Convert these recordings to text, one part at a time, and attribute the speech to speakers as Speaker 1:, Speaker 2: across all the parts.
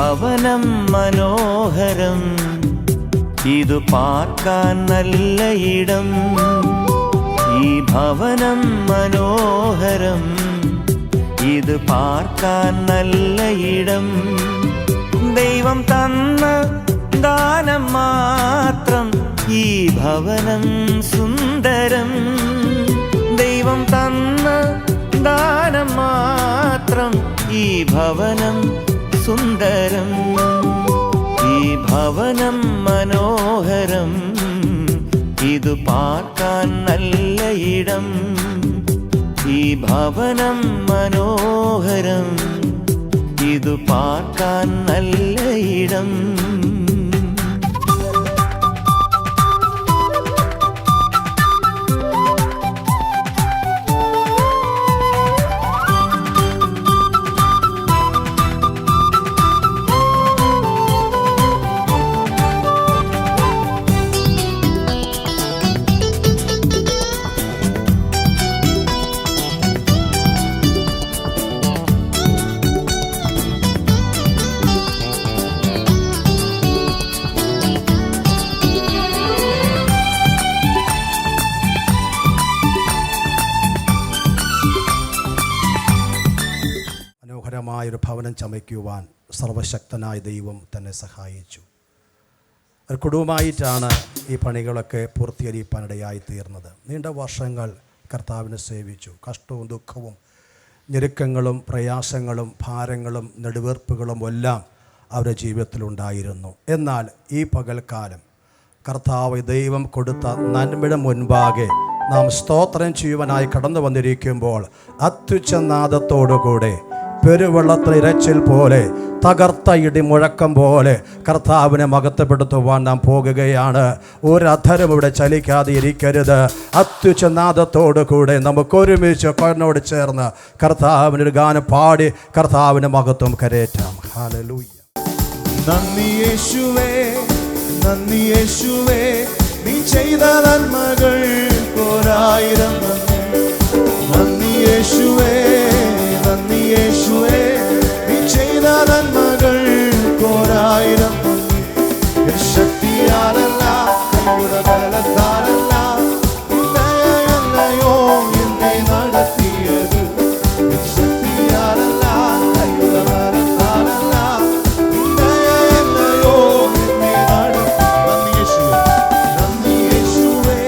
Speaker 1: ഭവനം മനോഹരം, ഇതു പാർക്കാൻ നല്ല ഇടം. ഈ ഭവനം മനോഹരം, ഇത് പാർക്കാൻ നല്ല ഇടം. ദൈവം തന്ന ദാനം മാത്രം ഈ ഭവനം സുന്ദരം. ദൈവം തന്ന ദാനം മാത്രം ഈ ഭവനം സുന്ദരം. ഈ ഭവനം മനോഹരം, ഇതു പാർക്കാൻ നല്ല ഇടം. ഈ ഭവനം മനോഹരം, ഇതു പാർക്കാൻ നല്ല ഇടം.
Speaker 2: ഒരു ഭവനം ചമയ്ക്കുവാൻ സർവശക്തനായ ദൈവം തന്നെ സഹായിച്ചു. ഒരു കുടുംബമായിട്ടാണ് ഈ പണികളൊക്കെ പൂർത്തീകരിക്കാനിടയായി തീർന്നത്. നീണ്ട വർഷങ്ങൾ കർത്താവിനെ സേവിച്ചു. കഷ്ടവും ദുഃഖവും ഞെരുക്കങ്ങളും പ്രയാസങ്ങളും ഭാരങ്ങളും നെടുവീർപ്പുകളും എല്ലാം അവരുടെ ജീവിതത്തിലുണ്ടായിരുന്നു. എന്നാൽ ഈ പകൽക്കാലം കർത്താവ് ദൈവം കൊടുത്ത നന്മയുടെ മുൻപാകെ നാം സ്തോത്രം ചെയ്യുവാനായി കടന്നു വന്നിരിക്കുമ്പോൾ അത്യുച്ചനാദത്തോടുകൂടെ പെരുവെള്ളത്തിന് ഇരച്ചിൽ പോലെ തകർത്ത ഇടി മുഴക്കം പോലെ കർത്താവിനെ മഹത്വപ്പെടുത്തുവാൻ നാം പോകുകയാണ്. ഒരധരം ഇവിടെ ചലിക്കാതെ ഇരിക്കരുത്. അത്യുച്ചനാദത്തോടു കൂടെ നമുക്കൊരുമിച്ച് കണ്ണോട് ചേർന്ന് കർത്താവിനൊരു ഗാനം പാടി കർത്താവിന് മഹത്വം കരേറ്റാം. ഹല്ലേലൂയ.
Speaker 3: നന്ദി യേശുവേ, നന്ദി യേശുവേ, നീ ചെയ്ത നന്മകൾ ഒരായിരം നന്ദി. നന്ദി യേശുവേ, നന്ദി യേശുവേ, നീ ചെയ്ത നന്മകൾ ഒരായിരം നന്ദി. ശക്തിയാലല്ല, ബലത്താലല്ല, ദയയല്ലയോ എന്നെ നടത്തിയത്. ശക്തിയാലല്ല, ബലത്താലല്ല, ദയയല്ലയോ എന്നെ നടത്തി. നന്ദി യേശുവേ, നന്ദി യേശുവേ,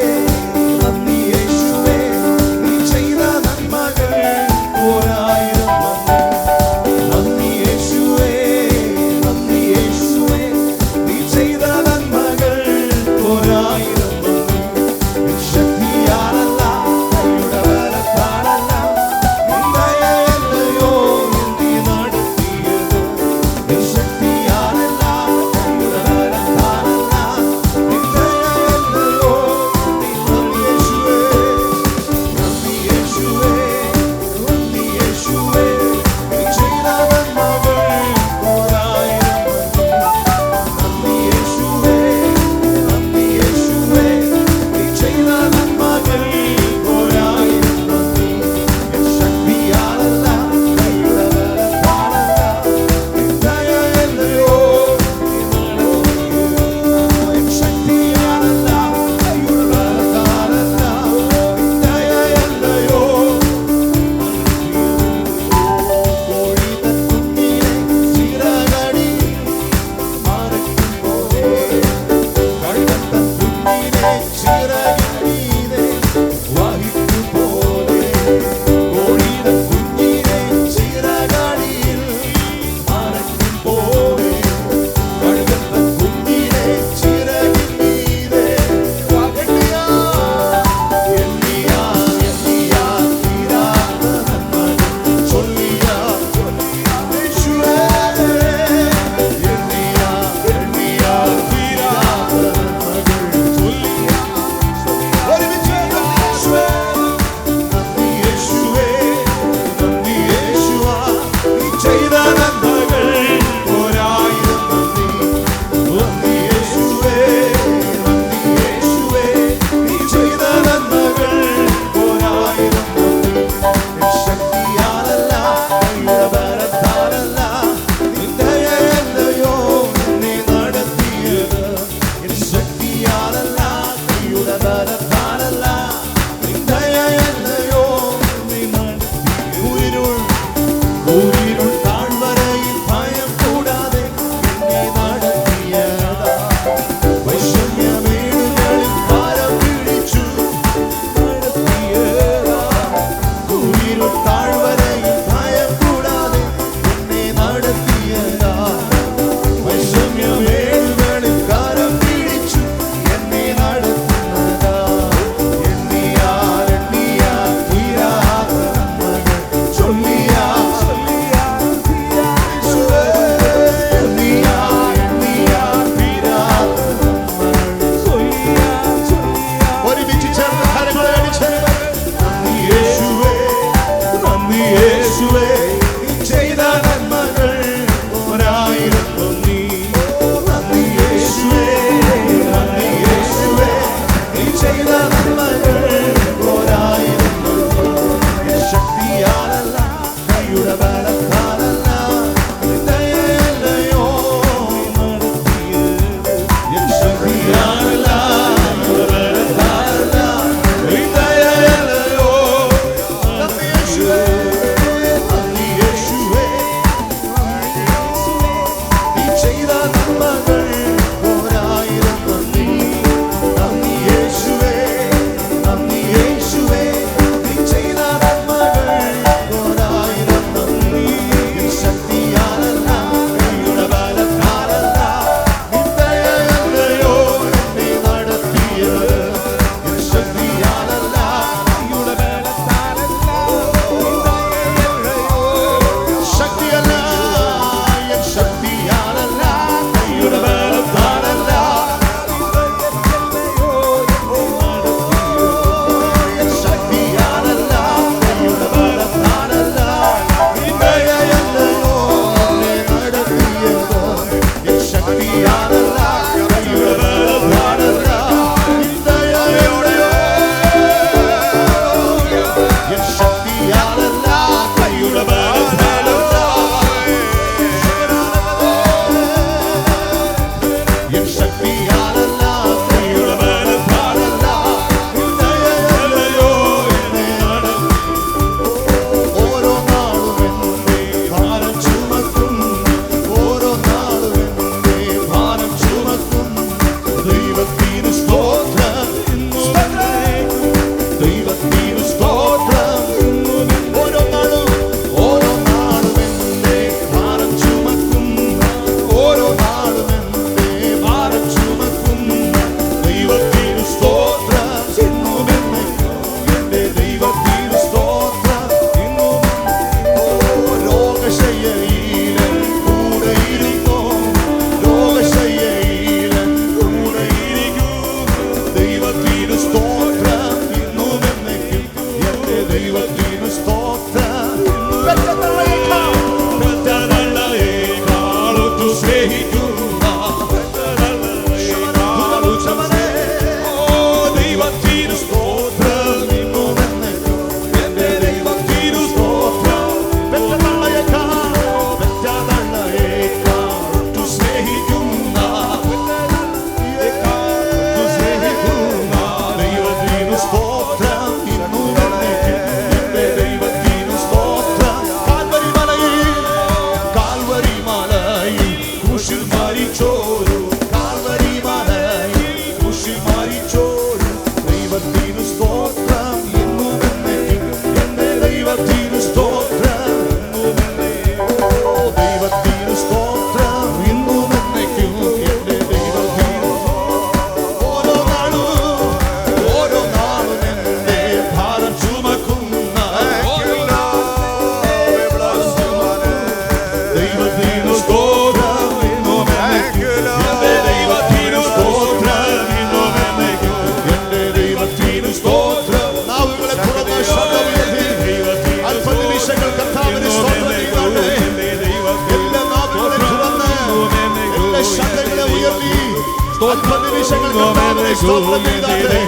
Speaker 3: കർത്താവിനെ സ്തോത്രം ചെയ്താട്ടെ.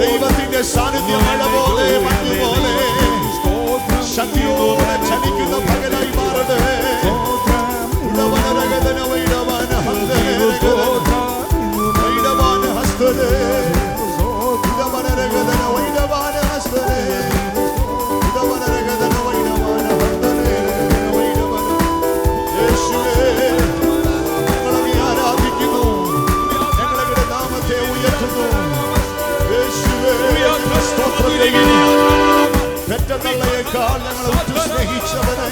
Speaker 3: ദൈവത്തിന്റെ സാന്നിധ്യം മഴ പോലെ മഞ്ഞ് പോലെ ശക്തിയോടെ ചലിക്കുന്ന പകലായി മാറട്ടെ. ഇടവനരകതന വൈഡവാന ഹസ്തരകതന വൈഡവാന ഹസ്തരേ ഇടവനരകതന വൈഡവാന ഹസ്തരേ ഇടവനരകതന വൈഡവാന ഹസ്തരേ വൈഡവാന. യേശുവേ, ഞങ്ങളെ ആരാധിക്കുന്നു, ഞങ്ങളുടെ നാമത്തെ ഉയർത്തുന്നു. യേശുവേ, സ്തോത്രം ചെയ്യുന്നു. പെറ്റതള്ളയേക്കാൾ ഞങ്ങളെ ഉറ്റു സ്നേഹിച്ചവനെ,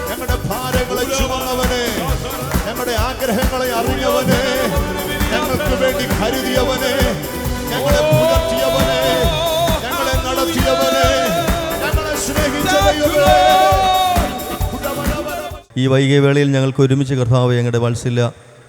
Speaker 3: ഞങ്ങളുടെ ഭാരങ്ങളെ ചുമന്നവനെ, ഞങ്ങളുടെ ആഗ്രഹങ്ങളെ അറിഞ്ഞവനെ, ഞങ്ങൾക്ക് വേണ്ടി കരുതിയവനെ, ഞങ്ങളെ പുലർത്തിയവനെ, ഞങ്ങളെ നടത്തിയവനെ, ഞങ്ങളെ സ്നേഹിച്ചവനെ.
Speaker 4: ഈ വൈകിയ വേളയിൽ ഞങ്ങൾക്ക് ഒരുമിച്ച് കർത്താവ് ഞങ്ങളുടെ വത്സല്യ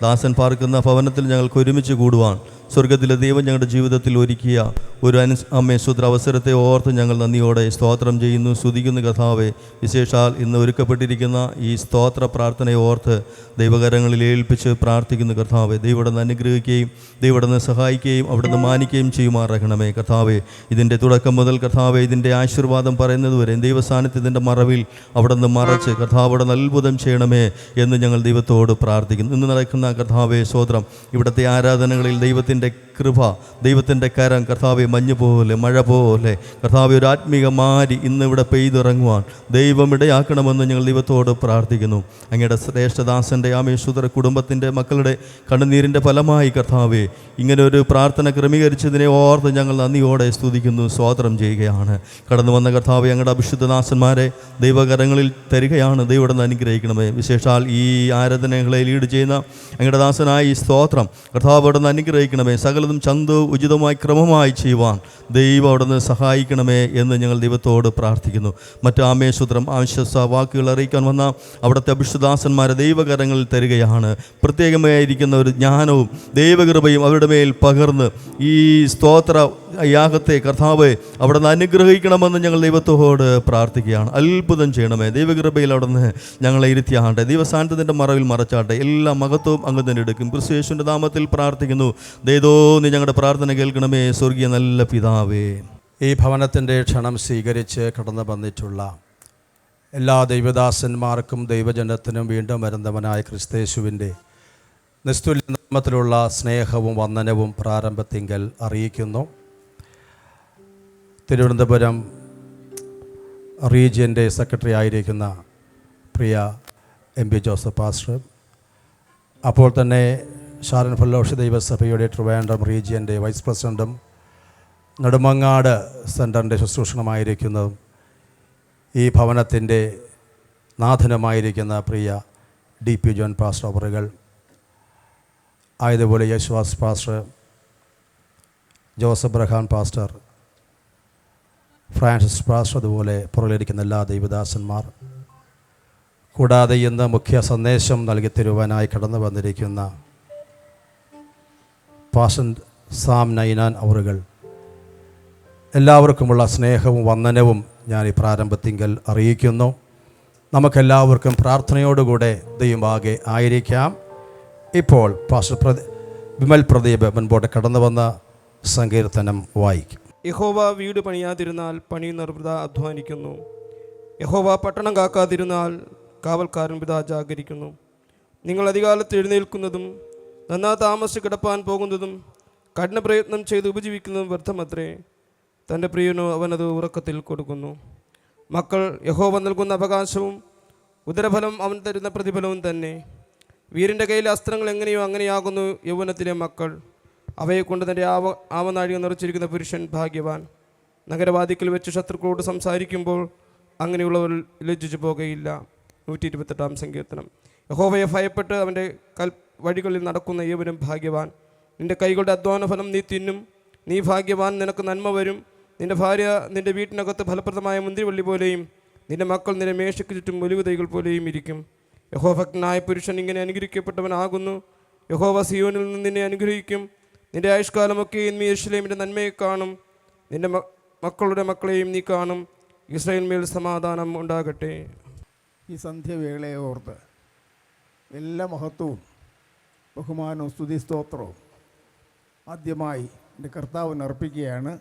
Speaker 4: ദാസൻ പാർക്കുന്ന ഭവനത്തിൽ ഞങ്ങൾക്ക് ഒരുമിച്ച് കൂടുവാൻ സ്വർഗത്തിലെ ദൈവം ഞങ്ങളുടെ ജീവിതത്തിൽ ഒരുക്കിയ ഒരു അമ്മേശ്വത്ര അവസരത്തെ ഓർത്ത് ഞങ്ങൾ നന്ദിയോടെ സ്തോത്രം ചെയ്യുന്നു, സ്തുതിക്കുന്നു കർത്താവെ. വിശേഷാൽ ഇന്ന് ഒരുക്കപ്പെട്ടിരിക്കുന്ന ഈ സ്തോത്ര പ്രാർത്ഥനയെ ഓർത്ത് ദൈവകരങ്ങളിൽ ഏൽപ്പിച്ച് പ്രാർത്ഥിക്കുന്നു കർത്താവെ. ദൈവം അനുഗ്രഹിക്കുകയും ദൈവം സഹായിക്കുകയും അവിടുന്ന് മാനിക്കുകയും ചെയ്യുമാറാകണമേ കർത്താവെ. ഇതിൻ്റെ തുടക്കം മുതൽ കർത്താവെ ഇതിൻ്റെ ആശീർവാദം പറയുന്നത് വരെ ദൈവസാന്നിധ്യത്തിൻ്റെ മറവിൽ അവിടുന്ന് മറച്ച് കർത്താവോടെ അത്ഭുതം ചെയ്യണമേ എന്ന് ഞങ്ങൾ ദൈവത്തോട് പ്രാർത്ഥിക്കുന്നു. ഇന്ന് നടക്കുന്ന കർത്താവെ സ്തോത്രം, ഇവിടുത്തെ ആരാധനകളിൽ ദൈവത്തിൻ്റെ കൃപ, ദൈവത്തിൻ്റെ കരം കർത്താവെ മഞ്ഞ് പോലെ മഴ പോലെ കർത്താവെ ഒരു ആത്മീക മാരി ഇന്നിവിടെ പെയ്തിറങ്ങുവാൻ ദൈവം ഇടയാക്കണമെന്ന് ഞങ്ങൾ ദൈവത്തോട് പ്രാർത്ഥിക്കുന്നു. അങ്ങയുടെ ശ്രേഷ്ഠദാസൻ്റെ ആമേശ്വര കുടുംബത്തിൻ്റെ മക്കളുടെ കണ്ണുനീരിൻ്റെ ഫലമായി കർത്താവെ ഇങ്ങനെ ഒരു പ്രാർത്ഥന ക്രമീകരിച്ചതിനെ ഓർത്ത് ഞങ്ങൾ നന്ദിയോടെ സ്തുതിക്കുന്നു, സ്തോത്രം ചെയ്യുകയാണ്. കടന്നു വന്ന കർത്താവെ ഞങ്ങളുടെ അഭിഷുദ്ധദാസന്മാരെ ദൈവകരങ്ങളിൽ തരികയാണ്. ദൈവം അനുഗ്രഹിക്കണമേ. വിശേഷാൽ ഈ ആരാധനകളെ ലീഡ് ചെയ്യുന്ന അങ്ങയുടെ ദാസനായ ഈ സ്തോത്രം കർത്താവ് അവിടെ നിന്ന് അനുഗ്രഹിക്കണമേ. സകലതും ചന്തവും ഉചിതമായി ക്രമമായി ചെയ്യുവാൻ ദൈവം അവിടെ നിന്ന് സഹായിക്കണമേ എന്ന് ഞങ്ങൾ ദൈവത്തോട് പ്രാർത്ഥിക്കുന്നു. മറ്റ് ആമേശ്വത്രം ആവശ്യസ വാക്കുകൾ അറിയിക്കാൻ വന്ന അവിടുത്തെ അഭിഷുദാസന്മാരെ ദൈവകരങ്ങളിൽ തരികയാണ്. പ്രത്യേകമായിരിക്കുന്ന ഒരു ജ്ഞാനവും ദൈവകൃപയും അവരുടെ മേൽ പകർന്ന് ഈ സ്തോത്ര യാഗത്തെ കർത്താവ് അവിടെ നിന്ന് അനുഗ്രഹിക്കണമെന്ന് ഞങ്ങൾ ദൈവത്തോട് പ്രാർത്ഥിക്കുകയാണ്. അത്ഭുതം ചെയ്യണമേ. ദൈവകൃപയിൽ അവിടെ നിന്ന് ഞങ്ങളെ ഇരുത്തിയാട്ടെ. ദൈവസാന്നിധ്യത്തിൻ്റെ മറവിൽ മറച്ചാട്ടെ. എല്ലാ മഹത്വവും അങ്ങ് തന്നെ എടുക്കും. ക്രിസ്തുയേശുവിൻ്റെ നാമത്തിൽ പ്രാർത്ഥിക്കുന്നു. ദൈവോ നീ ഞങ്ങളുടെ പ്രാർത്ഥന കേൾക്കണമേ, സ്വർഗീയ നല്ല പിതാവേ.
Speaker 2: ഈ ഭവനത്തിൻ്റെ ക്ഷണം സ്വീകരിച്ച് കടന്നു വന്നിട്ടുള്ള എല്ലാ ദൈവദാസന്മാർക്കും ദൈവജനത്തിനും വീണ്ടും വരുന്നവനായ ക്രിസ്തയേശുവിൻ്റെ നിസ്തുല്യ നാമത്തിലുള്ള സ്നേഹവും വന്ദനവും പ്രാരംഭത്തിങ്കൽ അറിയിക്കുന്നു. തിരുവനന്തപുരം റീജിയൻ്റെ സെക്രട്ടറി ആയിരിക്കുന്ന പ്രിയ എം പി ജോസഫ് പാസ്റ്റർ, അപ്പോൾ തന്നെ ഷാരൻ ഫെല്ലോഷി ദൈവസഭയുടെ ട്രിവാൻഡ്രം റീജിയൻ്റെ വൈസ് പ്രസിഡൻറ്റും നെടുമങ്ങാട് സെൻറ്ററിൻ്റെ ശുശ്രൂഷണമായിരിക്കുന്നതും ഈ ഭവനത്തിൻ്റെ നാഥനുമായിരിക്കുന്ന പ്രിയ ഡി പി ജോൺ പാസ്റ്റർ അവറുകൾ, ആയതുപോലെ Yesudas pastor, Joseph Brahan pastor, Francis pastor, അതുപോലെ പുറകിലിരിക്കുന്ന എല്ലാ ദൈവദാസന്മാർ, കൂടാതെ ഇന്ന് മുഖ്യ സന്ദേശം നൽകി തരുവാനായി കടന്നു വന്നിരിക്കുന്ന പാസ്റ്റർ സാം നൈനാൻ അവറുകൾ, എല്ലാവർക്കുമുള്ള സ്നേഹവും വന്ദനവും ഞാൻ ഈ പ്രാരംഭത്തിങ്കൽ അറിയിക്കുന്നു. നമുക്കെല്ലാവർക്കും പ്രാർത്ഥനയോടുകൂടെ ദൈവമാകെ ആയിരിക്കാം. ഇപ്പോൾ പാസ്റ്റർ വിമൽ പ്രദീപ് മുൻപോട്ട് കടന്നു വന്ന സങ്കീർത്തനം വായിക്കും.
Speaker 5: യഹോവ വീട് പണിയാതിരുന്നാൽ പണിയുന്നവർ വൃഥാ അധ്വാനിക്കുന്നു. യഹോവ പട്ടണം കാക്കാതിരുന്നാൽ കാവൽക്കാരൻ വൃഥാ ജാഗരിക്കുന്നു. നിങ്ങൾ അധികാലത്ത് എഴുന്നേൽക്കുന്നതും നന്നാ താമസിച്ച് കിടപ്പാൻ പോകുന്നതും കഠിന പ്രയത്നം ചെയ്ത് ഉപജീവിക്കുന്നതും വ്യർത്ഥമത്രേ. തൻ്റെ പ്രിയനോ അവനത് ഉറക്കത്തിൽ കൊടുക്കുന്നു. മക്കൾ യഹോവ നൽകുന്ന അവകാശവും ഉദരഫലം അവൻ തരുന്ന പ്രതിഫലവും തന്നെ. വീരൻ്റെ കയ്യിലെ അസ്ത്രങ്ങൾ എങ്ങനെയോ അങ്ങനെയാകുന്നു യൗവനത്തിലെ മക്കൾ. അവയെ കൊണ്ട് തൻ്റെ ആവനാഴിക നിറച്ചിരിക്കുന്ന പുരുഷൻ ഭാഗ്യവാൻ. നഗരവാദിക്കൽ വെച്ച് ശത്രുക്കളോട് സംസാരിക്കുമ്പോൾ അങ്ങനെയുള്ളവർ ലജ്ജിച്ചു പോകുകയില്ല. 128-ാം സങ്കീർത്തനം. യഹോവയെ ഭയപ്പെട്ട് അവൻ്റെ വഴികളിൽ നടക്കുന്ന ഏവരും ഭാഗ്യവാൻ. നിൻ്റെ കൈകളുടെ അധ്വാന ഫലം നീ തിന്നും. നീ ഭാഗ്യവാൻ, നിനക്ക് നന്മ വരും. നിൻ്റെ ഭാര്യ നിൻ്റെ വീട്ടിനകത്ത് ഫലപ്രദമായ മുന്തിരിവള്ളി പോലെയും നിൻ്റെ മക്കൾ നിൻ്റെ മേശയ്ക്ക് ചുറ്റും ഒലിവ് തൈകൾ പോലെയും ഇരിക്കും. യഹോഭക്തനായ പുരുഷൻ ഇങ്ങനെ അനുഗ്രഹിക്കപ്പെട്ടവനാകുന്നു. യഹോവ സിയോനിൽ നിന്ന് നിന്നെ അനുഗ്രഹിക്കും. നിൻ്റെ ആയുഷ്കാലമൊക്കെ നീ യെരൂശലേമിൻ്റെ നന്മയെ കാണും. നിൻ്റെ മക്കളുടെ മക്കളെയും നീ കാണും. ഇസ്രായേലിന്മേൽ സമാധാനം ഉണ്ടാകട്ടെ.
Speaker 6: ഈ സന്ധ്യവേളയെ ഓർത്ത് എല്ലാ മഹത്വവും ബഹുമാനവും സ്തുതി സ്തോത്രവും ആദ്യമായി എൻ്റെ കർത്താവിന് അർപ്പിക്കുകയാണ്.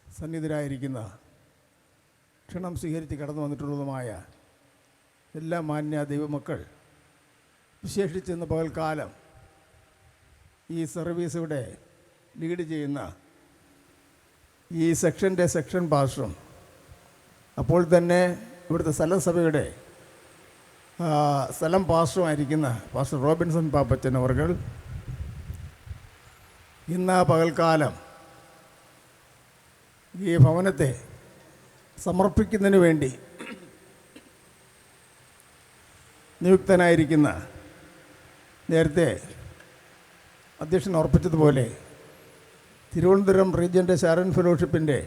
Speaker 6: സന്നിധിരായിരിക്കുന്ന ക്ഷണം സ്വീകരിച്ച് കടന്നു വന്നിട്ടുള്ളതുമായ എല്ലാ മാന്യ ദൈവമക്കൾ, വിശേഷിച്ചെന്ന് പകൽക്കാലം ഈ സർവീസ് ഇവിടെ ലീഡ് ചെയ്യുന്ന ഈ സെക്ഷൻ്റെ സെക്ഷൻ പാസ്റ്ററും, അപ്പോൾ തന്നെ ഇവിടുത്തെ സ്ഥലസഭയുടെ സ്ഥലം പാസ്റ്ററുമായിരിക്കുന്ന പാസ്റ്റർ റോബിൻസൺ പാപ്പച്ചൻ അവർകൾ, ഇന്ന് പകൽക്കാലം ഈ ഭവനത്തെ സമർപ്പിക്കുന്നതിന് വേണ്ടി നിയുക്തനായിരിക്കുന്ന, നേരത്തെ അധ്യക്ഷൻ ഉറപ്പിച്ചതുപോലെ തിരുവനന്തപുരം റീജിയൻ്റെ ഷാരോൺ ഫെലോഷിപ്പിൻ്റെ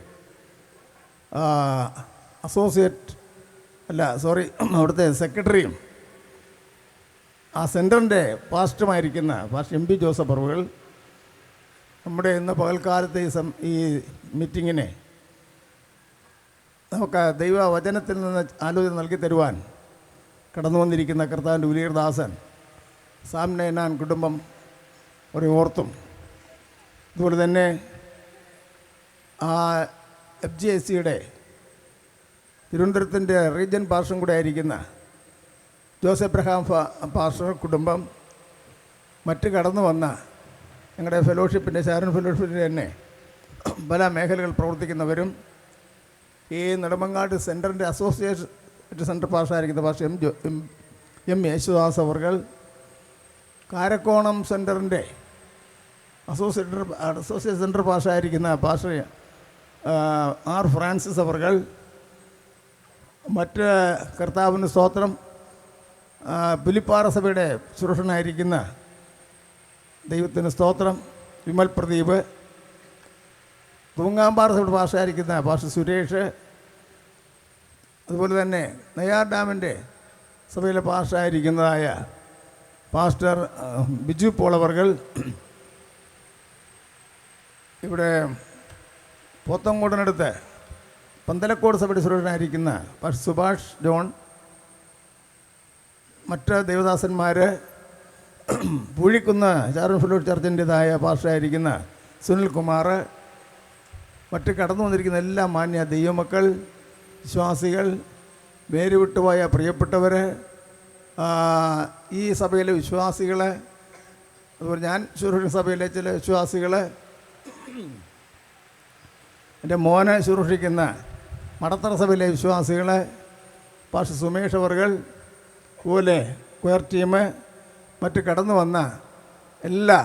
Speaker 6: അവിടുത്തെ സെക്രട്ടറിയും ആ സെൻറ്ററിൻ്റെ പാസ്റ്ററുമായിരിക്കുന്ന പാസ്റ്റർ എം പി ജോസഫ് അവർകൾ നമ്മുടെ ഇന്ന് പകൽക്കാലത്തെ ഈ മീറ്റിങ്ങിനെ നമുക്ക് ദൈവവചനത്തിൽ നിന്ന് ആലോചന നൽകി തരുവാൻ കടന്നു വന്നിരിക്കുന്ന കർത്താവിൻ്റെ ഉലീർദാസൻ സാം നൈനാൻ കുടുംബം ഒരു ഓർത്തും, അതുപോലെ തന്നെ FGIC-യുടെ തിരുവനന്തപുരത്തിൻ്റെ റീജിയൻ പാസ്റ്ററും കൂടെ ആയിരിക്കുന്ന ജോസഫ് എബ്രഹാം പാസ്റ്റർ കുടുംബം, മറ്റ് കടന്നു വന്ന ഞങ്ങളുടെ ഫെലോഷിപ്പിൻ്റെ ഷാരോൺ ഫെലോഷിപ്പിൻ്റെ തന്നെ പല മേഖലകൾ പ്രവർത്തിക്കുന്നവരും, ഈ നെടുമങ്ങാട് സെൻറ്ററിൻ്റെ അസോസിയേറ്റ് സെൻറ്റർ പാസ്റ്ററായിരിക്കുന്ന പാസ്റ്റർ എം യേശുദാസ് അവർകൾ, കാരക്കോണം സെൻറ്ററിൻ്റെ അസോസിയേറ്റ് സെൻറ്റർ പാസ്റ്ററായിരിക്കുന്ന പാസ്റ്റർ ആർ ഫ്രാൻസിസ് അവർകൾ, മറ്റ് കർത്താവിന് സ്തോത്രം പുലിപ്പാറ സഭയുടെ സുരക്ഷനായിരിക്കുന്ന ദൈവത്തിന് സ്തോത്രം വിമൽ പ്രദീപ്, തൂങ്ങാമ്പാറ സഭയുടെ പാസ്റ്ററായിരിക്കുന്ന പാസ്റ്റർ സുരേഷ്, അതുപോലെ തന്നെ നെയ്യാർ ഡാമിൻ്റെ സഭയിലെ പാസ്റ്ററായിരിക്കുന്നതായ പാസ്റ്റർ ബിജു പോൾ അവർകൾ, ഇവിടെ പോത്തങ്കോടിനടുത്ത് പന്തലക്കോട് സഭയുടെ സുരക്ഷനായിരിക്കുന്ന പാസ്റ്റർ സുഭാഷ് ജോൺ, മറ്റ് ദേവദാസന്മാർ, പൂഴിക്കുന്ന് ഷാരോൺ ഫെലോഷിപ്പ് ചർച്ചിൻ്റെതായ പാസ്റ്ററായിരിക്കുന്ന സുനിൽ കുമാർ, മറ്റ് കടന്നു വന്നിരിക്കുന്ന എല്ലാ മാന്യ ദൈവമക്കൾ, വിശ്വാസികൾ, വേര് വിട്ടുപോയ പ്രിയപ്പെട്ടവർ, ഈ സഭയിലെ വിശ്വാസികൾ, അതുപോലെ ഞാൻ ശുശ്രൂഷ സഭയിലെ ചില വിശ്വാസികൾ, എൻ്റെ മോനെ ശുശ്രൂഷിക്കുന്ന മടത്തറ സഭയിലെ വിശ്വാസികൾ, പാസ്റ്റർ സുമേഷ് അവർകൾ, അതുപോലെ ക്വയർ ടീം, മറ്റ് കടന്നു വന്ന എല്ലാ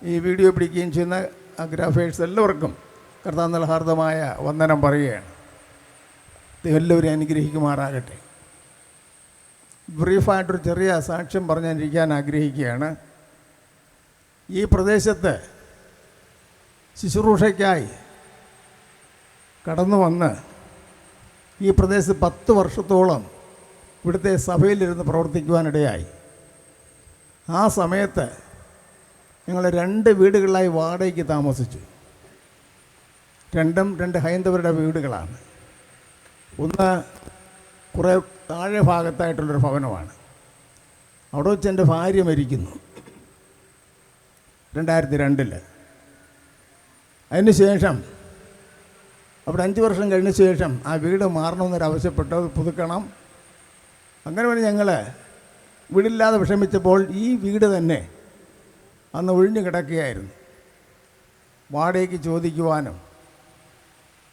Speaker 6: ഈ വീഡിയോ പിടിക്കുകയും ചെയ്യുന്ന ഗ്രാഫേഴ്സ് എല്ലാവർക്കും കർത്താവിന്റെ ഹാർദമായ വന്ദനം പറയുകയാണ്. എല്ലാവരെയും അനുഗ്രഹിക്കുമാറാകട്ടെ. ബ്രീഫായിട്ടൊരു ചെറിയ സാക്ഷ്യം പറഞ്ഞിരിക്കാൻ ആഗ്രഹിക്കുകയാണ്. ഈ പ്രദേശത്ത് ശുശ്രൂഷയ്ക്കായി കടന്നു വന്ന് ഈ പ്രദേശത്ത് 10 വർഷത്തോളം ഇവിടുത്തെ സഭയിലിരുന്ന് പ്രവർത്തിക്കുവാനിടയായി. ആ സമയത്ത് ഞങ്ങൾ 2 വീടുകളിലായി വാടകയ്ക്ക് താമസിച്ചു. രണ്ടും 2 ഹൈന്ദവരുടെ വീടുകളാണ്. ഒന്ന് കുറേ താഴെ ഭാഗത്തായിട്ടുള്ളൊരു ഭവനമാണ്. അവിടെ വെച്ച് എൻ്റെ ഭാര്യ മരിക്കുന്നു 2002. അതിനുശേഷം അവിടെ 5 വർഷം കഴിഞ്ഞ ശേഷം ആ വീട് മാറണമെന്നൊരാവശ്യപ്പെട്ട് അത് പുതുക്കണം. അങ്ങനെ വേണ്ടി ഞങ്ങൾ വീടില്ലാതെ വിഷമിച്ചപ്പോൾ ഈ വീട് തന്നെ അന്ന് ഒഴിഞ്ഞു കിടക്കുകയായിരുന്നു. വാടകയ്ക്ക് ചോദിക്കുവാനും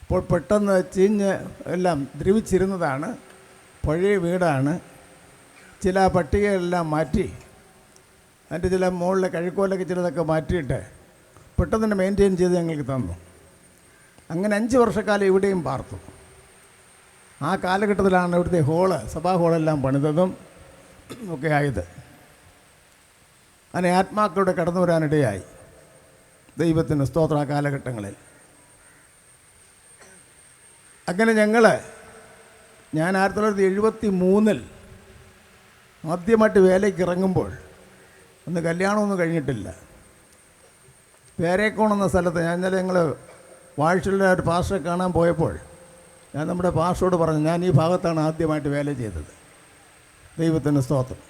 Speaker 6: അപ്പോൾ പെട്ടെന്ന് ചീഞ്ഞ് എല്ലാം ദ്രവിച്ചിരുന്നതാണ്. പഴയ വീടാണ്. ചില പട്ടികയെല്ലാം മാറ്റി അതിൻ്റെ ചില മുകളിലെ കഴുക്കോലൊക്കെ ചിലതൊക്കെ മാറ്റിയിട്ട് പെട്ടെന്ന് തന്നെ മെയിൻറ്റെയിൻ ചെയ്ത് ഞങ്ങൾക്ക് തന്നു. അങ്ങനെ 5 വർഷക്കാലം ഇവിടെയും പാർത്തു. ആ കാലഘട്ടത്തിലാണ് ഇവിടുത്തെ സഭാ ഹോളെല്ലാം പണിതതും ഒക്കെ ആയത്. അങ്ങനെ ആത്മാക്കളുടെ കടന്നു വരാനിടയായി. ദൈവത്തിന് സ്തോത്ര. ആ കാലഘട്ടങ്ങളിൽ അങ്ങനെ ഞാൻ 1973 ആദ്യമായിട്ട് വേലയ്ക്ക് ഇറങ്ങുമ്പോൾ അന്ന് കല്യാണമൊന്നും കഴിഞ്ഞിട്ടില്ല. പേരേക്കോണെന്ന സ്ഥലത്ത് ഞങ്ങൾ വാഴ്ചയിലെ ഒരു പാസ്റ്ററെ കാണാൻ പോയപ്പോൾ ഞാൻ നമ്മുടെ പാസ്റ്ററോട് പറഞ്ഞു, ഞാൻ ഈ ഭാഗത്താണ് ആദ്യമായിട്ട് വേല ചെയ്തത്. ദൈവത്തിന് സ്തോത്രം.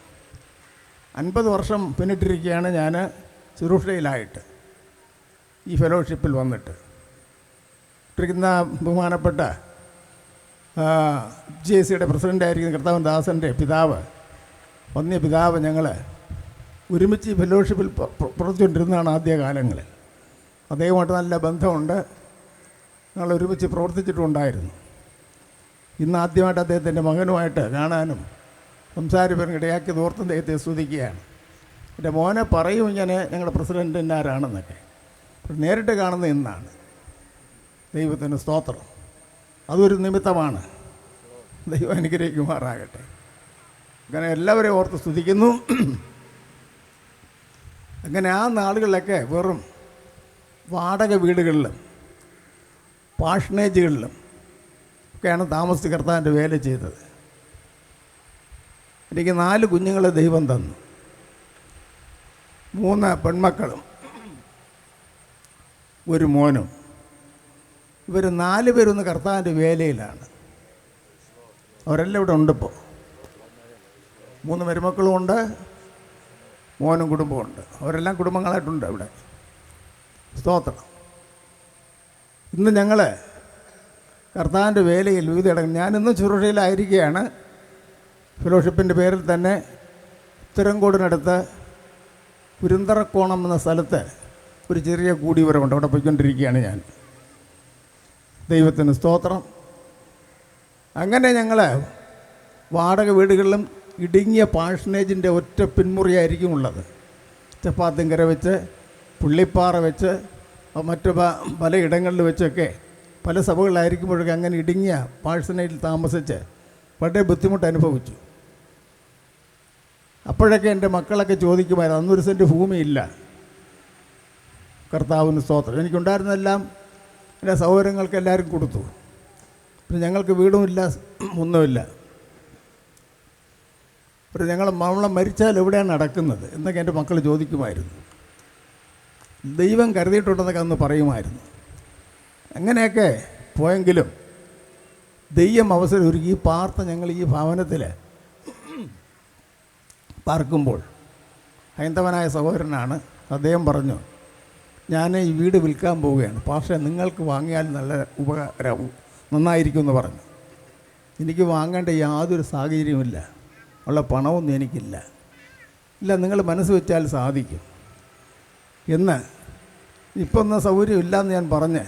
Speaker 6: 50 വർഷം പിന്നിട്ടിരിക്കുകയാണ് ഞാൻ ശുശ്രൂഷയിലായിട്ട് ഈ ഫെലോഷിപ്പിൽ വന്നിട്ട് ഇരിക്കുന്ന ബഹുമാനപ്പെട്ട GAC-യുടെ പ്രസിഡൻ്റായിരിക്കുന്ന കർത്താവൻ ദാസൻ്റെ പിതാവ്, വന്യ പിതാവ്, ഞങ്ങൾ ഒരുമിച്ച് ഈ ഫെലോഷിപ്പിൽ പ്രവർത്തിച്ചുകൊണ്ടിരുന്നതാണ് ആദ്യകാലങ്ങളിൽ. അദ്ദേഹമായിട്ട് നല്ല ബന്ധമുണ്ട്. ഞങ്ങൾ ഒരുമിച്ച് പ്രവർത്തിച്ചിട്ടുണ്ടായിരുന്നു. ഇന്ന് ആദ്യമായിട്ട് അദ്ദേഹത്തിൻ്റെ മകനുമായിട്ട് കാണാനും സംസാരിക്കാൻ ഇടയാക്കിയത് ഓർത്തും ദൈവത്തെ സ്തുതിക്കുകയാണ്. എൻ്റെ മോനെ പറയും ഇങ്ങനെ ഞങ്ങളുടെ പ്രസിഡൻറ്റിൻ്റെ ആരാണെന്നൊക്കെ. നേരിട്ട് കാണുന്ന ഇന്നാണ്. ദൈവത്തിന് സ്തോത്രം. അതൊരു നിമിത്തമാണ്. ദൈവം അനുഗ്രഹിക്കുമാറാകട്ടെ. അങ്ങനെ എല്ലാവരെയും ഓർത്ത് സ്തുതിക്കുന്നു. അങ്ങനെ ആ നാളുകളിലൊക്കെ വെറും വാടക വീടുകളിലും പാഷനേജുകളിലും ഒക്കെയാണ് താമസിച്ച് കർത്താവിൻ്റെ വേല ചെയ്തത്. എനിക്ക് 4 കുഞ്ഞുങ്ങളെ ദൈവം തന്നു. 3 പെൺമക്കളും 1 മോനും. ഇവർ 4 പേരൊന്ന് കർത്താവിൻ്റെ വേലയിലാണ്. അവരെല്ലാം ഇവിടെ ഉണ്ടിപ്പോൾ. 3 മരുമക്കളും ഉണ്ട്, മോനും കുടുംബമുണ്ട്. അവരെല്ലാം കുടുംബങ്ങളായിട്ടുണ്ട് ഇവിടെ. സ്തോത്രം. ഇന്ന് ഞങ്ങൾ കർത്താവിൻ്റെ വേലയിൽ വിവിധ ഇടങ്ങൾ, ഞാനിന്ന് ശുശ്രൂഷയിലായിരിക്കുകയാണ്. ഫെലോഷിപ്പിൻ്റെ പേരിൽ തന്നെ ഉത്തരംകോടിനടുത്ത് കുരുന്തറക്കോണം എന്ന സ്ഥലത്ത് ഒരു ചെറിയ കൂടിവരവുണ്ട്. അവിടെ പോയിക്കൊണ്ടിരിക്കുകയാണ് ഞാൻ. ദൈവത്തിന് സ്തോത്രം. അങ്ങനെ ഞങ്ങൾ വാടക വീടുകളിലും ഇടുങ്ങിയ പാഷനേജിൻ്റെ ഒറ്റ പിന്മുറിയായിരിക്കും ഉള്ളത്. ചപ്പാത്തിങ്കര വെച്ച്, പുള്ളിപ്പാറ വെച്ച്, മറ്റു പല ഇടങ്ങളിൽ വെച്ചൊക്കെ പല സഭകളിലായിരിക്കുമ്പോഴൊക്കെ അങ്ങനെ ഇടുങ്ങിയ പാഴ്സനേജിൽ താമസിച്ച് വളരെ ബുദ്ധിമുട്ട് അനുഭവിച്ചു. അപ്പോഴൊക്കെ എൻ്റെ മക്കളൊക്കെ ചോദിക്കുമായിരുന്നു, അന്നൊരു സെൻറ്റ് ഭൂമിയില്ല. കർത്താവിന് സ്തോത്രം. എനിക്കുണ്ടായിരുന്നെല്ലാം എൻ്റെ സഹോദരങ്ങൾക്ക് എല്ലാവരും കൊടുത്തു. പിന്നെ ഞങ്ങൾക്ക് വീടുമില്ല, ഒന്നുമില്ല. പിന്നെ നമ്മളെ മരിച്ചാൽ എവിടെയാണ് നടക്കുന്നത് എന്നൊക്കെ എൻ്റെ മക്കൾ ചോദിക്കുമായിരുന്നു. ദൈവം കരുതിയിട്ടുണ്ടെന്നൊക്കെ അന്ന് പറയുമായിരുന്നു. അങ്ങനെയൊക്കെ പോയെങ്കിലും ദൈവം അവസരം ഒരുക്കി ഞങ്ങൾ ഈ ഭവനത്തിൽ പാർക്കുമ്പോൾ ഹൈന്ദവനായ സഹോദരനാണ്. അദ്ദേഹം പറഞ്ഞു, ഞാൻ ഈ വീട് വിൽക്കാൻ പോവുകയാണ്, പക്ഷേ നിങ്ങൾക്ക് വാങ്ങിയാൽ നല്ല ഉപകാരവും നന്നായിരിക്കുമെന്ന് പറഞ്ഞു. എനിക്ക് വാങ്ങേണ്ട യാതൊരു സാഹചര്യവുമില്ല, ഉള്ള പണമൊന്നും എനിക്കില്ല. ഇല്ല, നിങ്ങൾ മനസ്സ് വെച്ചാൽ സാധിക്കും എന്ന്. ഇപ്പം ഒന്നും സൗകര്യമില്ലയെന്ന് ഞാൻ പറഞ്ഞ്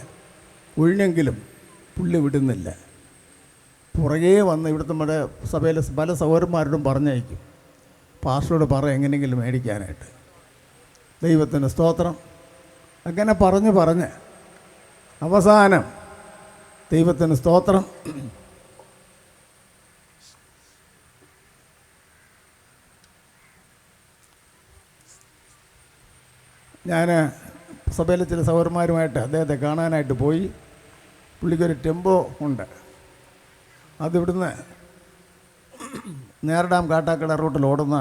Speaker 6: ഒഴിഞ്ഞെങ്കിലും പുള്ളി വിടുന്നില്ല. പുറകെ വന്ന് ഇവിടുത്തെ നമ്മുടെ സഭയിലെ പല സഹോദരന്മാരോടും പറഞ്ഞയക്കും, പാസ്റ്ററോട് എങ്ങനെയെങ്കിലും മേടിക്കാനായിട്ട്. ദൈവത്തിന് സ്തോത്രം. അങ്ങനെ പറഞ്ഞ് അവസാനം ദൈവത്തിന് സ്തോത്രം, ഞാൻ സഭയിലെ ചില സഹോദരന്മാരുമായിട്ട് അദ്ദേഹത്തെ കാണാനായിട്ട് പോയി. പുള്ളിക്കൊരു ടെമ്പോ ഉണ്ട്. അതിവിടുന്ന് നേരഡാം കാട്ടാക്കട റൂട്ടിൽ ഓടുന്ന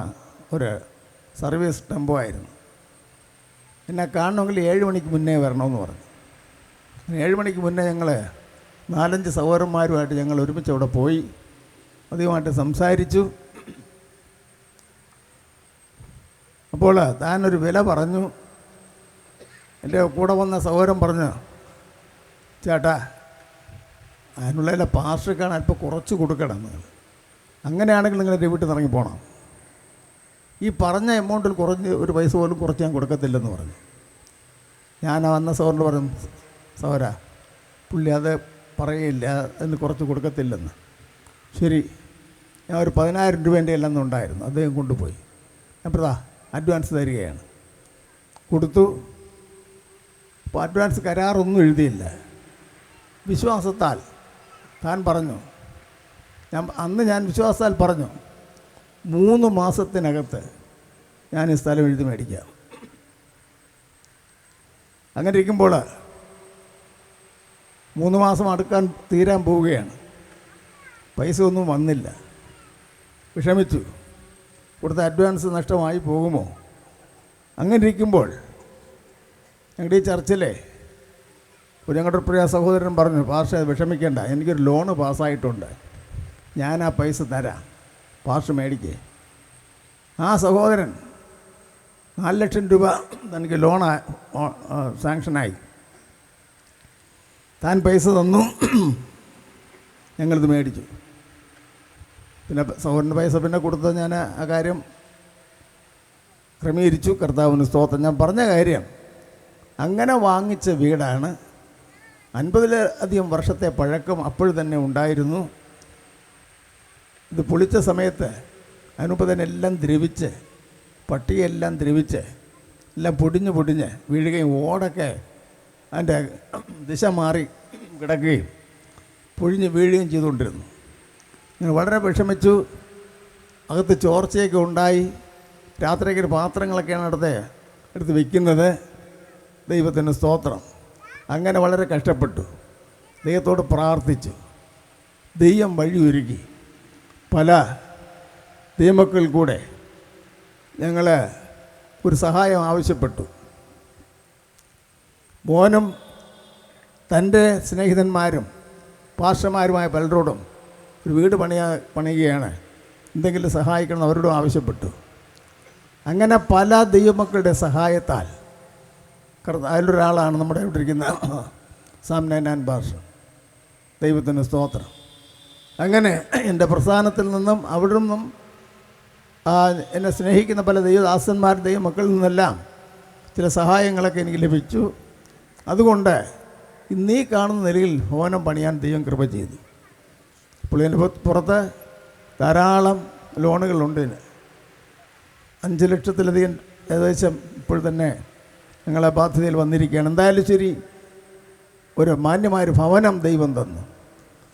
Speaker 6: ഒരു സർവീസ് ടെമ്പോ ആയിരുന്നു. എന്നെ കാണണമെങ്കിൽ 7 മണിക്ക് മുന്നേ വരണമെന്ന് പറഞ്ഞു. 7 മണിക്ക് മുന്നേ ഞങ്ങൾ 4-5 സഹോദരന്മാരുമായിട്ട് ഞങ്ങൾ ഒരുമിച്ച് അവിടെ പോയി. അതുമായിട്ട് സംസാരിച്ചു. അപ്പോൾ താനൊരു വില പറഞ്ഞു. എൻ്റെ കൂടെ വന്ന സഹോദരൻ പറഞ്ഞു, ചേട്ടാ അതിനുള്ള പാസ്റ്റർക്കാണ് അല്പം കുറച്ച് കൊടുക്കണം നിങ്ങൾ. അങ്ങനെയാണെങ്കിൽ നിങ്ങൾ എൻ്റെ വീട്ടിൽ നിന്ന് ഇറങ്ങി പോകണം. ഈ പറഞ്ഞ എമൗണ്ടിൽ കുറഞ്ഞ് ഒരു പൈസ പോലും കുറച്ച് ഞാൻ കൊടുക്കത്തില്ലെന്ന് പറഞ്ഞു. ഞാൻ വന്ന സഹോദരനോട് പറഞ്ഞു, സഹോദര പുള്ളി അത് പറയില്ല, അതിന് കുറച്ച് കൊടുക്കത്തില്ലെന്ന്. ശരി, ഞാൻ ഒരു 10,000 രൂപേൻ്റെ എല്ലാം ഉണ്ടായിരുന്നു, അദ്ദേഹം കൊണ്ടുപോയി. ഞാൻ അഡ്വാൻസ് തരികയാണ്. കൊടുത്തു. അപ്പോൾ അഡ്വാൻസ് കരാറൊന്നും എഴുതിയില്ല. വിശ്വാസത്താൽ താൻ പറഞ്ഞു, അന്ന് ഞാൻ വിശ്വാസത്താൽ പറഞ്ഞു, 3 മാസത്തിനകത്ത് ഞാൻ ഈ സ്ഥലം എഴുതി മേടിക്കാം. അങ്ങനെ ഇരിക്കുമ്പോൾ 3 മാസം തീരാൻ പോവുകയാണ്. പൈസ ഒന്നും വന്നില്ല. വിഷമിച്ചു. കൊടുത്ത അഡ്വാൻസ് നഷ്ടമായി പോകുമോ? അങ്ങനെ ഇരിക്കുമ്പോൾ ഞങ്ങളുടെ ഈ ചർച്ചിലെ ഞങ്ങളുടെ പ്രിയ സഹോദരൻ പറഞ്ഞു, പാസ്റ്റർ വിഷമിക്കേണ്ട, എനിക്കൊരു ലോണ് പാസ്സായിട്ടുണ്ട്, ഞാൻ ആ പൈസ തരാം, പാസ്റ്റർ മേടിക്കേ. ആ സഹോദരൻ 4 ലക്ഷം രൂപ തനിക്ക് ലോൺ സാങ്ഷനായി. താൻ പൈസ തന്നു, ഞങ്ങളിത് മേടിച്ചു. പിന്നെ സഹോദരൻ്റെ പൈസ പിന്നെ കൊടുത്ത് ഞാൻ ആ കാര്യം ക്രമീകരിച്ചു. കർത്താവിന് സ്തോത്രം. ഞാൻ പറഞ്ഞ കാര്യം, അങ്ങനെ വാങ്ങിച്ച വീടാണ്. 50-ലധികം വർഷത്തെ പഴക്കം അപ്പോൾ തന്നെ ഉണ്ടായിരുന്നു. ഇത് പൊളിച്ച സമയത്ത് അതിനുമുമ്പ് തന്നെ എല്ലാം ദ്രവിച്ച്, പട്ടിയെല്ലാം ദ്രവിച്ച്, എല്ലാം പൊടിഞ്ഞ് വീഴുകയും ഓടൊക്കെ അതിൻ്റെ ദിശ മാറി കിടക്കുകയും പൊഴിഞ്ഞ് വീഴുകയും ചെയ്തുകൊണ്ടിരുന്നു. ഞാൻ വളരെ വിഷമിച്ചു. അകത്ത് ചോർച്ചയൊക്കെ ഉണ്ടായി. രാത്രിയൊക്കെ പാത്രങ്ങളൊക്കെയാണ് എടുത്ത് വയ്ക്കുന്നത്. ദൈവത്തിന് സ്തോത്രം. അങ്ങനെ വളരെ കഷ്ടപ്പെട്ടു. ദൈവത്തോട് പ്രാർത്ഥിച്ചു. ദൈവം വഴിയൊരുക്കി. പല ദൈവമക്കൾ കൂടെ ഞങ്ങൾ ഒരു സഹായം ആവശ്യപ്പെട്ടു. മോനും തൻ്റെ സ്നേഹിതന്മാരും പാസ്റ്റർമാരുമായ പലരോടും ഒരു വീട് പണിയുകയാണ്, എന്തെങ്കിലും സഹായിക്കണം അവരോടും ആവശ്യപ്പെട്ടു. അങ്ങനെ പല ദൈവമക്കളുടെ സഹായത്താൽ അതിലൊരാളാണ് നമ്മുടെ ഇവിടെ ഇരിക്കുന്ന സാംനാൻ പാസ്റ്റർ. ദൈവത്തിന് സ്തോത്രം. അങ്ങനെ എൻ്റെ പ്രസ്ഥാനത്തിൽ നിന്നും അവിടെ നിന്നും എന്നെ സ്നേഹിക്കുന്ന പല ദൈവദാസന്മാർ ദൈവമക്കളിൽ നിന്നെല്ലാം ചില സഹായങ്ങളൊക്കെ എനിക്ക് ലഭിച്ചു. അതുകൊണ്ട് ഇന്നീ കാണുന്ന നിലയിൽ ഭവനം പണിയാൻ ദൈവം കൃപ ചെയ്തു. ഇപ്പോൾ എൻ്റെ പുറത്ത് ധാരാളം ലോണുകളുണ്ട്. 5 ലക്ഷത്തിലധികം ഏകദേശം ഇപ്പോൾ തന്നെ ഞങ്ങളെ ബാധ്യതയിൽ വന്നിരിക്കുകയാണ്. എന്തായാലും ശരി, ഒരു മാന്യമായൊരു ഭവനം ദൈവം തന്നു.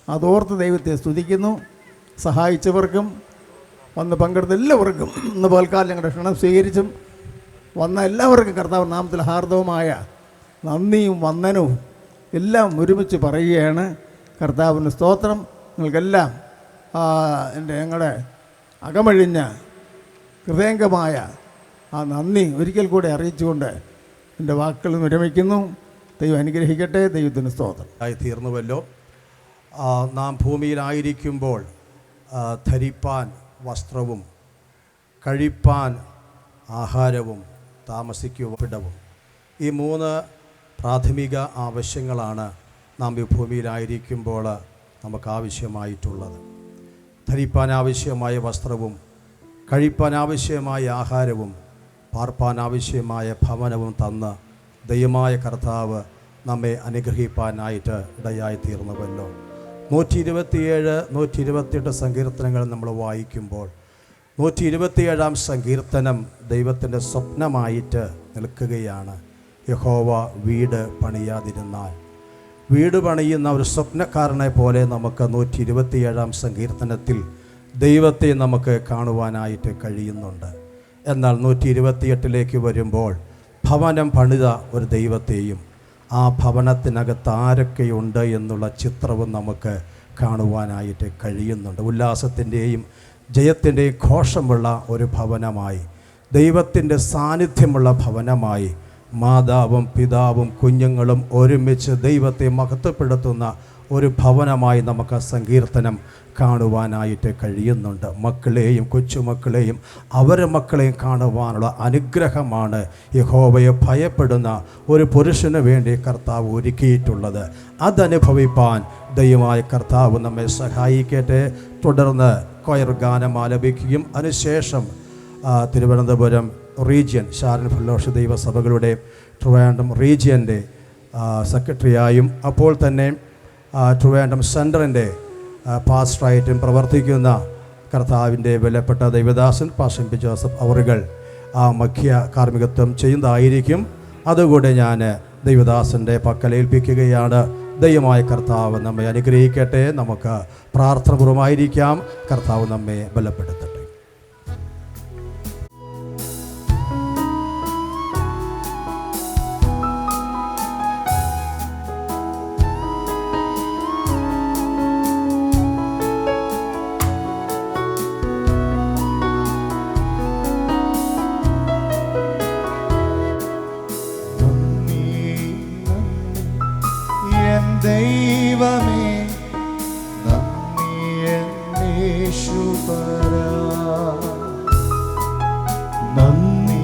Speaker 6: അതോർത്ത് ദൈവത്തെ സ്തുതിക്കുന്നു. സഹായിച്ചവർക്കും വന്ന് പങ്കെടുത്ത എല്ലാവർക്കും ഇന്ന് പകൽക്കാലം ഞങ്ങളുടെ ക്ഷണം സ്വീകരിച്ചും വന്ന എല്ലാവർക്കും കർത്താവ് നാമത്തിൽ ഹാർദവുമായ നന്ദിയും വന്ദനവും എല്ലാം ഒരുമിച്ച് പറയുകയാണ്. കർത്താവിന് സ്തോത്രം. നിങ്ങൾക്കെല്ലാം ഞങ്ങളുടെ അകമഴിഞ്ഞ ഹൃദയംഗമായ ആ നന്ദി ഒരിക്കൽ കൂടെ അറിയിച്ചുകൊണ്ട് എൻ്റെ വാക്കുകൾ വിരമിക്കുന്നു. ദൈവം അനുഗ്രഹിക്കട്ടെ. ദൈവത്തിന് സ്തോത്രം.
Speaker 2: ആയി തീർന്നുവല്ലോ. നാം ഭൂമിയിലായിരിക്കുമ്പോൾ ധരിപ്പാൻ വസ്ത്രവും കഴിപ്പാൻ ആഹാരവും താമസിക്കുവിടവും, ഈ 3 പ്രാഥമിക ആവശ്യങ്ങളാണ് നാം ഈ ഭൂമിയിലായിരിക്കുമ്പോൾ നമുക്ക് ആവശ്യമായിട്ടുള്ളത്. ധരിപ്പാൻ ആവശ്യമായ വസ്ത്രവും കഴിപ്പാൻ ആവശ്യമായ ആഹാരവും പാർപ്പാൻ ആവശ്യമായ ഭവനവും തന്ന് ദൈവമായ കർത്താവ് നമ്മെ അനുഗ്രഹിപ്പാനായിട്ട് ഇടയായി തീർന്നുവല്ലോ. 127, 128 സങ്കീർത്തനങ്ങൾ നമ്മൾ വായിക്കുമ്പോൾ 127-ാം സങ്കീർത്തനം ദൈവത്തിൻ്റെ സ്വപ്നമായിട്ട് നിൽക്കുകയാണ്. യഹോവ വീട് പണിയാതിരുന്നാൽ. വീട് പണിയുന്ന ഒരു സ്വപ്നക്കാരനെ പോലെ നമുക്ക് 127-ാം സങ്കീർത്തനത്തിൽ ദൈവത്തെ നമുക്ക് കാണുവാനായിട്ട് കഴിയുന്നുണ്ട്. എന്നാൽ 128-ലേക്ക് വരുമ്പോൾ ഭവനം പണിത ഒരു ദൈവത്തെയും ആ ഭവനത്തിനകത്ത് ആരൊക്കെയുണ്ട് എന്നുള്ള ചിത്രവും നമുക്ക് കാണുവാനായിട്ട് കഴിയുന്നുണ്ട്. ഉല്ലാസത്തിൻ്റെയും ജയത്തിൻ്റെയും ഘോഷമുള്ള ഒരു ഭവനമായി, ദൈവത്തിൻ്റെ സാന്നിധ്യമുള്ള ഭവനമായി, മാതാവും പിതാവും കുഞ്ഞുങ്ങളും ഒരുമിച്ച് ദൈവത്തെ മഹത്വപ്പെടുത്തുന്ന ഒരു ഭവനമായി നമുക്ക് സങ്കീർത്തനം കാണുവാനായിട്ട് കഴിയുന്നുണ്ട്. മക്കളെയും കൊച്ചുമക്കളെയും അവരുടെ മക്കളെയും കാണുവാനുള്ള അനുഗ്രഹമാണ് യഹോവയെ ഭയപ്പെടുന്ന ഒരു പുരുഷന് വേണ്ടി കർത്താവ് ഒരുക്കിയിട്ടുള്ളത്. അതനുഭവിപ്പാൻ ദൈവമായ കർത്താവ് നമ്മെ സഹായിക്കട്ടെ. തുടർന്ന് കൊയർ ഗാനം ആലപിക്കുകയും അതിനുശേഷം തിരുവനന്തപുരം റീജിയൻ ഷാരൻ ഫെലോഷിപ്പ് ദൈവസഭകളുടെ ട്രിവാൻഡ്രം റീജിയൻ്റെ സെക്രട്ടറിയായും അപ്പോൾ തന്നെ ട്രിവാൻഡ്രം സെൻറ്ററിൻ്റെ പാസ്റ്ററായിട്ടും പ്രവർത്തിക്കുന്ന കർത്താവിൻ്റെ വിലപ്പെട്ട ദൈവദാസൻ പാസ്റ്റർ പി ജോസഫ് അവറുകൾ മുഖ്യ കാർമ്മികത്വം ചെയ്യുന്നതായിരിക്കും. അതുകൂടെ ഞാൻ ദൈവദാസൻ്റെ പക്കലേൽപ്പിക്കുകയാണ്. ദൈവമായ കർത്താവ് നമ്മെ അനുഗ്രഹിക്കട്ടെ. നമുക്ക് പ്രാർത്ഥനാപൂർവമായിരിക്കാം. കർത്താവ് നമ്മെ ബലപ്പെടുത്തട്ടെ.
Speaker 3: ദൈവമേ നന്ദി യേശുപരാ, നന്ദി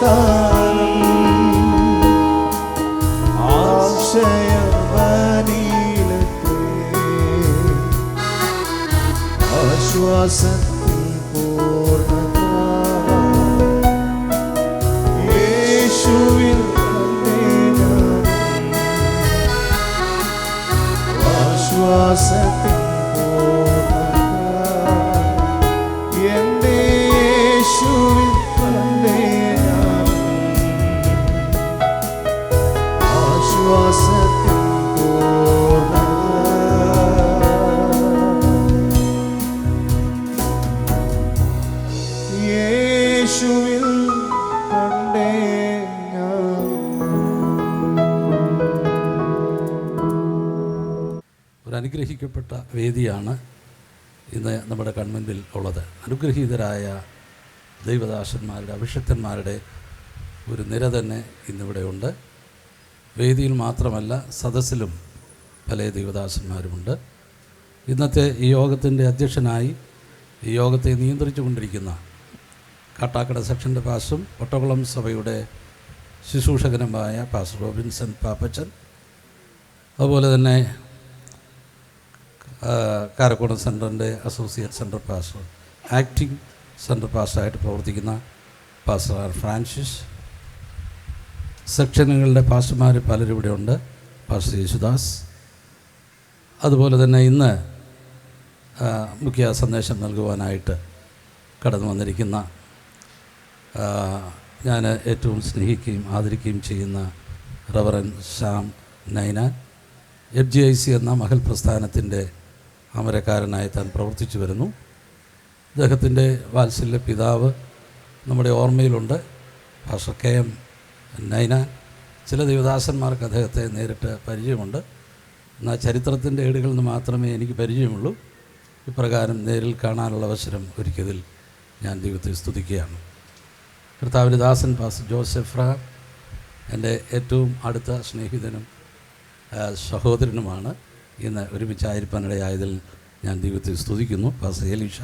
Speaker 1: സ്ഥാനം ആശയമനീലത്തെ ആശ്വാസത്തിൽ പൂർണ്ണത യേശുവിൽ തന്നെ ഞാൻ ആശ്വാസത്തിൽ യേശുവിൽ കണ്ടേ ഞാൻ.
Speaker 7: ഒരു അനുഗ്രഹിക്കപ്പെട്ട വേദിയാണ് ഇന്ന് നമ്മുടെ കൺമുൻപിൽ ഉള്ളത്. അനുഗ്രഹീതരായ ദൈവദാസന്മാരുടെ അഭിഷിക്തന്മാരുടെ ഒരു നിര തന്നെ ഇന്നിവിടെയുണ്ട്. വേദിയിൽ മാത്രമല്ല സദസ്സിലും പല ദൈവദാസന്മാരുമുണ്ട്. ഇന്നത്തെ ഈ യോഗത്തിൻ്റെ അധ്യക്ഷനായി ഈ യോഗത്തെ നിയന്ത്രിച്ചു കൊണ്ടിരിക്കുന്ന കാട്ടാക്കട സെക്ഷൻ്റെ പാസ്റ്ററും ഒട്ടകുളം സഭയുടെ ശുശ്രൂഷകനുമായ പാസ്റ്റർ റോബിൻസൺ പാപ്പച്ചൻ, അതുപോലെ തന്നെ കാരക്കോണം സെൻറ്ററിൻ്റെ associate central pastor, acting central പാസ്റ്ററായിട്ട് പ്രവർത്തിക്കുന്ന പാസ്റ്റർ ആർ ഫ്രാൻസിസ്, സെക്ഷനുകളുടെ പാസ്റ്റർമാർ പലരും ഇവിടെ ഉണ്ട്, പാസ്റ്റർ യേശുദാസ്, അതുപോലെ തന്നെ ഇന്ന് മുഖ്യ സന്ദേശം നൽകുവാനായിട്ട് കടന്നു വന്നിരിക്കുന്ന ഞാൻ ഏറ്റവും സ്നേഹിക്കുകയും ആദരിക്കുകയും ചെയ്യുന്ന റവറൻ ശ്യാം നൈനാൻ, FGIC എന്ന മഹൽ പ്രസ്ഥാനത്തിൻ്റെ അമരക്കാരനായി താൻ പ്രവർത്തിച്ചു വരുന്നു. അദ്ദേഹത്തിൻ്റെ വാത്സല്യ പിതാവ് നമ്മുടെ ഓർമ്മയിലുണ്ട്, പാസ്റ്റർ KM നൈനാൻ. ചില ദേവദാസന്മാർക്ക് അദ്ദേഹത്തെ നേരിട്ട് പരിചയമുണ്ട്, എന്നാൽ ചരിത്രത്തിൻ്റെ ഏടുകളിൽ നിന്ന് മാത്രമേ എനിക്ക് പരിചയമുള്ളൂ. ഇപ്രകാരം നേരിൽ കാണാനുള്ള അവസരം ഒരുക്കിയതിൽ ഞാൻ ദൈവത്തെ സ്തുതിക്കുകയാണ്. കർത്താവിൻ്റെ ദാസൻ പാസ്റ്റർ ജോസഫ് റാം എൻ്റെ ഏറ്റവും അടുത്ത സ്നേഹിതനും സഹോദരനുമാണ്. ഇന്ന് ഒരുമിച്ചായിരിക്കാനിടയായതിൽ ഞാൻ ദൈവത്തെ സ്തുതിക്കുന്നു. പാസ്റ്റർ എലീഷ,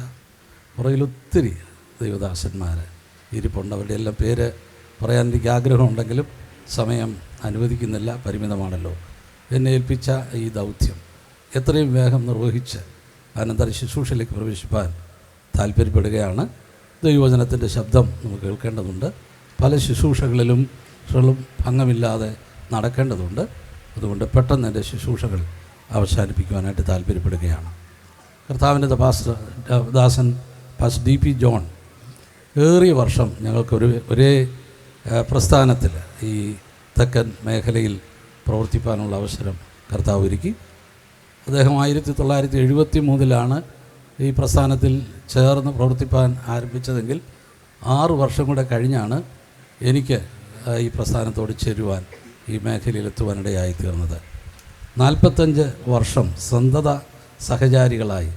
Speaker 7: പുറകിലൊത്തിരി ദൈവദാസന്മാർ ഇരിപ്പുണ്ട്. അവരുടെ എല്ലാം പേര് പറയാൻ എനിക്ക് ആഗ്രഹമുണ്ടെങ്കിലും സമയം അനുവദിക്കുന്നില്ല, പരിമിതമാണല്ലോ. എന്നെ ഏൽപ്പിച്ച ഈ ദൗത്യം എത്രയും വേഗം നിർവഹിച്ച് അനന്തര ശുശ്രൂഷയിലേക്ക് പ്രവേശിപ്പാൻ താല്പര്യപ്പെടുകയാണ്. ദൈവവചനത്തിൻ്റെ ശബ്ദം നമുക്ക് കേൾക്കേണ്ടതുണ്ട്. പല ശുശ്രൂഷകളിലും ഭംഗമില്ലാതെ നടക്കേണ്ടതുണ്ട്. അതുകൊണ്ട് പെട്ടെന്ന് എൻ്റെ ശുശ്രൂഷകൾ അവസാനിപ്പിക്കുവാനായിട്ട് താല്പര്യപ്പെടുകയാണ്. കർത്താവിൻ്റെ ദാസൻ പാസ്റ്റർ DP ജോൺ ഏറിയ വർഷം ഞങ്ങൾക്ക് ഒരേ പ്രസ്ഥാനത്തിൽ ഈ തെക്കൻ മേഖലയിൽ പ്രവർത്തിപ്പാനുള്ള അവസരം കർത്താവ് ഒരുക്കി. അദ്ദേഹം 1973 ഈ പ്രസ്ഥാനത്തിൽ ചേർന്ന് പ്രവർത്തിപ്പാൻ ആരംഭിച്ചതെങ്കിൽ 6 വർഷം കൂടെ കഴിഞ്ഞാണ് എനിക്ക് ഈ പ്രസ്ഥാനത്തോട് ചേരുവാൻ ഈ മേഖലയിലെത്തുവാനിടയായി തീർന്നത്. 45 വർഷം സന്തത സഹചാരികളായി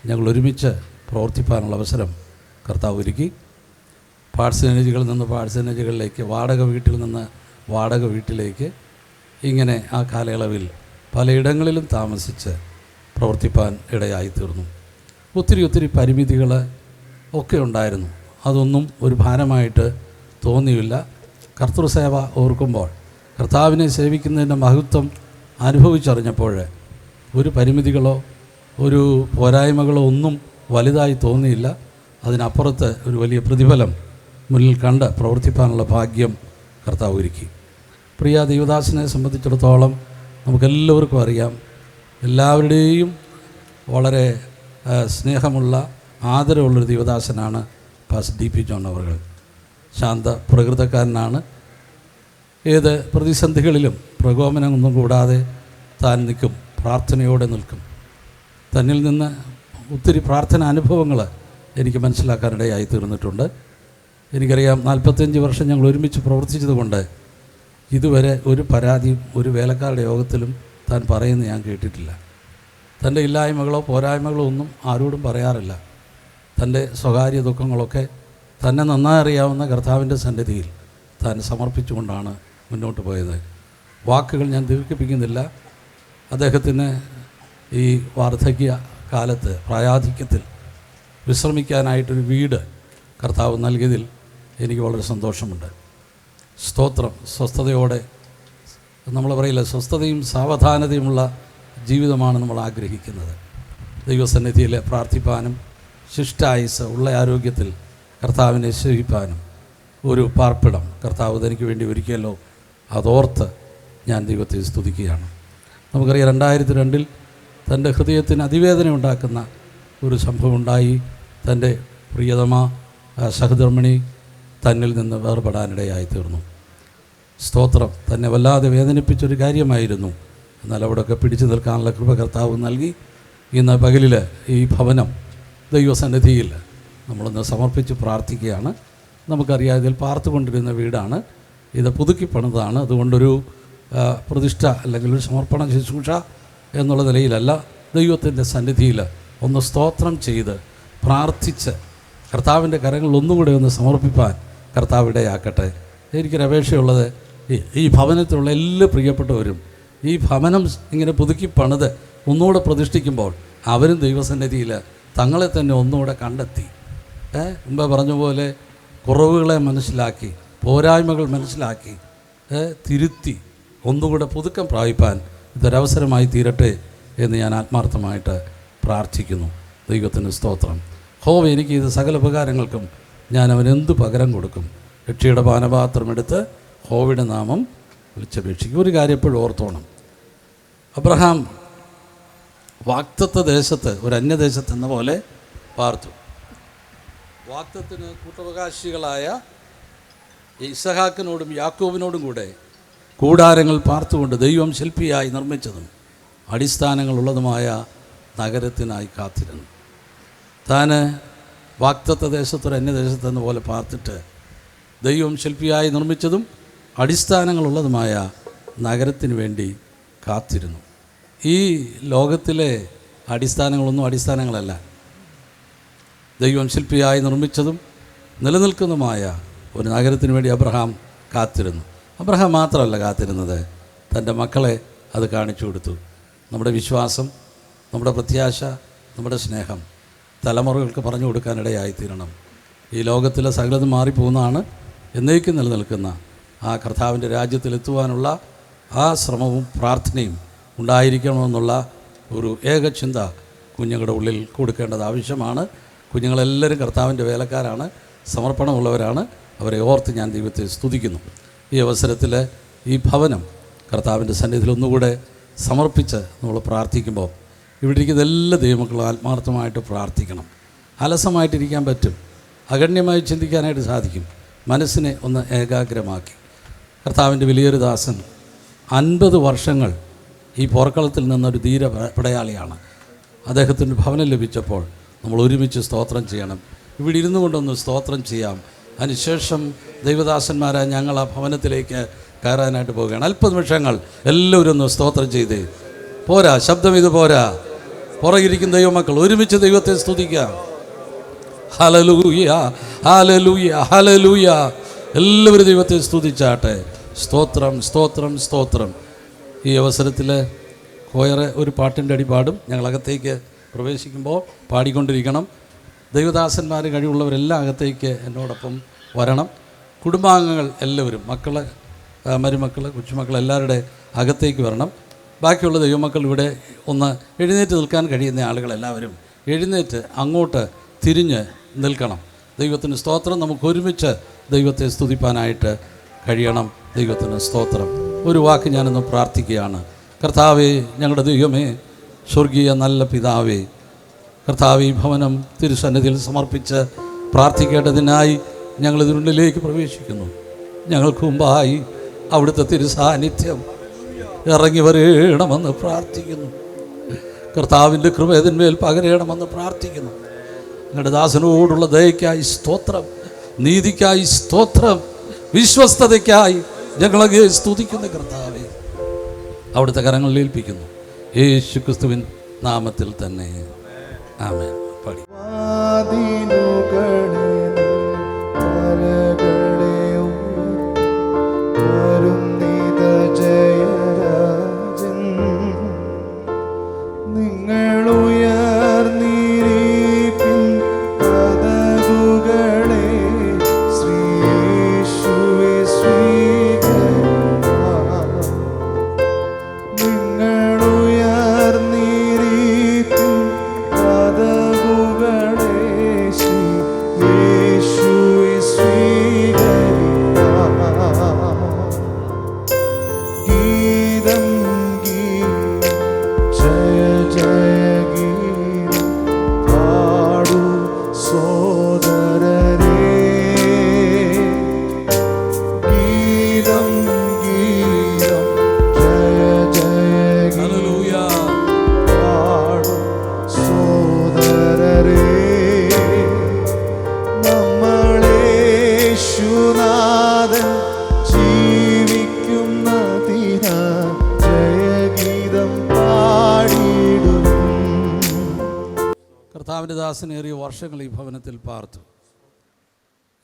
Speaker 7: ഞങ്ങൾ ഒരുമിച്ച് പ്രവർത്തിപ്പാനുള്ള അവസരം കർത്താവ് ഒരുക്കി. പാഴ്സനേജുകളിൽ നിന്ന് പാഴ്സനേജുകളിലേക്ക്, വാടക വീട്ടിൽ നിന്ന് വാടക വീട്ടിലേക്ക്, ഇങ്ങനെ ആ കാലയളവിൽ പലയിടങ്ങളിലും താമസിച്ച് പ്രവർത്തിപ്പാൻ ഇടയായി തീർന്നു. ഒത്തിരി പരിമിതികൾ ഒക്കെ ഉണ്ടായിരുന്നു. അതൊന്നും ഒരു ഭാരമായിട്ട് തോന്നിയില്ല. കർത്തൃസേവ ഓർക്കുമ്പോൾ, കർത്താവിനെ സേവിക്കുന്നതിൻ്റെ മഹത്വം അനുഭവിച്ചറിഞ്ഞപ്പോൾ ഒരു പരിമിതികളോ ഒരു പോരായ്മകളോ ഒന്നും വലുതായി തോന്നിയില്ല. അതിനപ്പുറത്ത് ഒരു വലിയ പ്രതിഫലം മുന്നിൽ കണ്ട് പ്രവർത്തിപ്പാനുള്ള ഭാഗ്യം കർത്താവ് ഒരുക്കി. പ്രിയ ദൈവദാസനെ സംബന്ധിച്ചിടത്തോളം നമുക്കെല്ലാവർക്കും അറിയാം, എല്ലാവരുടെയും വളരെ സ്നേഹമുള്ള ആദരവുള്ളൊരു ദൈവദാസനാണ് പാസ്റ്റർ DP ജോൺ അവർ. ശാന്ത പ്രകൃതക്കാരനാണ്. ഏത് പ്രതിസന്ധികളിലും പ്രകോപനമൊന്നും കൂടാതെ താൻ നിൽക്കും, പ്രാർത്ഥനയോടെ നിൽക്കും. തന്നിൽ നിന്ന് ഒത്തിരി പ്രാർത്ഥന അനുഭവങ്ങൾ എനിക്ക് മനസ്സിലാക്കാനിടയായി തീർന്നിട്ടുണ്ട്. എനിക്കറിയാം, 45 വർഷം ഞങ്ങൾ ഒരുമിച്ച് പ്രവർത്തിച്ചതുകൊണ്ട് ഇതുവരെ ഒരു പരാതിയും ഒരു വേലക്കാരുടെ യോഗത്തിലും താൻ പറയുന്നത് ഞാൻ കേട്ടിട്ടില്ല. തൻ്റെ ഇല്ലായ്മകളോ പോരായ്മകളോ ഒന്നും ആരോടും പറയാറില്ല. തൻ്റെ സ്വകാര്യ ദുഃഖങ്ങളൊക്കെ തന്നെ നന്നായി അറിയാവുന്ന കർത്താവിൻ്റെ സന്നിധിയിൽ താൻ സമർപ്പിച്ചുകൊണ്ടാണ് മുന്നോട്ട് പോയത്. വാക്കുകൾ ഞാൻ ദീർഘിപ്പിക്കുന്നില്ല. അദ്ദേഹത്തിന് ഈ വാർദ്ധക്യ കാലത്ത്, പ്രായാധിക്യത്തിൽ വിശ്രമിക്കാനായിട്ടൊരു വീട് കർത്താവ് നൽകിയതിൽ എനിക്ക് വളരെ സന്തോഷമുണ്ട്. സ്തോത്രം. സ്വസ്ഥതയോടെ, നമ്മൾ പറയില്ല, സ്വസ്ഥതയും സാവധാനതയുമുള്ള ജീവിതമാണ് നമ്മൾ ആഗ്രഹിക്കുന്നത്. ദൈവസന്നിധിയിൽ പ്രാർത്ഥിപ്പാനും ശിഷ്ടായുസ് ഉള്ള ആരോഗ്യത്തിൽ കർത്താവിനെ സേവിപ്പാനും ഒരു പാർപ്പിടം കർത്താവ് തനിക്ക് വേണ്ടി ഒരുക്കിയല്ലോ, അതോർത്ത് ഞാൻ ദൈവത്തെ സ്തുതിക്കുകയാണ്. നമുക്കറിയാം 2002 തൻ്റെ ഹൃദയത്തിന് അതിവേദന ഉണ്ടാക്കുന്ന ഒരു സംഭവം ഉണ്ടായി. തൻ്റെ പ്രിയതമ സഹധർമ്മിണി തന്നിൽ നിന്ന് വേർപെടാനിടയായി തീർന്നു. സ്തോത്രം. തന്നെ വല്ലാതെ വേദനിപ്പിച്ചൊരു കാര്യമായിരുന്നു. എന്നാൽ അവിടെയൊക്കെ പിടിച്ചു നിൽക്കാനുള്ള കൃപ കർത്താവ് നൽകി. ഇന്ന് പകലിൽ ഈ ഭവനം ദൈവസന്നിധിയിൽ നമ്മളൊന്ന് സമർപ്പിച്ച് പ്രാർത്ഥിക്കുകയാണ്. നമുക്കറിയാം, ഇതിൽ പാർത്തുകൊണ്ടിരുന്ന വീടാണ്. ഇത് പുതുക്കി പണിതാണ്. അതുകൊണ്ടൊരു പ്രതിഷ്ഠ അല്ലെങ്കിൽ ഒരു സമർപ്പണ ശുശ്രൂഷ എന്നുള്ള നിലയിലല്ല, ദൈവത്തിൻ്റെ സന്നിധിയിൽ ഒന്ന് സ്തോത്രം ചെയ്ത് പ്രാർത്ഥിച്ച് കർത്താവിൻ്റെ കരങ്ങളിൽ ഒന്നുകൂടെ ഒന്ന് സമർപ്പിപ്പാൻ കർത്താവ് ഇടയാക്കട്ടെ. എനിക്കൊരു അപേക്ഷയുള്ളത്, ഈ ഭവനത്തിലുള്ള എല്ലാ പ്രിയപ്പെട്ടവരും ഈ ഭവനം ഇങ്ങനെ പുതുക്കി പണിത് ഒന്നുകൂടെ പ്രതിഷ്ഠിക്കുമ്പോൾ അവരും ദൈവസന്നിധിയിൽ തങ്ങളെ തന്നെ ഒന്നുകൂടെ കണ്ടെത്തി, മുമ്പ് പറഞ്ഞ പോലെ കുറവുകളെ മനസ്സിലാക്കി, പോരായ്മകൾ മനസ്സിലാക്കി, തിരുത്തി ഒന്നുകൂടെ പുതുക്കം പ്രാപിപ്പാൻ ഇതൊരവസരമായി തീരട്ടെ എന്ന് ഞാൻ ആത്മാർത്ഥമായിട്ട് പ്രാർത്ഥിക്കുന്നു. ദൈവത്തിന് സ്തോത്രം. ഹോവ എനിക്ക് ഇത് സകല ഉപകാരങ്ങൾക്കും ഞാൻ അവനെന്ത് പകരം കൊടുക്കും. രക്ഷയുടെ പാനപാത്രമെടുത്ത് ഹോവയുടെ നാമം വിളിച്ചപേക്ഷിക്കും. ഒരു കാര്യം എപ്പോഴും ഓർത്തോണം, അബ്രഹാം വാഗ്ദത്ത ദേശത്ത് ഒരു അന്യദേശത്തെന്ന പോലെ പാർത്തു. വാഗ്ദത്തിന് കൂട്ടവകാശികളായ ഇസഹാക്കിനോടും യാക്കോബിനോടും കൂടെ കൂടാരങ്ങൾ പാർത്തുകൊണ്ട് ദൈവം ശില്പിയായി നിർമ്മിച്ചതും അടിസ്ഥാനങ്ങളുള്ളതുമായ നഗരത്തിനായി കാത്തിരുന്നു. താൻ വാഗ്ദത്ത ദേശത്തൊരു അന്യദേശത്തെന്ന പോലെ പാർത്തിട്ട് ദൈവം ശില്പിയായി നിർമ്മിച്ചതും അടിസ്ഥാനങ്ങളുള്ളതുമായ നഗരത്തിന് വേണ്ടി കാത്തിരുന്നു. ഈ ലോകത്തിലെ അടിസ്ഥാനങ്ങളൊന്നും അടിസ്ഥാനങ്ങളല്ല. ദൈവം ശില്പിയായി നിർമ്മിച്ചതും നിലനിൽക്കുന്നതുമായ ഒരു നഗരത്തിന് വേണ്ടി അബ്രഹാം കാത്തിരുന്നു. അബ്രഹാം മാത്രമല്ല കാത്തിരുന്നത്, തൻ്റെ മക്കളെ അത് കാണിച്ചു കൊടുത്തു. നമ്മുടെ വിശ്വാസം, നമ്മുടെ പ്രത്യാശ, നമ്മുടെ സ്നേഹം തലമുറകൾക്ക് പറഞ്ഞു കൊടുക്കാനിടയായിത്തീരണം. ഈ ലോകത്തിലെ സകലതും മാറിപ്പോകുന്നതാണ്. എന്നേക്കും നിലനിൽക്കുന്ന ആ കർത്താവിൻ്റെ രാജ്യത്തിലെത്തുവാനുള്ള ആ ശ്രമവും പ്രാർത്ഥനയും ഉണ്ടായിരിക്കണമെന്നുള്ള ഒരു ഏകചിന്ത കുഞ്ഞുങ്ങളുടെ ഉള്ളിൽ കൊടുക്കേണ്ടത് ആവശ്യമാണ്. കുഞ്ഞുങ്ങളെല്ലാവരും കർത്താവിൻ്റെ വേലക്കാരാണ്, സമർപ്പണമുള്ളവരാണ്. അവരെ ഓർത്ത് ഞാൻ ദൈവത്തെ സ്തുതിക്കുന്നു. ഈ അവസരത്തിൽ ഈ ഭവനം കർത്താവിൻ്റെ സന്നിധിയിൽ ഒന്നുകൂടെ സമർപ്പിച്ച് നമ്മൾ പ്രാർത്ഥിക്കുമ്പോൾ ഇവിടെ ഇരിക്കുന്ന എല്ലാ ദൈവമക്കളും ആത്മാർത്ഥമായിട്ട് പ്രാർത്ഥിക്കണം. അലസമായിട്ടിരിക്കാൻ പറ്റും, അഗണ്യമായി ചിന്തിക്കാനായിട്ട് സാധിക്കും. മനസ്സിനെ ഒന്ന് ഏകാഗ്രമാക്കി. കർത്താവിൻ്റെ വലിയൊരു ദാസൻ 50 വർഷങ്ങൾ ഈ പോർക്കളത്തിൽ നിന്നൊരു ധീര പടയാളിയാണ്. അദ്ദേഹത്തിന് ഭവനം ലഭിച്ചപ്പോൾ നമ്മൾ ഒരുമിച്ച് സ്തോത്രം ചെയ്യണം. ഇവിടെ ഇരുന്നു കൊണ്ടൊന്ന് സ്തോത്രം ചെയ്യാം. അതിനുശേഷം ദൈവദാസന്മാരായ ഞങ്ങൾ ആ ഭവനത്തിലേക്ക് കയറാനായിട്ട് പോവുകയാണ്. അല്പനിമിഷങ്ങൾ എല്ലാവരും ഒന്ന് സ്തോത്രം ചെയ്തേ. പോരാ, ശബ്ദം ഇത് പോരാ. പുറകിരിക്കുന്ന ദൈവമക്കൾ ഒരുമിച്ച് ദൈവത്തെ സ്തുതിക്കാം. Hallelujah, hallelujah, hallelujah. എല്ലാവരും ദൈവത്തെ സ്തുതിച്ചാട്ടെ. സ്തോത്രം, സ്തോത്രം, സ്തോത്രം. ഈ അവസരത്തിൽ കോയറെ ഒരു പാട്ടിൻ്റെ അടി പാടും. ഞങ്ങളകത്തേക്ക് പ്രവേശിക്കുമ്പോൾ പാടിക്കൊണ്ടിരിക്കണം. ദൈവദാസന്മാർ കഴിവുള്ളവരെല്ലാം അകത്തേക്ക് എന്നോടൊപ്പം വരണം. കുടുംബാംഗങ്ങൾ എല്ലാവരും, മക്കൾ, മരുമക്കൾ, കൊച്ചുമക്കൾ എല്ലാവരുടെ അകത്തേക്ക് വരണം. ബാക്കിയുള്ള ദൈവമക്കൾ ഇവിടെ ഒന്ന് എഴുന്നേറ്റ് നിൽക്കാൻ കഴിയുന്ന ആളുകളെല്ലാവരും എഴുന്നേറ്റ് അങ്ങോട്ട് തിരിഞ്ഞ് നിൽക്കണം. ദൈവത്തിന് സ്തോത്രം. നമുക്ക് ഒരുമിച്ച് ദൈവത്തെ സ്തുതിപ്പാനായിട്ട് കഴിയണം. ദൈവത്തിന് സ്തോത്രം. ഒരു വാക്ക് ഞാനൊന്ന് പ്രാർത്ഥിക്കുകയാണ്. കർത്താവേ, ഞങ്ങളുടെ ദൈവമേ, സ്വർഗീയ നല്ല പിതാവേ, കർത്താവ് ഈ ഭവനം തിരുസന്നിധിയിൽ സമർപ്പിച്ച് പ്രാർത്ഥിക്കേണ്ടതിനായി ഞങ്ങൾ ഇതിനുള്ളിലേക്ക് പ്രവേശിക്കുന്നു. ഞങ്ങൾക്ക് മുമ്പായി അവിടുത്തെ തിരുസാന്നിധ്യം ഇറങ്ങി വരണമെന്ന് പ്രാർത്ഥിക്കുന്നു. കർത്താവിൻ്റെ കൃപ ഇതിന്മേൽ പകരണമെന്ന് പ്രാർത്ഥിക്കുന്നു. ഞങ്ങളുടെ ദാസനോടുള്ള ദയയ്ക്കായി സ്തോത്രം, നീതിക്കായി സ്തോത്രം, വിശ്വസ്തതയ്ക്കായി ഞങ്ങളെ സ്തുതിക്കുന്ന കർത്താവെ അവിടുത്തെ കരങ്ങളിൽ ഏൽപ്പിക്കുന്നു. യേശു ക്രിസ്തുവിൻ നാമത്തിൽ തന്നെ ആമേൻ. പാടി.
Speaker 1: ശ്രീ യേശുവേ, ശ്രീ
Speaker 7: കർത്താവിൻ്റെ ദാസനേറിയ വർഷങ്ങൾ ഈ ഭവനത്തിൽ പാർത്തു.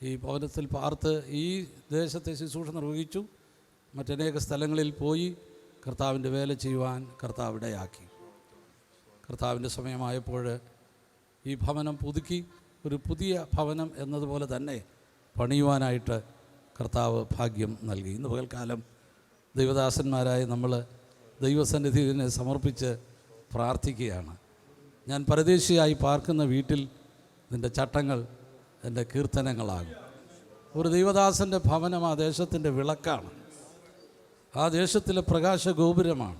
Speaker 7: ഈ ഭവനത്തിൽ പാർത്ത് ഈ ദേശത്തെ ശുശ്രൂഷ നിർവഹിച്ചു. മറ്റനേക സ്ഥലങ്ങളിൽ പോയി കർത്താവിൻ്റെ വേല ചെയ്യുവാൻ കർത്താവ് ഇടയാക്കി. കർത്താവിൻ്റെ സമയമായപ്പോൾ ഈ ഭവനം പുതുക്കി ഒരു പുതിയ ഭവനം എന്നതുപോലെ തന്നെ പണിയുവാനായിട്ട് കർത്താവ് ഭാഗ്യം നൽകി. ഇന്ന് പകൽക്കാലം ദൈവദാസന്മാരായ നമ്മൾ ദൈവസന്നിധിയെ സമർപ്പിച്ച് പ്രാർത്ഥിക്കുകയാണ്. ഞാൻ പരദേശിയായി പാർക്കുന്ന വീട്ടിൽ നിൻ്റെ ചട്ടങ്ങൾ എൻ്റെ കീർത്തനങ്ങളാകും. ഒരു ദൈവദാസൻ്റെ ഭവനം ആ ദേശത്തിൻ്റെ വിളക്കാണ്, ആ ദേശത്തിലെ പ്രകാശ ഗോപുരമാണ്.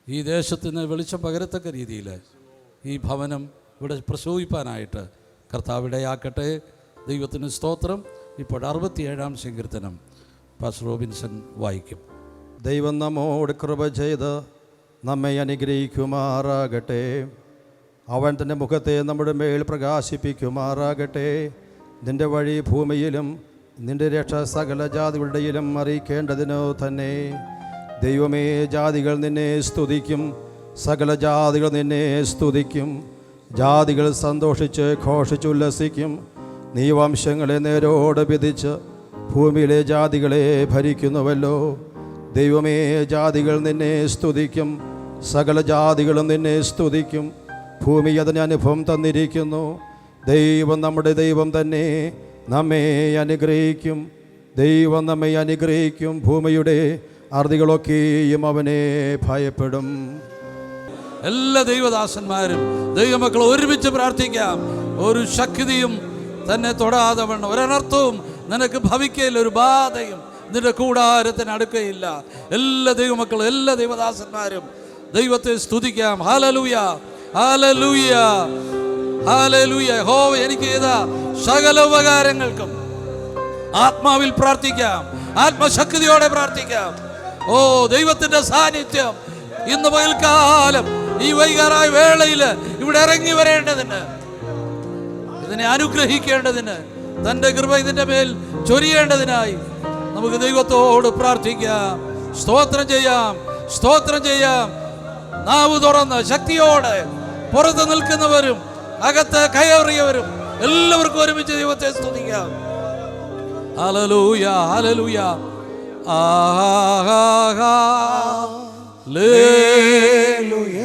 Speaker 7: ഈ ദേശത്തിന് വെളിച്ചം പകരത്തക്ക രീതിയിൽ ഈ ഭവനം ഇവിടെ പ്രശോഭിപ്പാനായിട്ട് കർത്താവ് ഇടയാക്കട്ടെ. ദൈവത്തിന് സ്തോത്രം. ഇപ്പോൾ 67-ാം സങ്കീർത്തനം പാസ്റ്റർ റോബിൻസൺ വായിക്കും.
Speaker 2: ദൈവം നമ്മോട് കൃപ ചെയ്ത് നമ്മെ അനുഗ്രഹിക്കുമാറാകട്ടെ. അവൻ തൻ്റെ മുഖത്തെ നമ്മുടെ മേൽ പ്രകാശിപ്പിക്കുമാറാകട്ടെ. നിൻ്റെ വഴി ഭൂമിയിലും നിൻ്റെ രക്ഷ സകല ജാതികളുടെയിലും അറിയിക്കേണ്ടതിനു തന്നെ. ദൈവമേ, ജാതികൾ നിന്നെ സ്തുതിക്കും, സകല ജാതികൾ നിന്നെ സ്തുതിക്കും. ജാതികൾ സന്തോഷിച്ച് ഘോഷിച്ചുല്ലസിക്കും. നീ വംശങ്ങളെ നേരോട് വിധിച്ച് ഭൂമിയിലെ ജാതികളെ ഭരിക്കുന്നുവല്ലോ. ദൈവമേ, ജാതികൾ നിന്നെ സ്തുതിക്കും, സകല ജാതികളും നിന്നെ സ്തുതിക്കും. ഭൂമി അതിന് അനുഭവം തന്നിരിക്കുന്നു. ദൈവം നമ്മുടെ ദൈവം തന്നെ നമ്മെ അനുഗ്രഹിക്കും. ദൈവം നമ്മെ അനുഗ്രഹിക്കും. ഭൂമിയുടെ അറുതികളൊക്കെയും അവനെ ഭയപ്പെടും.
Speaker 7: എല്ലാ ദൈവദാസന്മാരും ദൈവമക്കൾ ഒരുമിച്ച് പ്രാർത്ഥിക്കാം. ഒരു ശക്തിയും തന്നെ തൊടാതെ വണ്ണം, ഒരനർത്ഥവും നിനക്ക് ഭവിക്കയില്ല, ഒരു ബാധയും നിന്റെ കൂടാരത്തിന് അടുക്കയില്ല. എല്ലാ ദൈവമക്കളും എല്ലാ ദൈവദാസന്മാരും ദൈവത്തെ സ്തുതിക്കാം. Hallelujah, hallelujah, hallelujah. യഹോവ എനിക്ക് ചെയ്ത സകല ഉപകാരങ്ങൾക്കും ആത്മാവിൽ പ്രാർത്ഥിക്കാം, ആത്മശക്തിയോടെ പ്രാർത്ഥിക്കാം. ഓ, ദൈവത്തിന്റെ സാന്നിധ്യം ഇന്ന് പകൽക്കാലം ഈ വൈകാറായ വേളയിൽ ഇവിടെ ഇറങ്ങി വരേണ്ടതിന്, ഇതിനെ അനുഗ്രഹിക്കേണ്ടതിന്, തൻ്റെ കൃപ ഇതിൻ്റെ മേൽ ചൊരിയേണ്ടതിനായി നമുക്ക് ദൈവത്തോട് പ്രാർത്ഥിക്കാം. സ്തോത്രം ചെയ്യാം, സ്തോത്രം ചെയ്യാം. നാവ് തുറന്ന് ശക്തിയോടെ പുറത്ത് നിൽക്കുന്നവരും അകത്ത് കയറിയവരും എല്ലാവർക്കും ഒരുമിച്ച് ദൈവത്തെ സ്തുതിക്കാം. Hallelujah, hallelujah.
Speaker 1: Hallelujah,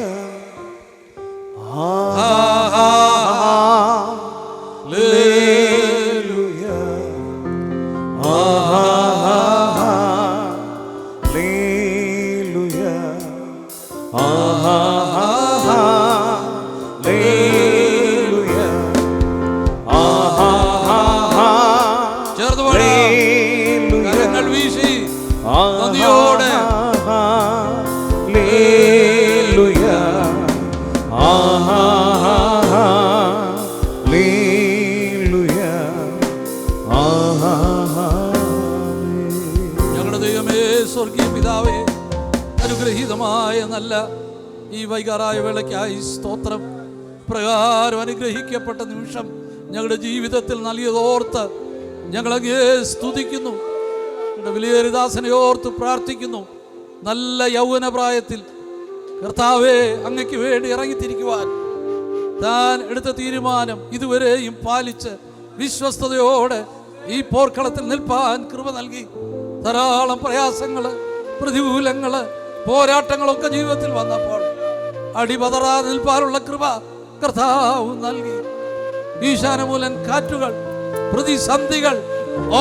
Speaker 1: hallelujah, hallelujah,
Speaker 7: ചേർന്ന് പാടാം. കരങ്ങൾ വീശി നന്ദിയോടെ ഞങ്ങളുടെ ദൈവമേ, സ്വർഗീയ പിതാവേ, അനുഗ്രഹീതമായ നല്ല ഈ വൈകാറായ വേളയ്ക്കായി സ്തോത്രം. പ്രകാരം അനുഗ്രഹിക്കപ്പെട്ട നിമിഷം ഞങ്ങളുടെ ജീവിതത്തിൽ നൽകിയതോർത്ത് ഞങ്ങളങ്ങേ സ്തുതിക്കുന്നു. ഞങ്ങളുടെ വിലയേറിദാസനെ ഓർത്ത് പ്രാർത്ഥിക്കുന്നു. നല്ല യൗവന പ്രായത്തിൽ കർത്താവേ, അങ്ങയ്ക്ക് വേണ്ടി ഇറങ്ങിത്തിരിക്കുവാൻ താൻ എടുത്ത തീരുമാനം ഇതുവരെയും പാലിച്ച് വിശ്വസ്തയോടെ ഈ പോർക്കളത്തിൽ നിൽപ്പാൻ കൃപ നൽകി. ധാരാളം പ്രയാസങ്ങൾ, പ്രതികൂലങ്ങൾ, പോരാട്ടങ്ങളൊക്കെ ജീവിതത്തിൽ വന്നപ്പോൾ അടിപതറാതെ നിൽപ്പാനുള്ള കൃപ കർത്താവ് നൽകി. ഈശാനമൂലൻ കാറ്റുകൾ, പ്രതിസന്ധികൾ,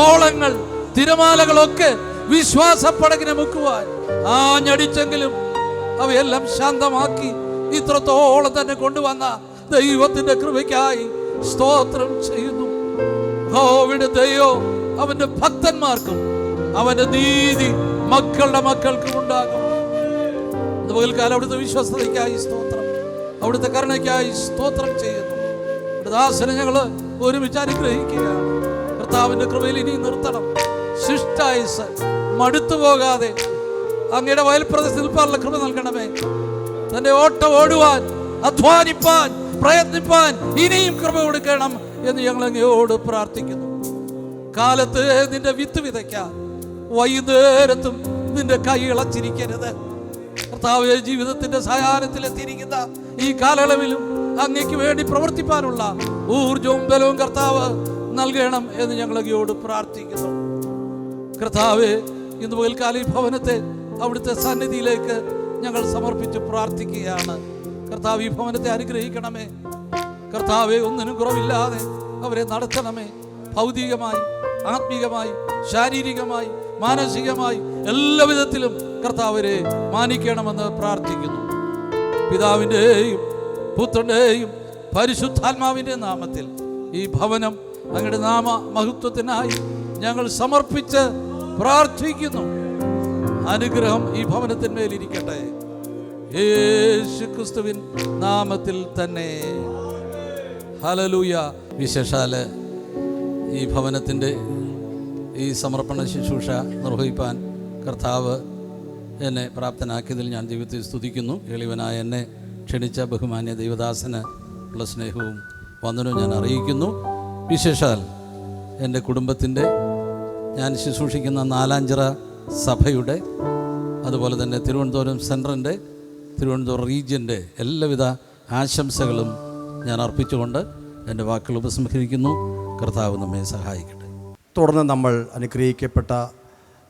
Speaker 7: ഓളങ്ങൾ, തിരമാലകളൊക്കെ വിശ്വാസപ്പടകിനെ മുക്കുവാൻ ആഞ്ഞടിച്ചെങ്കിലും അവയെല്ലാം ശാന്തമാക്കി ഇത്രത്തോളം തന്നെ കൊണ്ടുവന്ന ദൈവത്തിന്റെ കൃപയ്ക്കായി സ്തോത്രം ചെയ്യുന്നു. യഹോവയുടെ ദയോ അവന്റെ ഭക്തന്മാർക്കും അവന്റെ നീതി മക്കളുടെ മക്കൾക്കും ഉണ്ടാകും. പകൽക്കാലം അവിടുത്തെ വിശ്വസ്തതയ്ക്കായി സ്തോത്രം, അവിടുത്തെ കരുണയ്ക്കായി സ്തോത്രം ചെയ്യുന്നു. ദാസനെ ഞങ്ങൾ ഒരുമിച്ച് അനുഗ്രഹിക്കുകയാണ്. കർത്താവിന്റെ കൃപയിൽ ഇനി നിർത്തണം. ശിഷ്ടായുസ് മടുത്തു പോകാതെ അങ്ങയുടെ വയൽപ്രദേശത്ത് നിൽപ്പാനുള്ള കൃപ നൽകണമേ. തന്റെ ഓട്ടം ഓടുവാൻ, അധ്വാനിപ്പാൻ, പ്രയത്നിപ്പാൻ ഇനിയും കൃപ കൊടുക്കണം എന്ന് ഞങ്ങൾ അങ്ങയോട് പ്രാർത്ഥിക്കുന്നു. കാലത്ത് നിന്റെ വിത്ത് വിതയ്ക്കാൻ വൈകുന്നേരത്തും നിന്റെ കൈ ഇളച്ചിരിക്കരുത്. കർത്താവേ, ജീവിതത്തിന്റെ സായാഹ്നത്തിലെത്തിയിരിക്കുന്ന ഈ കാലയളവിലും അങ്ങയ്ക്ക് വേണ്ടി പ്രവർത്തിപ്പാനുള്ള ഊർജവും ബലവും കർത്താവ് നൽകണം എന്ന് ഞങ്ങൾ അങ്ങയോട് പ്രാർത്ഥിക്കുന്നു. കർത്താവേ, ഇന്ന് പകൽക്കാലം ഈ ഭവനത്തെ അവിടുത്തെ സന്നിധിയിലേക്ക് ഞങ്ങൾ സമർപ്പിച്ച് പ്രാർത്ഥിക്കുകയാണ്. കർത്താവ്, ഈ ഭവനത്തെ അനുഗ്രഹിക്കണമേ. കർത്താവെ, ഒന്നിനും കുറവില്ലാതെ അവരെ നടത്തണമേ. ഭൗതികമായി, ആത്മീകമായി, ശാരീരികമായി, മാനസികമായി എല്ലാ വിധത്തിലും കർത്താവരെ മാനിക്കണമെന്ന് പ്രാർത്ഥിക്കുന്നു. പിതാവിൻ്റെയും പുത്രൻ്റെയും പരിശുദ്ധാത്മാവിൻ്റെ നാമത്തിൽ ഈ ഭവനം അങ്ങയുടെ നാമ മഹത്വത്തിനായി ഞങ്ങൾ സമർപ്പിച്ച് പ്രാർത്ഥിക്കുന്നു. അനുഗ്രഹം ഈ ഭവനത്തിന്മേലിരിക്കട്ടെ, യേശു ക്രിസ്തുവിൻ നാമത്തിൽ തന്നെ. ഹല്ലേലൂയ. വിശേഷാൽ ഈ ഭവനത്തിൻ്റെ ഈ സമർപ്പണ ശുശ്രൂഷ നിർവഹിപ്പാൻ കർത്താവ് എന്നെ പ്രാപ്തനാക്കിയതിൽ ഞാൻ ദൈവത്തെ സ്തുതിക്കുന്നു. എളിവനായ എന്നെ ക്ഷണിച്ച ബഹുമാന്യ ദൈവദാസന് ഉള്ള സ്നേഹവും വന്ദനവും ഞാൻ അറിയിക്കുന്നു. വിശേഷാൽ എൻ്റെ കുടുംബത്തിൻ്റെ, ഞാൻ ശുശ്രൂഷിക്കുന്ന നാലാഞ്ചിറ സഭയുടെ, അതുപോലെ തന്നെ തിരുവനന്തപുരം സെൻട്രലിൻ്റെ, തിരുവനന്തപുരം റീജിയൻ്റെ എല്ലാവിധ ആശംസകളും ഞാൻ അർപ്പിച്ചുകൊണ്ട് എൻ്റെ വാക്കുകൾ ഉപസംഹരിക്കുന്നു. കർത്താവ് നമ്മെ സഹായിക്കട്ടെ.
Speaker 2: തുടർന്ന് നമ്മൾ അനുഗ്രഹിക്കപ്പെട്ട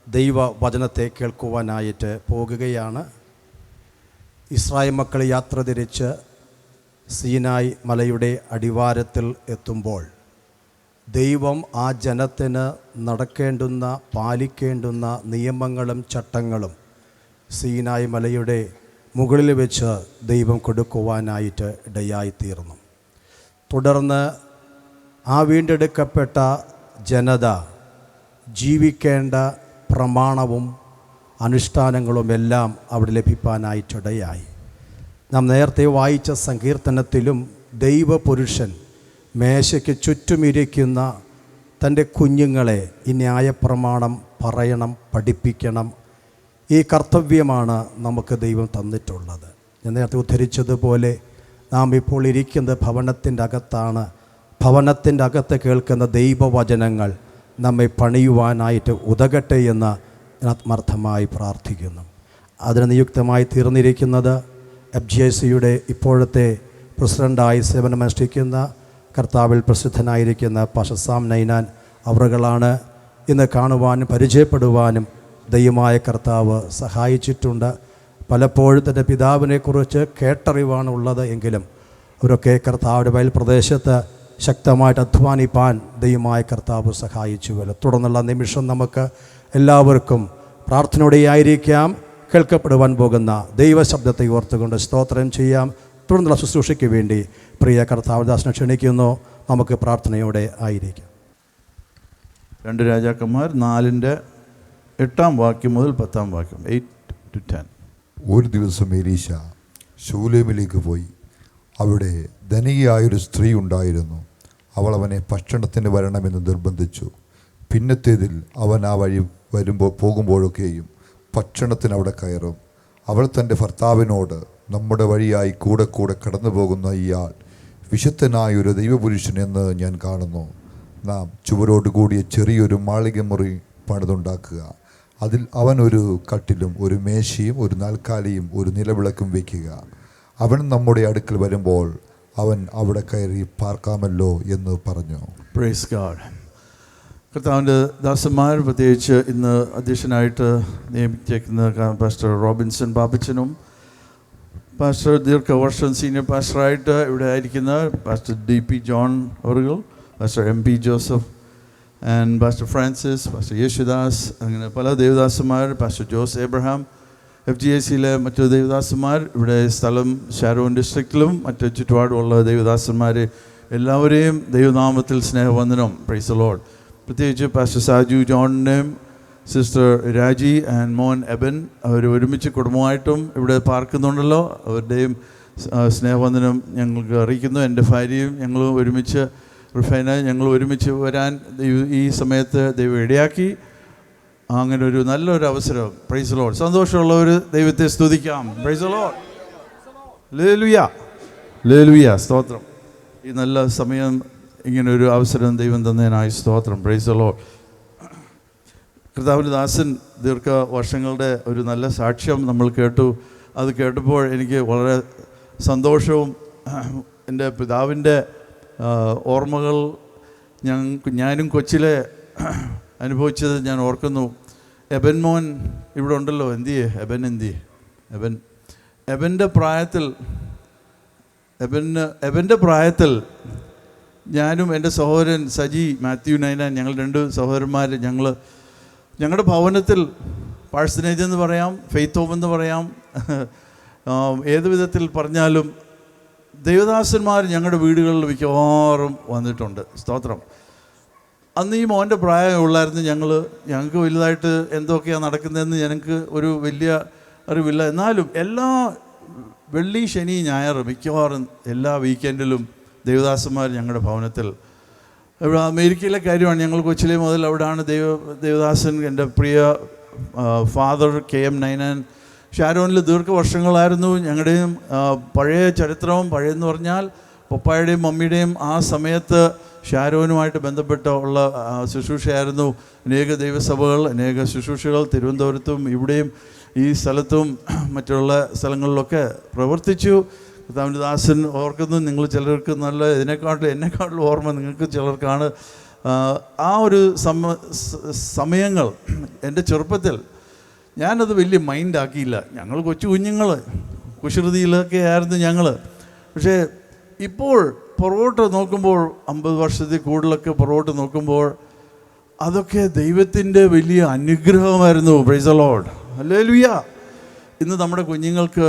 Speaker 2: ദൈവവചനത്തെ കേൾക്കുവാനായിട്ട് പോകുകയാണ്. ഇസ്രായേൽ മക്കൾ യാത്ര തിരിച്ച് സീനായ് മലയുടെ അടിവാരത്തിൽ എത്തുമ്പോൾ ദൈവം ആ ജനത്തിന് നടക്കേണ്ടുന്ന, പാലിക്കേണ്ടുന്ന നിയമങ്ങളും ചട്ടങ്ങളും സീനായ് മലയുടെ മുകളിൽ വെച്ച് ദൈവം കൊടുക്കുവാനായിട്ട് ഇടയായിത്തീർന്നു. തുടർന്ന് ആ വീണ്ടെടുക്കപ്പെട്ട ജനത ജീവിക്കേണ്ട പ്രമാണവും അനുഷ്ഠാനങ്ങളുമെല്ലാം അവിടെ ലഭിക്കാനായിട്ടിടയായി. നാം നേരത്തെ വായിച്ച സങ്കീർത്തനത്തിലും ദൈവപുരുഷൻ മേശയ്ക്ക് ചുറ്റുമിരിക്കുന്ന തൻ്റെ കുഞ്ഞുങ്ങളെ ഈ ന്യായപ്രമാണം പറയണം, പഠിപ്പിക്കണം. ഈ കർത്തവ്യമാണ് നമുക്ക് ദൈവം തന്നിട്ടുള്ളത്. ഞാൻ നേരത്തെ ഉദ്ധരിച്ചതുപോലെ നാം ഇപ്പോൾ ഇരിക്കുന്നത് ഭവനത്തിൻ്റെ അകത്താണ്. ഭവനത്തിൻ്റെ അകത്ത് കേൾക്കുന്ന ദൈവവചനങ്ങൾ നമ്മെ പണിയുവാനായിട്ട് ഉതകട്ടെ എന്ന് ആത്മാർത്ഥമായി പ്രാർത്ഥിക്കുന്നു. അതിന് നിയുക്തമായി തീർന്നിരിക്കുന്നത് FGICയുടെ ഇപ്പോഴത്തെ പ്രസിഡൻ്റായി സേവനമനുഷ്ഠിക്കുന്ന, കർത്താവിൽ പ്രസിദ്ധനായിരിക്കുന്ന പാസ്റ്റർ സാം നൈനാൻ അവറുകളാണ്. ഇന്ന് കാണുവാനും പരിചയപ്പെടുവാനും ദൈവമായ കർത്താവ് സഹായിച്ചിട്ടുണ്ട്. പലപ്പോഴും തൻ്റെ പിതാവിനെക്കുറിച്ച് കേട്ടറിവാണുള്ളത് എങ്കിലും അവരൊക്കെ കർത്താവിൻ്റെ വയൽ പ്രദേശത്ത് ശക്തമായിട്ട് അധ്വാനിപ്പാൻ ദൈവമായ കർത്താവ് സഹായിച്ചുവല്ലോ. തുടർന്നുള്ള നിമിഷം നമുക്ക് എല്ലാവർക്കും പ്രാർത്ഥനയോടെയായിരിക്കാം. കേൾക്കപ്പെടുവാൻ പോകുന്ന ദൈവശബ്ദത്തെ ഓർത്തുകൊണ്ട് സ്തോത്രം ചെയ്യാം. തുടർന്നുള്ള ശുശ്രൂഷയ്ക്ക് വേണ്ടി പ്രിയ കർത്താവദാസനെ ക്ഷണിക്കുന്നു. നമുക്ക് പ്രാർത്ഥനയോടെ ആയിരിക്കാം.
Speaker 8: 2 രാജാക്കന്മാർ 4:8 മുതൽ 10. 8-10.
Speaker 1: ഒരു ദിവസം എലീശ ശൂലേമിലേക്ക് പോയി. അവിടെ ധനികയായൊരു സ്ത്രീ ഉണ്ടായിരുന്നു. അവൾ അവനെ ഭക്ഷണത്തിന് വരണമെന്ന് നിർബന്ധിച്ചു. പിന്നത്തേതിൽ അവൻ ആ വഴി പോകുമ്പോഴൊക്കെയും ഭക്ഷണത്തിന് അവിടെ കയറും. അവൾ തൻ്റെ ഭർത്താവിനോട്, നമ്മുടെ വഴിയായി കൂടെ കൂടെ കടന്നു പോകുന്ന ഇയാൾ വിശുദ്ധനായൊരു ദൈവപുരുഷനെന്ന് ഞാൻ കാണുന്നു. നാം ചുവരോടുകൂടിയ ചെറിയൊരു മാളികമുറി പണിതുണ്ടാക്കുക. അതിൽ അവൻ ഒരു കട്ടിലും ഒരു മേശയും ഒരു നാൽക്കാലിയും ഒരു നിലവിളക്കും വയ്ക്കുക. അവൻ നമ്മുടെ അടുക്കൽ വരുമ്പോൾ അവൻ അവിടെ കയറി പാർക്കാമല്ലോ എന്ന് പറഞ്ഞു.
Speaker 8: Praise God. കർത്താവിൻ്റെ ദാസന്മാർ, പ്രത്യേകിച്ച് ഇന്ന് അധ്യക്ഷനായിട്ട് നിയമിച്ചേക്കുന്ന പാസ്റ്റർ റോബിൻസൺ ബാബച്ചനും, പാസ്റ്റർ ദീർഘവർഷം സീനിയർ പാസ്റ്ററായിട്ട് ഇവിടെ ആയിരിക്കുന്ന പാസ്റ്റർ DP ജോൺ അവറുകൾ, pastor MP Joseph and pastor Francis, pastor Yesudas, അങ്ങനെ പല ദേവദാസന്മാർ, പാസ്റ്റർ ജോസ് എബ്രഹാം, FGICയിലെ മറ്റു ദേവദാസന്മാർ, ഇവിടെ സ്ഥലം ഷാരോൺ ഡിസ്ട്രിക്റ്റിലും മറ്റു ചുറ്റുപാടുമുള്ള ദേവദാസന്മാർ എല്ലാവരെയും ദൈവനാമത്തിൽ സ്നേഹവന്ദനം. Price the Lord. പ്രത്യേകിച്ച് പാസ്റ്റർ സാജു ജോണിനെയും സിസ്റ്റർ രാജി ആൻഡ് മോൻ എബൻ, അവർ ഒരുമിച്ച് കുടുംബമായിട്ടും ഇവിടെ പാർക്കുന്നുണ്ടല്ലോ. അവരുടെയും സ്നേഹവന്ദനം ഞങ്ങൾക്ക് അറിയിക്കുന്നു. എൻ്റെ ഭാര്യയും ഞങ്ങളും ഒരുമിച്ച്, റിഫൈന, ഞങ്ങൾ ഒരുമിച്ച് വരാൻ ഈ സമയത്ത് ദൈവം ഇടയാക്കി. അങ്ങനെ ഒരു നല്ലൊരു അവസരം. Price the Lord. സന്തോഷമുള്ളവർ ദൈവത്തെ സ്തുതിക്കാം. Price the Lord. Hallelujah, hallelujah, സ്തോത്രം. ഈ നല്ല സമയം, ഇങ്ങനൊരു അവസരം ദൈവം തന്നതിനായി സ്തോത്രം. Price the Lord. കർത്താവിൻ്റെ ദാസൻ ദീർഘവർഷങ്ങളുടെ ഒരു നല്ല സാക്ഷ്യം നമ്മൾ കേട്ടു. അത് കേട്ടപ്പോൾ എനിക്ക് വളരെ സന്തോഷവും എൻ്റെ പിതാവിൻ്റെ ഓർമ്മകൾ ഞാനും കൊച്ചിലെ അനുഭവിച്ചത് ഞാൻ ഓർക്കുന്നു. എബൻ മോൻ ഇവിടെ ഉണ്ടല്ലോ, എന്തിയേ എബൻ്റെ പ്രായത്തിൽ ഞാനും എൻ്റെ സഹോദരൻ സജി മാത്യു നൈനാൻ, ഞങ്ങൾ 2 സഹോദരന്മാർ, ഞങ്ങളുടെ ഭവനത്തിൽ പാഴ്സനേജ് എന്ന് പറയാം, ഫെയ്ത്ത് ഹോം എന്ന് പറയാം, ഏത് വിധത്തിൽ പറഞ്ഞാലും ദൈവദാസന്മാർ ഞങ്ങളുടെ വീടുകളിൽ മിക്കവാറും വന്നിട്ടുണ്ട്. സ്തോത്രം. അന്ന് ഈ മോൻ്റെ പ്രായമുള്ളായിരുന്നു. ഞങ്ങൾക്ക് വലുതായിട്ട് എന്തൊക്കെയാണ് നടക്കുന്നതെന്ന് ഞങ്ങൾക്ക് ഒരു വലിയ അറിവില്ല. എന്നാലും എല്ലാ വെള്ളി, ശനി, ഞായർ മിക്കവാറും എല്ലാ വീക്കെൻഡിലും ദേവദാസന്മാർ ഞങ്ങളുടെ ഭവനത്തിൽ. ഇവിടെ അമേരിക്കയിലെ കാര്യമാണ്. ഞങ്ങൾ കൊച്ചിലെ മുതൽ അവിടെയാണ് ദേവദാസൻ. എൻ്റെ പ്രിയ ഫാദർ KM നൈനാൻ ഷാരോനിൽ ദീർഘവർഷങ്ങളായിരുന്നു. ഞങ്ങളുടെയും പഴയ ചരിത്രവും, പഴയെന്ന് പറഞ്ഞാൽ പപ്പായുടെയും മമ്മിയുടെയും ആ സമയത്ത് ഷാരോനുമായിട്ട് ബന്ധപ്പെട്ടുള്ള ശുശ്രൂഷയായിരുന്നു. അനേക ദൈവസഭകൾ, അനേക ശുശ്രൂഷകൾ തിരുവനന്തപുരത്തും ഇവിടെയും ഈ സ്ഥലത്തും മറ്റുള്ള സ്ഥലങ്ങളിലൊക്കെ പ്രവർത്തിച്ചു. കർത്താവിൻ്റെ ദാസൻ ഓർക്കുന്നു. നിങ്ങൾ ചിലർക്ക് നല്ല എന്നെക്കാട്ടിലും ഓർമ്മ നിങ്ങൾക്ക് ചിലർക്കാണ്. ആ ഒരു സമയങ്ങൾ എൻ്റെ ചെറുപ്പത്തിൽ ഞാനത് വലിയ മൈൻഡാക്കിയില്ല. ഞങ്ങൾ കൊച്ചു കുഞ്ഞുങ്ങൾ, കുശൃതിയിലൊക്കെ ആയിരുന്നു ഞങ്ങൾ. പക്ഷേ ഇപ്പോൾ പുറകോട്ട് നോക്കുമ്പോൾ, 50 വർഷത്തിൽ കൂടുതലൊക്കെ പുറകോട്ട് നോക്കുമ്പോൾ, അതൊക്കെ ദൈവത്തിൻ്റെ വലിയ അനുഗ്രഹമായിരുന്നു. Praise the Lord, hallelujah. ഇന്ന് നമ്മുടെ കുഞ്ഞുങ്ങൾക്ക്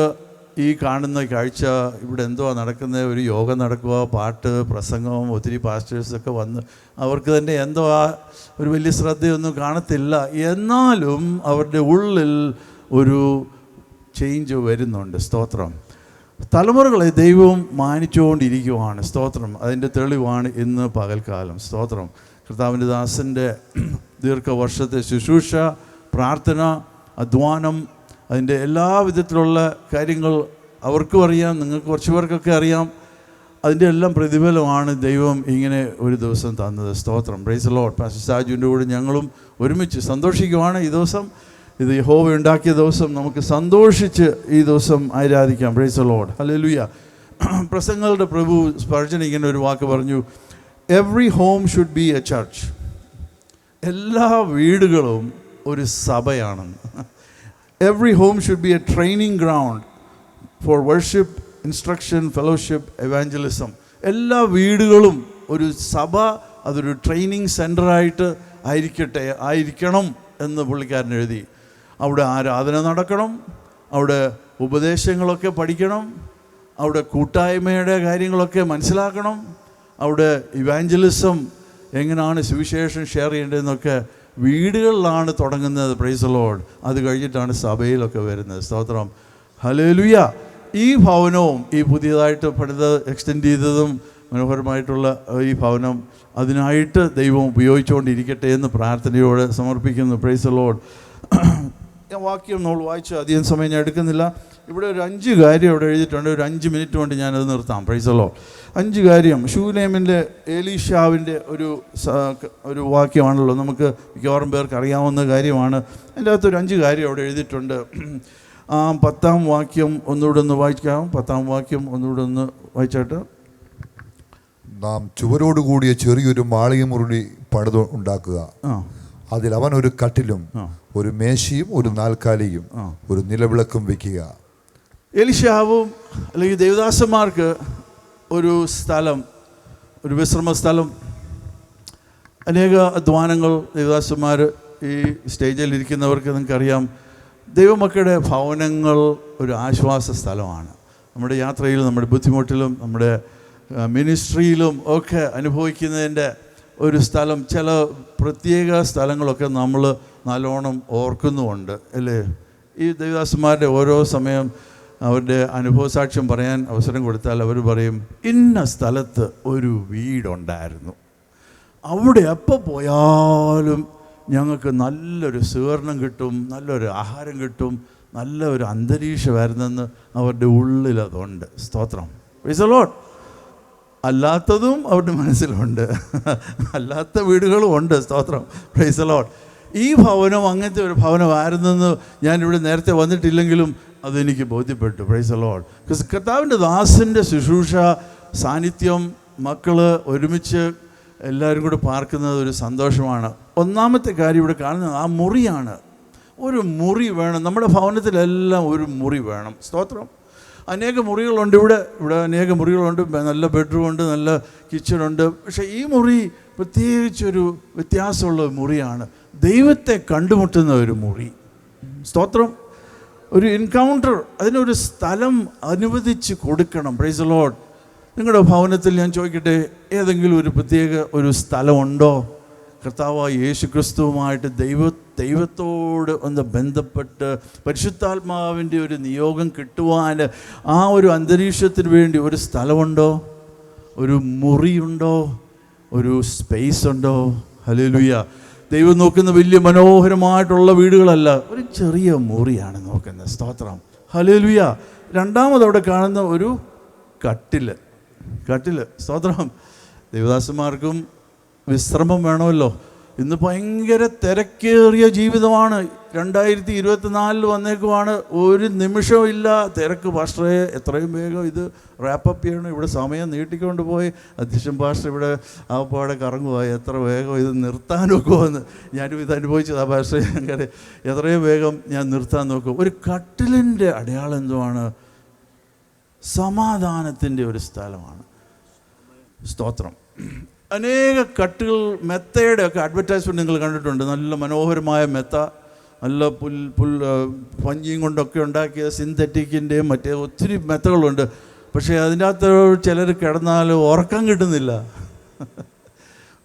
Speaker 8: ഈ കാണുന്ന കാഴ്ച, ഇവിടെ എന്തുവാ നടക്കുന്നത്, ഒരു യോഗ നടക്കുക, പാട്ട്, പ്രസംഗം, ഒത്തിരി പാസ്റ്റേഴ്സൊക്കെ വന്ന് അവർക്ക് തന്നെ എന്തുവാ ഒരു വലിയ ശ്രദ്ധയൊന്നും കാണത്തില്ല. എന്നാലും അവരുടെ ഉള്ളിൽ ഒരു ചേഞ്ച് വരുന്നുണ്ട്. സ്തോത്രം. തലമുറകളെ ദൈവം മാനിച്ചുകൊണ്ടിരിക്കുവാണ്. സ്തോത്രം. അതിൻ്റെ തെളിവാണ് ഇന്ന് പകൽക്കാലം. സ്തോത്രം. കർത്താവിൻ്റെ ദാസൻ്റെ ദീർഘവർഷത്തെ ശുശ്രൂഷ, പ്രാർത്ഥന, അധ്വാനം, അതിൻ്റെ എല്ലാ വിധത്തിലുള്ള കാര്യങ്ങൾ അവർക്കും അറിയാം, നിങ്ങൾക്ക് കുറച്ച് പേർക്കൊക്കെ അറിയാം. അതിൻ്റെ എല്ലാം പ്രതിഫലമാണ് ദൈവം ഇങ്ങനെ ഒരു ദിവസം തന്നത്. സ്തോത്രം. Price the Lord. പാസ്റ്റർ സാജുവിൻ്റെ കൂടെ ഞങ്ങളും ഒരുമിച്ച് സന്തോഷിക്കുവാണ്. ഈ ദിവസം ഇത് യഹോവ ഉണ്ടാക്കിയ ദിവസം, നമുക്ക് സന്തോഷിച്ച് ഈ ദിവസം ആരാധിക്കാം. Praise the Lord, hallelujah. പ്രസംഗങ്ങളുടെ പ്രഭു സ്പർജൻ ഇങ്ങനെ ഒരു വാക്ക് പറഞ്ഞു, every home should be a church. എല്ലാ വീടുകളും ഒരു സഭയാണെന്ന്. Every home should be a training ground for worship, instruction, fellowship, evangelism. എല്ലാ വീടുകളും ഒരു സഭ, അതൊരു ട്രെയിനിങ് സെൻ്ററായിട്ട് ആയിരിക്കണം എന്ന് പുള്ളിക്കാരൻ എഴുതി. അവിടെ ആരാധന നടക്കണം, അവിടെ ഉപദേശങ്ങളൊക്കെ പഠിക്കണം, അവിടെ കൂട്ടായ്മയുടെ കാര്യങ്ങളൊക്കെ മനസ്സിലാക്കണം, അവിടെ ഇവാഞ്ചലിസം എങ്ങനെയാണ് സുവിശേഷം ഷെയർ ചെയ്യേണ്ടതെന്നൊക്കെ വീടുകളിലാണ് തുടങ്ങുന്നത്. Price the Lord. അത് കഴിഞ്ഞിട്ടാണ് സഭയിലൊക്കെ വരുന്നത്. സ്തോത്രം, ഹല്ലേലൂയ. ഈ ഭവനവും ഈ പുതിയതായിട്ട് എക്സ്റ്റെൻഡ് ചെയ്തതും മനോഹരമായിട്ടുള്ള ഈ ഭവനം അതിനായിട്ട് ദൈവം ഉപയോഗിച്ചുകൊണ്ടിരിക്കട്ടെ എന്ന് പ്രാർത്ഥനയോടെ സമർപ്പിക്കുന്നു. Price the Lord. വാക്യം നമ്മൾ വായിച്ച് അധികം സമയം ഞാൻ എടുക്കുന്നില്ല. ഇവിടെ ഒരു 5 കാര്യം അവിടെ എഴുതിയിട്ടുണ്ട്. ഒരു 5 മിനിറ്റ് കൊണ്ട് ഞാനത് നിർത്താം. Price the Lord. 5 കാര്യം. ശൂലേമിൻ്റെ ഏലീഷാവിൻ്റെ ഒരു വാക്യമാണല്ലോ, നമുക്ക് മിക്കവാറും പേർക്ക് അറിയാവുന്ന കാര്യമാണ്. അതിൻ്റെ അകത്തൊരു 5 കാര്യം അവിടെ എഴുതിയിട്ടുണ്ട്. 10-ാം വാക്യം ഒന്നുകൂടെ ഒന്ന് വായിക്കാം. 10-ാം വാക്യം ഒന്നുകൂടെ ഒന്ന് വായിച്ചാട്ട്.
Speaker 1: നാം ചുവരോടുകൂടിയ ചെറിയൊരു മാളികമുറി പണിത് ഉണ്ടാക്കുക. അതിൽ അവൻ ഒരു കട്ടിലും ഒരു മേശയും ഒരു നാൽക്കാലിയും ഒരു നിലവിളക്കും വെക്കുക.
Speaker 8: എലീശാവും അല്ലെങ്കിൽ ദേവദാസന്മാർക്ക് ഒരു സ്ഥലം, ഒരു വിശ്രമ സ്ഥലം, അനേക അധ്വാനങ്ങൾ. ദേവദാസന്മാർ ഈ സ്റ്റേജിൽ ഇരിക്കുന്നവർക്ക് നിങ്ങൾക്കറിയാം, ദൈവമക്കളുടെ ഭവനങ്ങൾ ഒരു ആശ്വാസ സ്ഥലമാണ്. നമ്മുടെ യാത്രയിലും നമ്മുടെ ബുദ്ധിമുട്ടിലും നമ്മുടെ മിനിസ്ട്രിയിലും ഒക്കെ അനുഭവിക്കുന്നതിൻ്റെ ഒരു സ്ഥലം. ചില പ്രത്യേക സ്ഥലങ്ങളൊക്കെ നമ്മൾ നല്ലോണം ഓർക്കുന്നുമുണ്ട് അല്ലേ. ഈ ദേവദാസന്മാരുടെ ഓരോ സമയം അവരുടെ അനുഭവസാക്ഷ്യം പറയാൻ അവസരം കൊടുത്താൽ അവർ പറയും, ഇന്ന സ്ഥലത്ത് ഒരു വീടുണ്ടായിരുന്നു, അവിടെ എപ്പോൾ പോയാലും ഞങ്ങൾക്ക് നല്ലൊരു സ്വീകരണം കിട്ടും, നല്ലൊരു ആഹാരം കിട്ടും, നല്ല ഒരു അന്തരീക്ഷമായിരുന്നെന്ന് അവരുടെ ഉള്ളിൽ അതുണ്ട്. സ്തോത്രം. Price the Lord. അല്ലാത്തതും അവരുടെ മനസ്സിലുണ്ട്, അല്ലാത്ത വീടുകളും ഉണ്ട്. സ്തോത്രം. Price the Lord. ഈ ഭവനം അങ്ങനത്തെ ഒരു ഭവനമായിരുന്നെന്ന് ഞാനിവിടെ നേരത്തെ വന്നിട്ടില്ലെങ്കിലും അതെനിക്ക് ബോധ്യപ്പെട്ടു. Price the Lord. കർത്താവിൻ്റെ ദാസൻ്റെ ശുശ്രൂഷ സാന്നിധ്യം, മക്കൾ ഒരുമിച്ച് എല്ലാവരും കൂടെ പാർക്കുന്നത് ഒരു സന്തോഷമാണ്. ഒന്നാമത്തെ കാര്യം ഇവിടെ കാണുന്നത് ആ മുറിയാണ്. ഒരു മുറി വേണം. നമ്മുടെ ഭവനത്തിലെല്ലാം ഒരു മുറി വേണം. സ്തോത്രം. അനേക മുറികളുണ്ട് ഇവിടെ അനേക മുറികളുണ്ട്. നല്ല ബെഡ്റൂമുണ്ട്, നല്ല കിച്ചണുണ്ട്. പക്ഷേ ഈ മുറി പ്രത്യേകിച്ചൊരു വ്യത്യാസമുള്ള മുറിയാണ്. ദൈവത്തെ കണ്ടുമുട്ടുന്ന ഒരു മുറി. സ്തോത്രം. ഒരു എൻകൗണ്ടർ, അതിനൊരു സ്ഥലം അനുവദിച്ച് കൊടുക്കണം. Price the Lord. നിങ്ങളുടെ ഭവനത്തിൽ ഞാൻ ചോദിക്കട്ടെ, ഏതെങ്കിലും ഒരു പ്രത്യേക ഒരു സ്ഥലമുണ്ടോ? കർത്താവായ യേശു ക്രിസ്തുവുമായിട്ട് ദൈവത്തോട് ഒന്ന് ബന്ധപ്പെട്ട് പരിശുദ്ധാത്മാവിൻ്റെ ഒരു നിയോഗം കിട്ടുവാൻ ആ ഒരു അന്തരീക്ഷത്തിന് വേണ്ടി ഒരു സ്ഥലമുണ്ടോ? ഒരു മുറിയുണ്ടോ? ഒരു സ്പേസ് ഉണ്ടോ? ഹല്ലേലൂയ. ദൈവം നോക്കുന്ന വലിയ മനോഹരമായിട്ടുള്ള വീടുകളല്ല, ഒരു ചെറിയ മുറിയാണ് നോക്കുന്നത്. സ്തോത്രം. ഹല്ലേലൂയ. രണ്ടാമത് അവിടെ കാണുന്ന ഒരു കട്ടിൽ. സ്തോത്രം. ദേവദാസന്മാർക്കും വിശ്രമം വേണമല്ലോ. ഇന്ന് ഭയങ്കര തിരക്കേറിയ ജീവിതമാണ്. 2024 വന്നേക്കുവാണ്. ഒരു നിമിഷമില്ല തിരക്ക്. പാസ്റ്ററെ എത്രയും വേഗം ഇത് റാപ്പപ്പ് ചെയ്യണം. ഇവിടെ സമയം നീട്ടിക്കൊണ്ട് പോയി അധ്യക്ഷൻ പാസ്റ്റർ ഇവിടെ ആപ്പാടെ കറങ്ങുമായി. എത്ര വേഗം ഇത് നിർത്താൻ നോക്കുമെന്ന് ഞാനും ഇത് അനുഭവിച്ചതാ പാസ്റ്ററെ. അങ്ങനെ എത്രയും വേഗം ഞാൻ നിർത്താൻ നോക്കും. ഒരു കട്ടിലിൻ്റെ അടയാളം എന്തുവാണ്? സമാധാനത്തിൻ്റെ ഒരു സ്ഥലമാണ്. സ്തോത്രം. അനേക കട്ടുകൾ, മെത്തയുടെ ഒക്കെ അഡ്വർടൈസ്മെൻറ്റ് നിങ്ങൾ കണ്ടിട്ടുണ്ട്. നല്ല മനോഹരമായ മെത്ത, നല്ല പഞ്ഞിയും കൊണ്ടൊക്കെ ഉണ്ടാക്കിയ സിന്തറ്റിക്കിൻ്റെയും മറ്റേ ഒത്തിരി മെത്തകളുണ്ട്. പക്ഷേ അതിൻ്റെ അകത്ത് ചിലർ കിടന്നാൽ ഉറക്കം കിട്ടുന്നില്ല.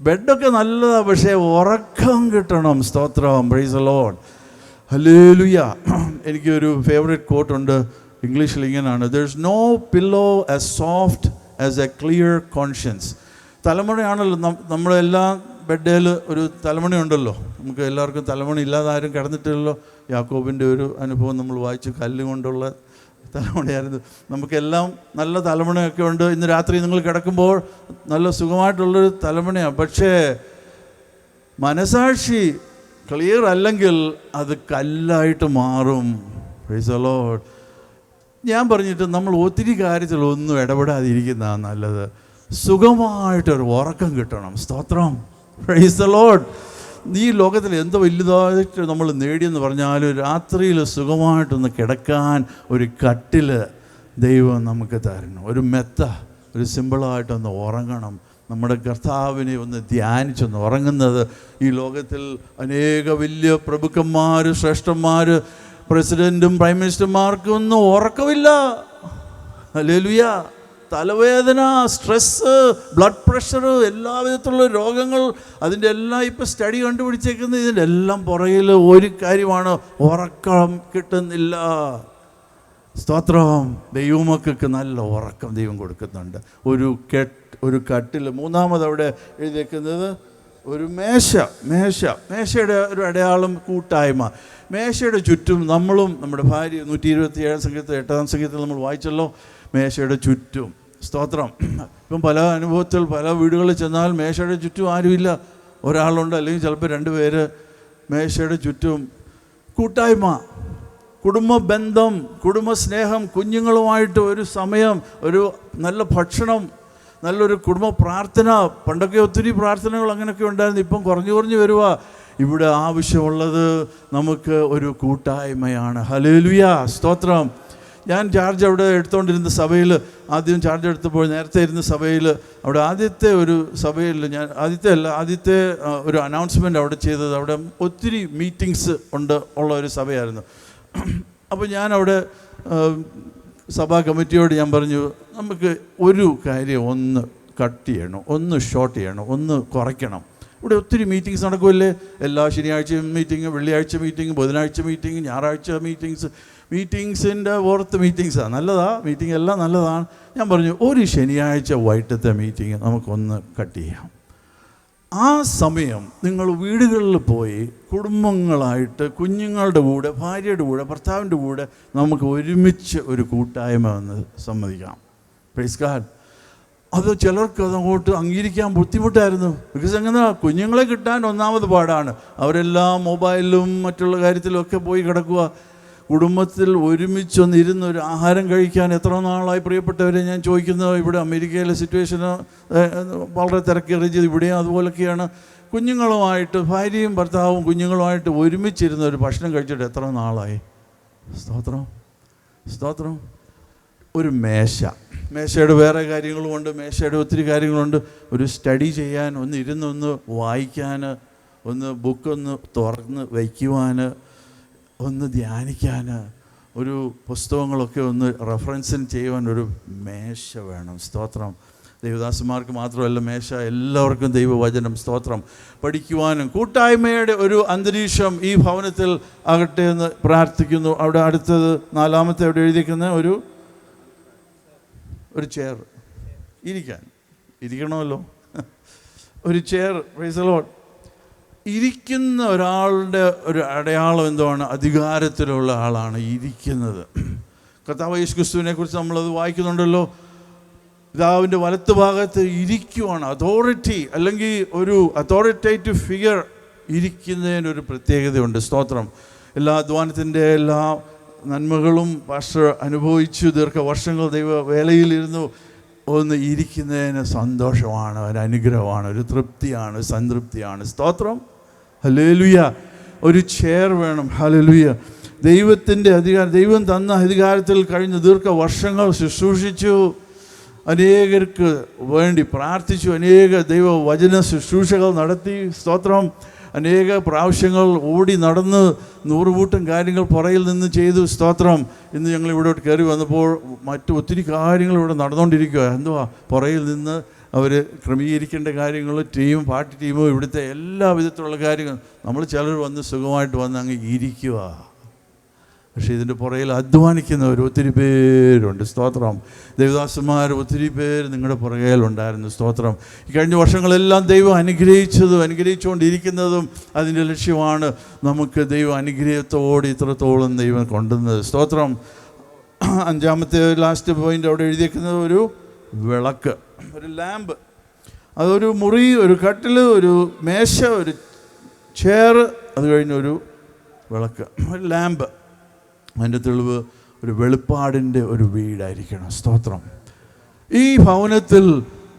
Speaker 8: ബെഡൊക്കെ നല്ലതാണ്, പക്ഷേ ഉറക്കം കിട്ടണം. സ്തോത്രം. Price the Lord. ഹല്ലേലൂയ. എനിക്കൊരു ഫേവറേറ്റ് കോട്ടുണ്ട്. ഇംഗ്ലീഷിൽ ഇങ്ങനെയാണ്: "There is no pillow as soft as a clear conscience." തലമുണയാണല്ലോ നമ്മളെല്ലാ ബെഡേൽ ഒരു തലമുണയുണ്ടല്ലോ. നമുക്ക് എല്ലാവർക്കും തലമുണ ഇല്ലാതെ ആരും കിടന്നിട്ടില്ലല്ലോ. യാക്കോബിൻ്റെ ഒരു അനുഭവം നമ്മൾ വായിച്ചു. കല്ലുകൊണ്ടുള്ള തലമുണയായിരുന്നു. നമുക്കെല്ലാം നല്ല തലമുണയൊക്കെ ഉണ്ട്. ഇന്ന് രാത്രി നിങ്ങൾ കിടക്കുമ്പോൾ നല്ല സുഖമായിട്ടുള്ളൊരു തലമുണയാണ്. പക്ഷേ മനസാക്ഷി ക്ലിയർ അല്ലെങ്കിൽ അത് കല്ലായിട്ട് മാറും. Price the Lord. ഞാൻ പറഞ്ഞിട്ട് നമ്മൾ ഒത്തിരി കാര്യത്തിലൊന്നും ഇടപെടാതിരിക്കുന്നതാണ് നല്ലത്. സുഖമായിട്ടൊരു ഉറക്കം കിട്ടണം. സ്തോത്രം. Price the Lord. ഈ ലോകത്തിൽ എന്തോ വലുതായിട്ട് നമ്മൾ നേടിയെന്ന് പറഞ്ഞാലും രാത്രിയിൽ സുഖമായിട്ടൊന്ന് കിടക്കാൻ ഒരു കട്ടിൽ ദൈവം നമുക്ക് തരണം. ഒരു മെത്ത, ഒരു സിമ്പിളായിട്ടൊന്ന് ഉറങ്ങണം. നമ്മുടെ കർത്താവിനെ ഒന്ന് ധ്യാനിച്ചൊന്ന് ഉറങ്ങുന്നത്. ഈ ലോകത്തിൽ അനേക വലിയ പ്രഭുക്കന്മാർ, ശ്രേഷ്ഠന്മാർ, പ്രസിഡൻറ്റും പ്രൈം മിനിസ്റ്റർമാർക്കും ഒന്നും ഉറക്കമില്ല. ഹല്ലേലൂയ. തലവേദന, സ്ട്രെസ്സ്, ബ്ലഡ് പ്രഷർ, എല്ലാ വിധത്തിലുള്ള രോഗങ്ങൾ, അതിൻ്റെ എല്ലാം ഇപ്പോൾ സ്റ്റഡി കണ്ടുപിടിച്ചേക്കുന്നത് ഇതിൻ്റെ എല്ലാം പുറകിൽ ഒരു കാര്യമാണ്: ഉറക്കം കിട്ടുന്നില്ല. സ്തോത്രം. ദൈവമക്കൾക്ക് നല്ല ഉറക്കം ദൈവം കൊടുക്കുന്നുണ്ട്. ഒരു കട്ടിൽ. മൂന്നാമത് അവിടെ എഴുതിയേക്കുന്നത് ഒരു മേശയുടെ ഒരു അടയാളം കൂട്ടായ്മ. മേശയുടെ ചുറ്റും നമ്മളും നമ്മുടെ ഭാര്യ 127 സംഗീതത്തിൽ 8-ാം സംഗീതത്തിൽ നമ്മൾ വായിച്ചല്ലോ, മേശയുടെ ചുറ്റും. സ്തോത്രം. ഇപ്പം പല അനുഭവത്തിൽ പല വീടുകളിൽ ചെന്നാൽ മേശയുടെ ചുറ്റും ആരുമില്ല. ഒരാളുണ്ട്, അല്ലെങ്കിൽ ചിലപ്പോൾ 2 പേര്. മേശയുടെ ചുറ്റും കൂട്ടായ്മ, കുടുംബ ബന്ധം, കുടുംബ സ്നേഹം, കുഞ്ഞുങ്ങളുമായിട്ട് ഒരു സമയം, ഒരു നല്ല ഭക്ഷണം, നല്ലൊരു കുടുംബ പ്രാർത്ഥന. പണ്ടൊക്കെ ഒത്തിരി പ്രാർത്ഥനകൾ അങ്ങനെയൊക്കെ ഉണ്ടായിരുന്നു. ഇപ്പം കുറഞ്ഞു വരുക. ഇവിടെ ആവശ്യമുള്ളത് നമുക്ക് ഒരു കൂട്ടായ്മയാണ്. ഹല്ലേലൂയ. സ്തോത്രം. ഞാൻ ചാർജ് അവിടെ എടുത്തുകൊണ്ടിരുന്ന സഭയിൽ, ആദ്യം ചാർജ് എടുത്തപ്പോൾ നേരത്തെ ഇരുന്ന സഭയിൽ, അവിടെ ആദ്യത്തെ ഒരു സഭയിൽ ആദ്യത്തെ ഒരു അനൗൺസ്മെൻറ്റ് അവിടെ ചെയ്തത്, അവിടെ ഒത്തിരി മീറ്റിങ്സ് ഉള്ള ഒരു സഭയായിരുന്നു. അപ്പോൾ ഞാൻ അവിടെ സഭാ കമ്മിറ്റിയോട് ഞാൻ പറഞ്ഞു, നമുക്ക് ഒരു കാര്യം ഒന്ന് കട്ട് ചെയ്യണം, ഒന്ന് ഷോർട്ട് ചെയ്യണം, ഒന്ന് കുറയ്ക്കണം. ഇവിടെ ഒത്തിരി മീറ്റിങ്സ് നടക്കുമല്ലേ. എല്ലാ ശനിയാഴ്ചയും മീറ്റിംഗ്, വെള്ളിയാഴ്ച മീറ്റിംഗ്, ബുധനാഴ്ച മീറ്റിംഗ്, ഞായറാഴ്ച മീറ്റിങ്സിൻ്റെ ഓർത്ത് മീറ്റിങ്സാണ്. നല്ലതാണ്, മീറ്റിംഗ് എല്ലാം നല്ലതാണ്. ഞാൻ പറഞ്ഞു, ഒരു ശനിയാഴ്ച വൈകിട്ടത്തെ മീറ്റിംഗ് നമുക്കൊന്ന് കട്ട് ചെയ്യാം. ആ സമയം നിങ്ങൾ വീടുകളിൽ പോയി കുടുംബങ്ങളായിട്ട്, കുഞ്ഞുങ്ങളുടെ കൂടെ, ഭാര്യയുടെ കൂടെ, ഭർത്താവിൻ്റെ കൂടെ നമുക്ക് ഒരുമിച്ച് ഒരു കൂട്ടായ്മ എന്ന് സമ്മതിക്കാം. Praise God. അത് ചിലർക്ക് അതങ്ങോട്ട് അംഗീകരിക്കാൻ ബുദ്ധിമുട്ടായിരുന്നു. ബിക്കോസ് എങ്ങനെ കുഞ്ഞുങ്ങളെ കിട്ടാൻ ഒന്നാമത് പാടാണ്. അവരെല്ലാം മൊബൈലിലും മറ്റുള്ള കാര്യത്തിലുമൊക്കെ പോയി കിടക്കുക. കുടുംബത്തിൽ ഒരുമിച്ചൊന്നിരുന്ന് ഒരു ആഹാരം കഴിക്കാൻ എത്ര നാളായി പ്രിയപ്പെട്ടവരെ ഞാൻ ചോദിക്കുന്നത്. ഇവിടെ അമേരിക്കയിലെ സിറ്റുവേഷന് വളരെ തിരക്കേറിയത് ഇവിടെയും അതുപോലൊക്കെയാണ്. കുഞ്ഞുങ്ങളുമായിട്ട് ഭാര്യയും ഭർത്താവും കുഞ്ഞുങ്ങളുമായിട്ട് ഒരുമിച്ചിരുന്ന് ഒരു ഭക്ഷണം കഴിച്ചിട്ട് എത്ര നാളായി? സ്തോത്രം, സ്തോത്രം. ഒരു മേശയുടെ വേറെ കാര്യങ്ങളുമുണ്ട്, മേശയുടെ ഒത്തിരി കാര്യങ്ങളുണ്ട്. ഒരു സ്റ്റഡി ചെയ്യാൻ, ഒന്ന് ഇരുന്നൊന്ന് വായിക്കാൻ, ഒന്ന് ബുക്കൊന്ന് തുറന്ന് വയ്ക്കുവാൻ, ഒന്ന് ധ്യാനിക്കാൻ, ഒരു പുസ്തകങ്ങളൊക്കെ ഒന്ന് റെഫറൻസിന് ചെയ്യുവാൻ ഒരു മേശ വേണം. സ്തോത്രം. ദൈവദാസന്മാർക്ക് മാത്രമല്ല മേശ, എല്ലാവർക്കും ദൈവവചനം സ്തോത്രം പഠിക്കുവാനും കൂട്ടായ്മയുടെ ഒരു അന്തരീക്ഷം ഈ ഭവനത്തിൽ ആകട്ടെ എന്ന് പ്രാർത്ഥിക്കുന്നു. അവിടെ അടുത്തത് 4-ാമത്തെ അവിടെ എഴുതിയിരിക്കുന്ന ഒരു ചെയർ ഇരിക്കണമല്ലോ. ഒരു ചെയർ, പ്രൈസ് ദി ലോർഡ്. ഇരിക്കുന്ന ഒരാളുടെ ഒരു അടയാളം എന്താണ്? അധികാരത്തിലുള്ള ആളാണ് ഇരിക്കുന്നത്. കർത്താവ് യേശു ക്രിസ്തുവിനെ കുറിച്ച് നമ്മളത് വായിക്കുന്നുണ്ടല്ലോ. പിതാവിൻ്റെ വലത്ത് ഭാഗത്ത് ഇരിക്കുവാണ്. അതോറിറ്റി അല്ലെങ്കിൽ ഒരു അതോറിറ്റേറ്റീവ് ഫിഗർ ഇരിക്കുന്നതിനൊരു പ്രത്യേകതയുണ്ട്. സ്തോത്രം. എല്ലാ അധ്വാനത്തിൻ്റെ എല്ലാ നന്മകളും പാസ്റ്റർ അനുഭവിച്ചു. ദീർഘവർഷങ്ങൾ ദൈവ വേലയിലിരുന്നു. ഒന്ന് ഇരിക്കുന്നതിന് സന്തോഷമാണ്, ഒരു അനുഗ്രഹമാണ്, ഒരു തൃപ്തിയാണ്, ഒരു സംതൃപ്തിയാണ്. സ്തോത്രം. ഹല്ലേലൂയ. ഒരു ചെയർ വേണം. ഹല്ലേലൂയ. ദൈവത്തിൻ്റെ അധികാരം, ദൈവം തന്ന അധികാരത്തിൽ കഴിഞ്ഞ ദീർഘവർഷങ്ങൾ ശുശ്രൂഷിച്ചു, അനേകർക്ക് വേണ്ടി പ്രാർത്ഥിച്ചു, അനേക ദൈവവചന ശുശ്രൂഷകൾ നടത്തി. സ്തോത്രം. അനേക പ്രാവശ്യങ്ങൾ ഓടി നടന്ന് 100 കൂട്ടം കാര്യങ്ങൾ പുറയിൽ നിന്ന് ചെയ്തു. സ്തോത്രം. ഇന്ന് ഞങ്ങൾ ഇവിടോട്ട് കയറി വന്നപ്പോൾ മറ്റു ഒത്തിരി കാര്യങ്ങൾ ഇവിടെ നടന്നുകൊണ്ടിരിക്കുക. എന്തുവാ? പുറയിൽ നിന്ന് അവർ ക്രമീകരിക്കേണ്ട കാര്യങ്ങൾ, പാർട്ടി ടീമും ഇവിടുത്തെ എല്ലാ വിധത്തിലുള്ള കാര്യങ്ങൾ. നമ്മൾ ചിലർ വന്ന് സുഖമായിട്ട് വന്ന് അങ്ങ് ഇരിക്കുക. പക്ഷേ ഇതിൻ്റെ പുറയിൽ അധ്വാനിക്കുന്നവർ ഒത്തിരി പേരുണ്ട്. സ്തോത്രം. ദേവദാസന്മാർ ഒത്തിരി പേര് നിങ്ങളുടെ പുറകിലുണ്ടായിരുന്നു. സ്തോത്രം. ഈ കഴിഞ്ഞ വർഷങ്ങളെല്ലാം ദൈവം അനുഗ്രഹിച്ചുകൊണ്ടിരിക്കുന്നതും അതിൻ്റെ ലക്ഷ്യമാണ്. നമുക്ക് ദൈവം അനുഗ്രഹത്തോടെ ഇത്രത്തോളം ദൈവം കൊണ്ടുവന്നത്. സ്തോത്രം. 5-ാമത്തെ ലാസ്റ്റ് പോയിൻ്റ് അവിടെ എഴുതിയിരിക്കുന്നത് ഒരു വിളക്ക്, ഒരു ലാമ്പ്. അതൊരു മുറി, ഒരു കട്ടിൽ, ഒരു മേശ, ഒരു ചെയർ, അത് കഴിഞ്ഞൊരു വിളക്ക്, ഒരു ലാമ്പ്. അതിൻ്റെ തെളിവ് ഒരു വെളിപ്പാടിൻ്റെ ഒരു വീടായിരിക്കണം. സ്തോത്രം. ഈ ഭവനത്തിൽ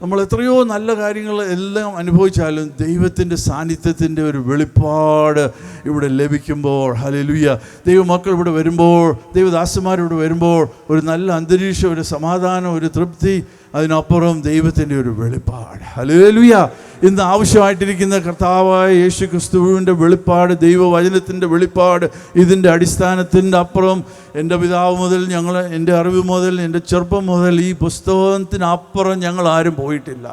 Speaker 8: നമ്മൾ എത്രയോ നല്ല കാര്യങ്ങൾ എല്ലാം അനുഭവിച്ചാലും ദൈവത്തിൻ്റെ സാന്നിധ്യത്തിൻ്റെ ഒരു വെളിപ്പാട് ഇവിടെ ലഭിക്കുമ്പോൾ, ഹല്ലേലൂയ, ദൈവമക്കൾ ഇവിടെ വരുമ്പോൾ, ദൈവദാസന്മാരിവിടെ വരുമ്പോൾ ഒരു നല്ല അന്തരീക്ഷം, ഒരു സമാധാനം, ഒരു തൃപ്തി, അതിനപ്പുറം ദൈവത്തിൻ്റെ ഒരു വെളിപ്പാട്. ഹല്ലേലൂയ. ഇന്ന് ആവശ്യമായിട്ടിരിക്കുന്ന കർത്താവായ യേശു ക്രിസ്തുവിൻ്റെ വെളിപ്പാട്, ദൈവവചനത്തിൻ്റെ വെളിപ്പാട്. ഇതിൻ്റെ അടിസ്ഥാനത്തിൻ്റെ അപ്പുറം എൻ്റെ പിതാവ് മുതൽ എൻ്റെ അറിവ് മുതൽ, എൻ്റെ ചെറുപ്പം മുതൽ ഈ പുസ്തകത്തിനപ്പുറം ഞങ്ങൾ ആരും പോയിട്ടില്ല.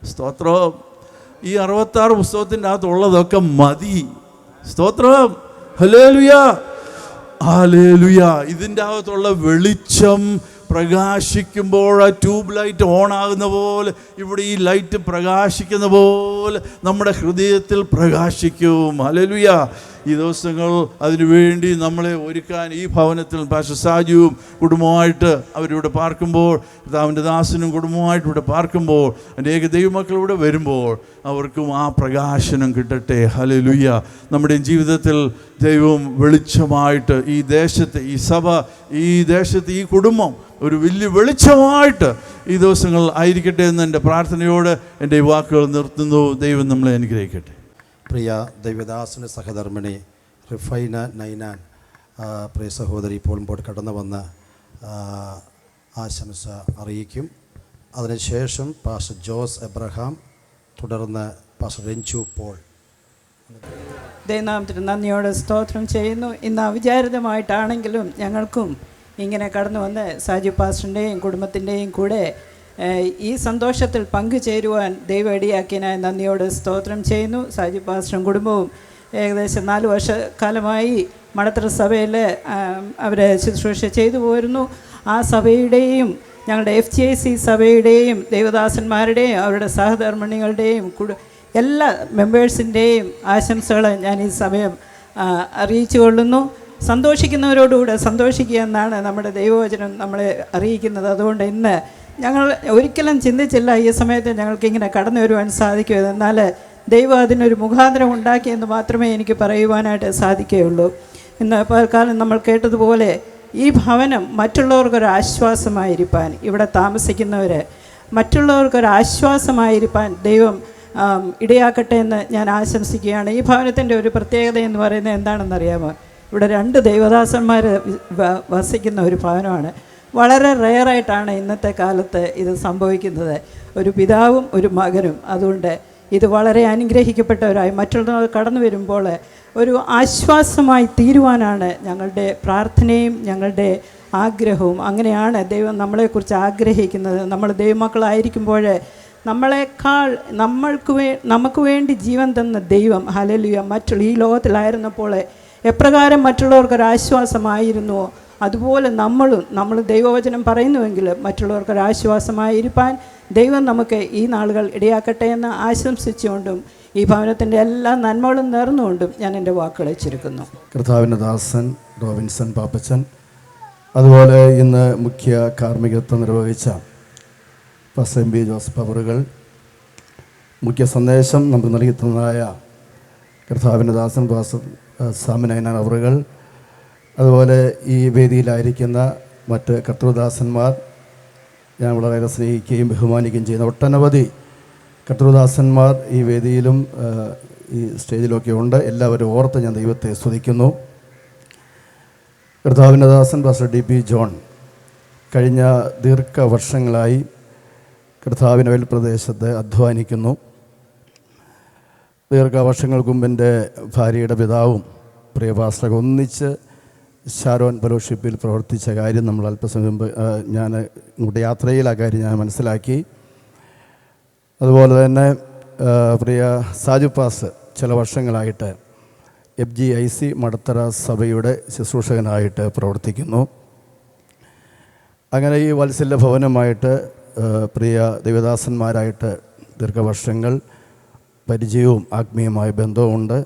Speaker 8: സ്തോത്രം. ഈ 66 പുസ്തകത്തിൻ്റെ അകത്തുള്ളതൊക്കെ മതി. സ്തോത്രം. Hallelujah, hallelujah. ഇതിൻ്റെ അകത്തുള്ള വെളിച്ചം പ്രകാശിക്കുമ്പോൾ ആ ട്യൂബ് ലൈറ്റ് ഓണാകുന്ന പോലെ ഇവിടെ ഈ ലൈറ്റ് പ്രകാശിക്കുന്ന പോലെ നമ്മുടെ ഹൃദയത്തിൽ പ്രകാശിക്കും. ഹല്ലേലൂയ. ഈ ദിവസങ്ങൾ അതിനുവേണ്ടി നമ്മളെ ഒരുക്കാൻ ഈ ഭവനത്തിൽ പാസ്റ്റർ സാജുവും കുടുംബമായിട്ട് അവരിവിടെ പാർക്കുമ്പോൾ, പിതാവിൻ്റെ ദാസനും കുടുംബമായിട്ട് ഇവിടെ പാർക്കുമ്പോൾ, അനേക ദൈവമക്കൾ ഇവിടെ വരുമ്പോൾ അവർക്കും ആ പ്രകാശനം കിട്ടട്ടെ. ഹല്ലേലൂയ. നമ്മുടെ ജീവിതത്തിൽ ദൈവം വെളിച്ചമായിട്ട് ഈ ദേശത്ത്, ഈ സഭ, ഈ ദേശത്ത്, ഈ കുടുംബം ഒരു വലിയ വെളിച്ചമായിട്ട് ഈ ദിവസങ്ങൾ ആയിരിക്കട്ടെ എന്ന് എൻ്റെ പ്രാർത്ഥനയോട് എൻ്റെ ഈ വാക്കുകൾ നിർത്തുന്നു. ദൈവം നമ്മളെ അനുഗ്രഹിക്കട്ടെ.
Speaker 2: പ്രിയ ദൈവദാസന് സഹധർമ്മിണി റിഫൈന നൈനാൻ, പ്രിയ സഹോദരി ഇപ്പോൾ മുമ്പോട്ട് കടന്നു വന്ന് ആശംസ അറിയിക്കും. അതിനുശേഷം പാസ്റ്റർ ജോസ് എബ്രഹാം, തുടർന്ന് പാസ്റ്റർ രഞ്ജു പോൾ.
Speaker 9: ദൈവനാമത്തിന് നന്ദിയോടെ സ്തോത്രം ചെയ്യുന്നു. ഇന്ന് അവിചാരിതമായിട്ടാണെങ്കിലും ഞങ്ങൾക്കും ഇങ്ങനെ കടന്നു വന്ന് സാജു പാസ്റ്ററിൻ്റെയും കുടുംബത്തിൻ്റെയും കൂടെ ഈ സന്തോഷത്തിൽ പങ്കുചേരുവാൻ ദൈവം ഇടയാക്കിയതിനായി നന്ദിയോട് സ്തോത്രം ചെയ്യുന്നു. സാജു പാസ്റ്ററും കുടുംബവും ഏകദേശം 4 വർഷക്കാലമായി മടത്തറ സഭയിൽ അവർ ശുശ്രൂഷ ചെയ്തു പോരുന്നു. ആ സഭയുടെയും ഞങ്ങളുടെ FGIC സഭയുടെയും ദൈവദാസന്മാരുടെയും അവരുടെ സഹധർമ്മിണികളുടെയും എല്ലാ മെമ്പേഴ്സിൻ്റെയും ആശംസകൾ ഞാൻ ഈ സമയം അറിയിച്ചു കൊള്ളുന്നു. സന്തോഷിക്കുന്നവരോടുകൂടെ സന്തോഷിക്കുക എന്നാണ് നമ്മുടെ ദൈവവചനം നമ്മളെ അറിയിക്കുന്നത്. അതുകൊണ്ട് ഇന്ന് ഞങ്ങൾ ഒരിക്കലും ചിന്തിച്ചില്ല ഈ സമയത്ത് ഞങ്ങൾക്കിങ്ങനെ കടന്നു വരുവാൻ സാധിക്കുമെന്ന്. എന്നാൽ ദൈവം അതിനൊരു മുഖാന്തരം ഉണ്ടാക്കിയെന്ന് മാത്രമേ എനിക്ക് പറയുവാനായിട്ട് സാധിക്കുകയുള്ളൂ. ഇന്ന് പകൽക്കാലം നമ്മൾ കേട്ടതുപോലെ ഈ ഭവനം മറ്റുള്ളവർക്കൊരാശ്വാസമായിരിക്കാൻ, ഇവിടെ താമസിക്കുന്നവർ മറ്റുള്ളവർക്കൊരാശ്വാസമായിരിക്കാൻ ദൈവം ഇടയാക്കട്ടെ എന്ന് ഞാൻ ആശംസിക്കുകയാണ്. ഈ ഭവനത്തിൻ്റെ ഒരു പ്രത്യേകത എന്ന് പറയുന്നത് എന്താണെന്നറിയാമോ? ഇവിടെ 2 ദൈവദാസന്മാർ വസിക്കുന്ന ഒരു ഭവനമാണ്. വളരെ റെയറായിട്ടാണ് ഇന്നത്തെ കാലത്ത് ഇത് സംഭവിക്കുന്നത്, ഒരു പിതാവും ഒരു മകനും. അതുകൊണ്ട് ഇത് വളരെ അനുഗ്രഹിക്കപ്പെട്ടവരായി മറ്റുള്ളവർ കടന്നു വരുമ്പോൾ ഒരു ആശ്വാസമായി തീരുവാനാണ് ഞങ്ങളുടെ പ്രാർത്ഥനയും ഞങ്ങളുടെ ആഗ്രഹവും. അങ്ങനെയാണ് ദൈവം നമ്മളെക്കുറിച്ച് ആഗ്രഹിക്കുന്നത്. നമ്മൾ ദൈവമക്കളായിരിക്കുമ്പോൾ നമ്മളെക്കാൾ നമുക്ക് വേണ്ടി ജീവൻ തന്ന ദൈവം, ഹല്ലേലൂയ, ഈ ലോകത്തിലായിരുന്നപ്പോൾ എപ്രകാരം മറ്റുള്ളവർക്കൊരാശ്വാസമായിരുന്നുവോ അതുപോലെ നമ്മൾ ദൈവവചനം പറയുന്നുവെങ്കിൽ മറ്റുള്ളവർക്കൊരാശ്വാസമായിരിക്കാൻ ദൈവം നമുക്ക് ഈ നാളുകൾ ഇടയാക്കട്ടെ എന്ന് ആശംസിച്ചുകൊണ്ടും ഈ ഭവനത്തിൻ്റെ എല്ലാ നന്മകളും നേർന്നുകൊണ്ടും ഞാൻ എൻ്റെ വാക്കുകളെ ചുരുക്കുന്നു.
Speaker 2: കർത്താവിൻ്റെ ദാസൻ റോബിൻസൺ പാപ്പച്ചൻ, അതുപോലെ ഇന്ന് മുഖ്യ കാർമ്മികത്വം നിർവഹിച്ച പാസ്റ്റർ എം. ബി. ജോസഫ് അവറുകൾ, മുഖ്യ സന്ദേശം നമുക്ക് നൽകിത്തന്നതായ കർത്താവിൻ്റെ ദാസൻ പാസ്റ്റർ സാം നൈനാൻ അവറുകൾ, അതുപോലെ ഈ വേദിയിലായിരിക്കുന്ന മറ്റ് കർത്തൃദാസന്മാർ, ഞാൻ വളരെയേറെ സ്നേഹിക്കുകയും ബഹുമാനിക്കുകയും ചെയ്യുന്ന ഒട്ടനവധി കർത്തൃദാസന്മാർ ഈ വേദിയിലും ഈ സ്റ്റേജിലൊക്കെ ഉണ്ട്. എല്ലാവരും ഓർത്ത് ഞാൻ ദൈവത്തെ സ്തുതിക്കുന്നു. കർത്താവിൻ്റെ ദാസൻ പാസ്റ്റർ DP ജോൺ കഴിഞ്ഞ ദീർഘവർഷങ്ങളായി കർത്താവിൻ്റെ അയൽപ്രദേശത്ത് അധ്വാനിക്കുന്നു. ദീർഘവർഷങ്ങൾക്ക് മുമ്പ് എൻ്റെ ഭാര്യയുടെ പിതാവും പ്രിയ പാസ്റ്റർ ഒന്നിച്ച് ഷാരോൺ ഫെലോഷിപ്പിൽ പ്രവർത്തിച്ച കാര്യം നമ്മൾ അല്പസമയം മുമ്പ് ഞാൻ ഇങ്ങോട്ട് യാത്രയിൽ ആ കാര്യം ഞാൻ മനസ്സിലാക്കി. അതുപോലെ തന്നെ പ്രിയ സാജു പാസ് ചില വർഷങ്ങളായിട്ട് FGIC മടത്തറ സഭയുടെ ശുശ്രൂഷകനായിട്ട് പ്രവർത്തിക്കുന്നു. അങ്ങനെ ഈ വാത്സല്യ ഭവനമായിട്ട് പ്രിയ ദൈവദാസന്മാരായിട്ട് ദീർഘവർഷങ്ങൾ പരിചയവും ആത്മീയമായ ബന്ധവുമുണ്ട്.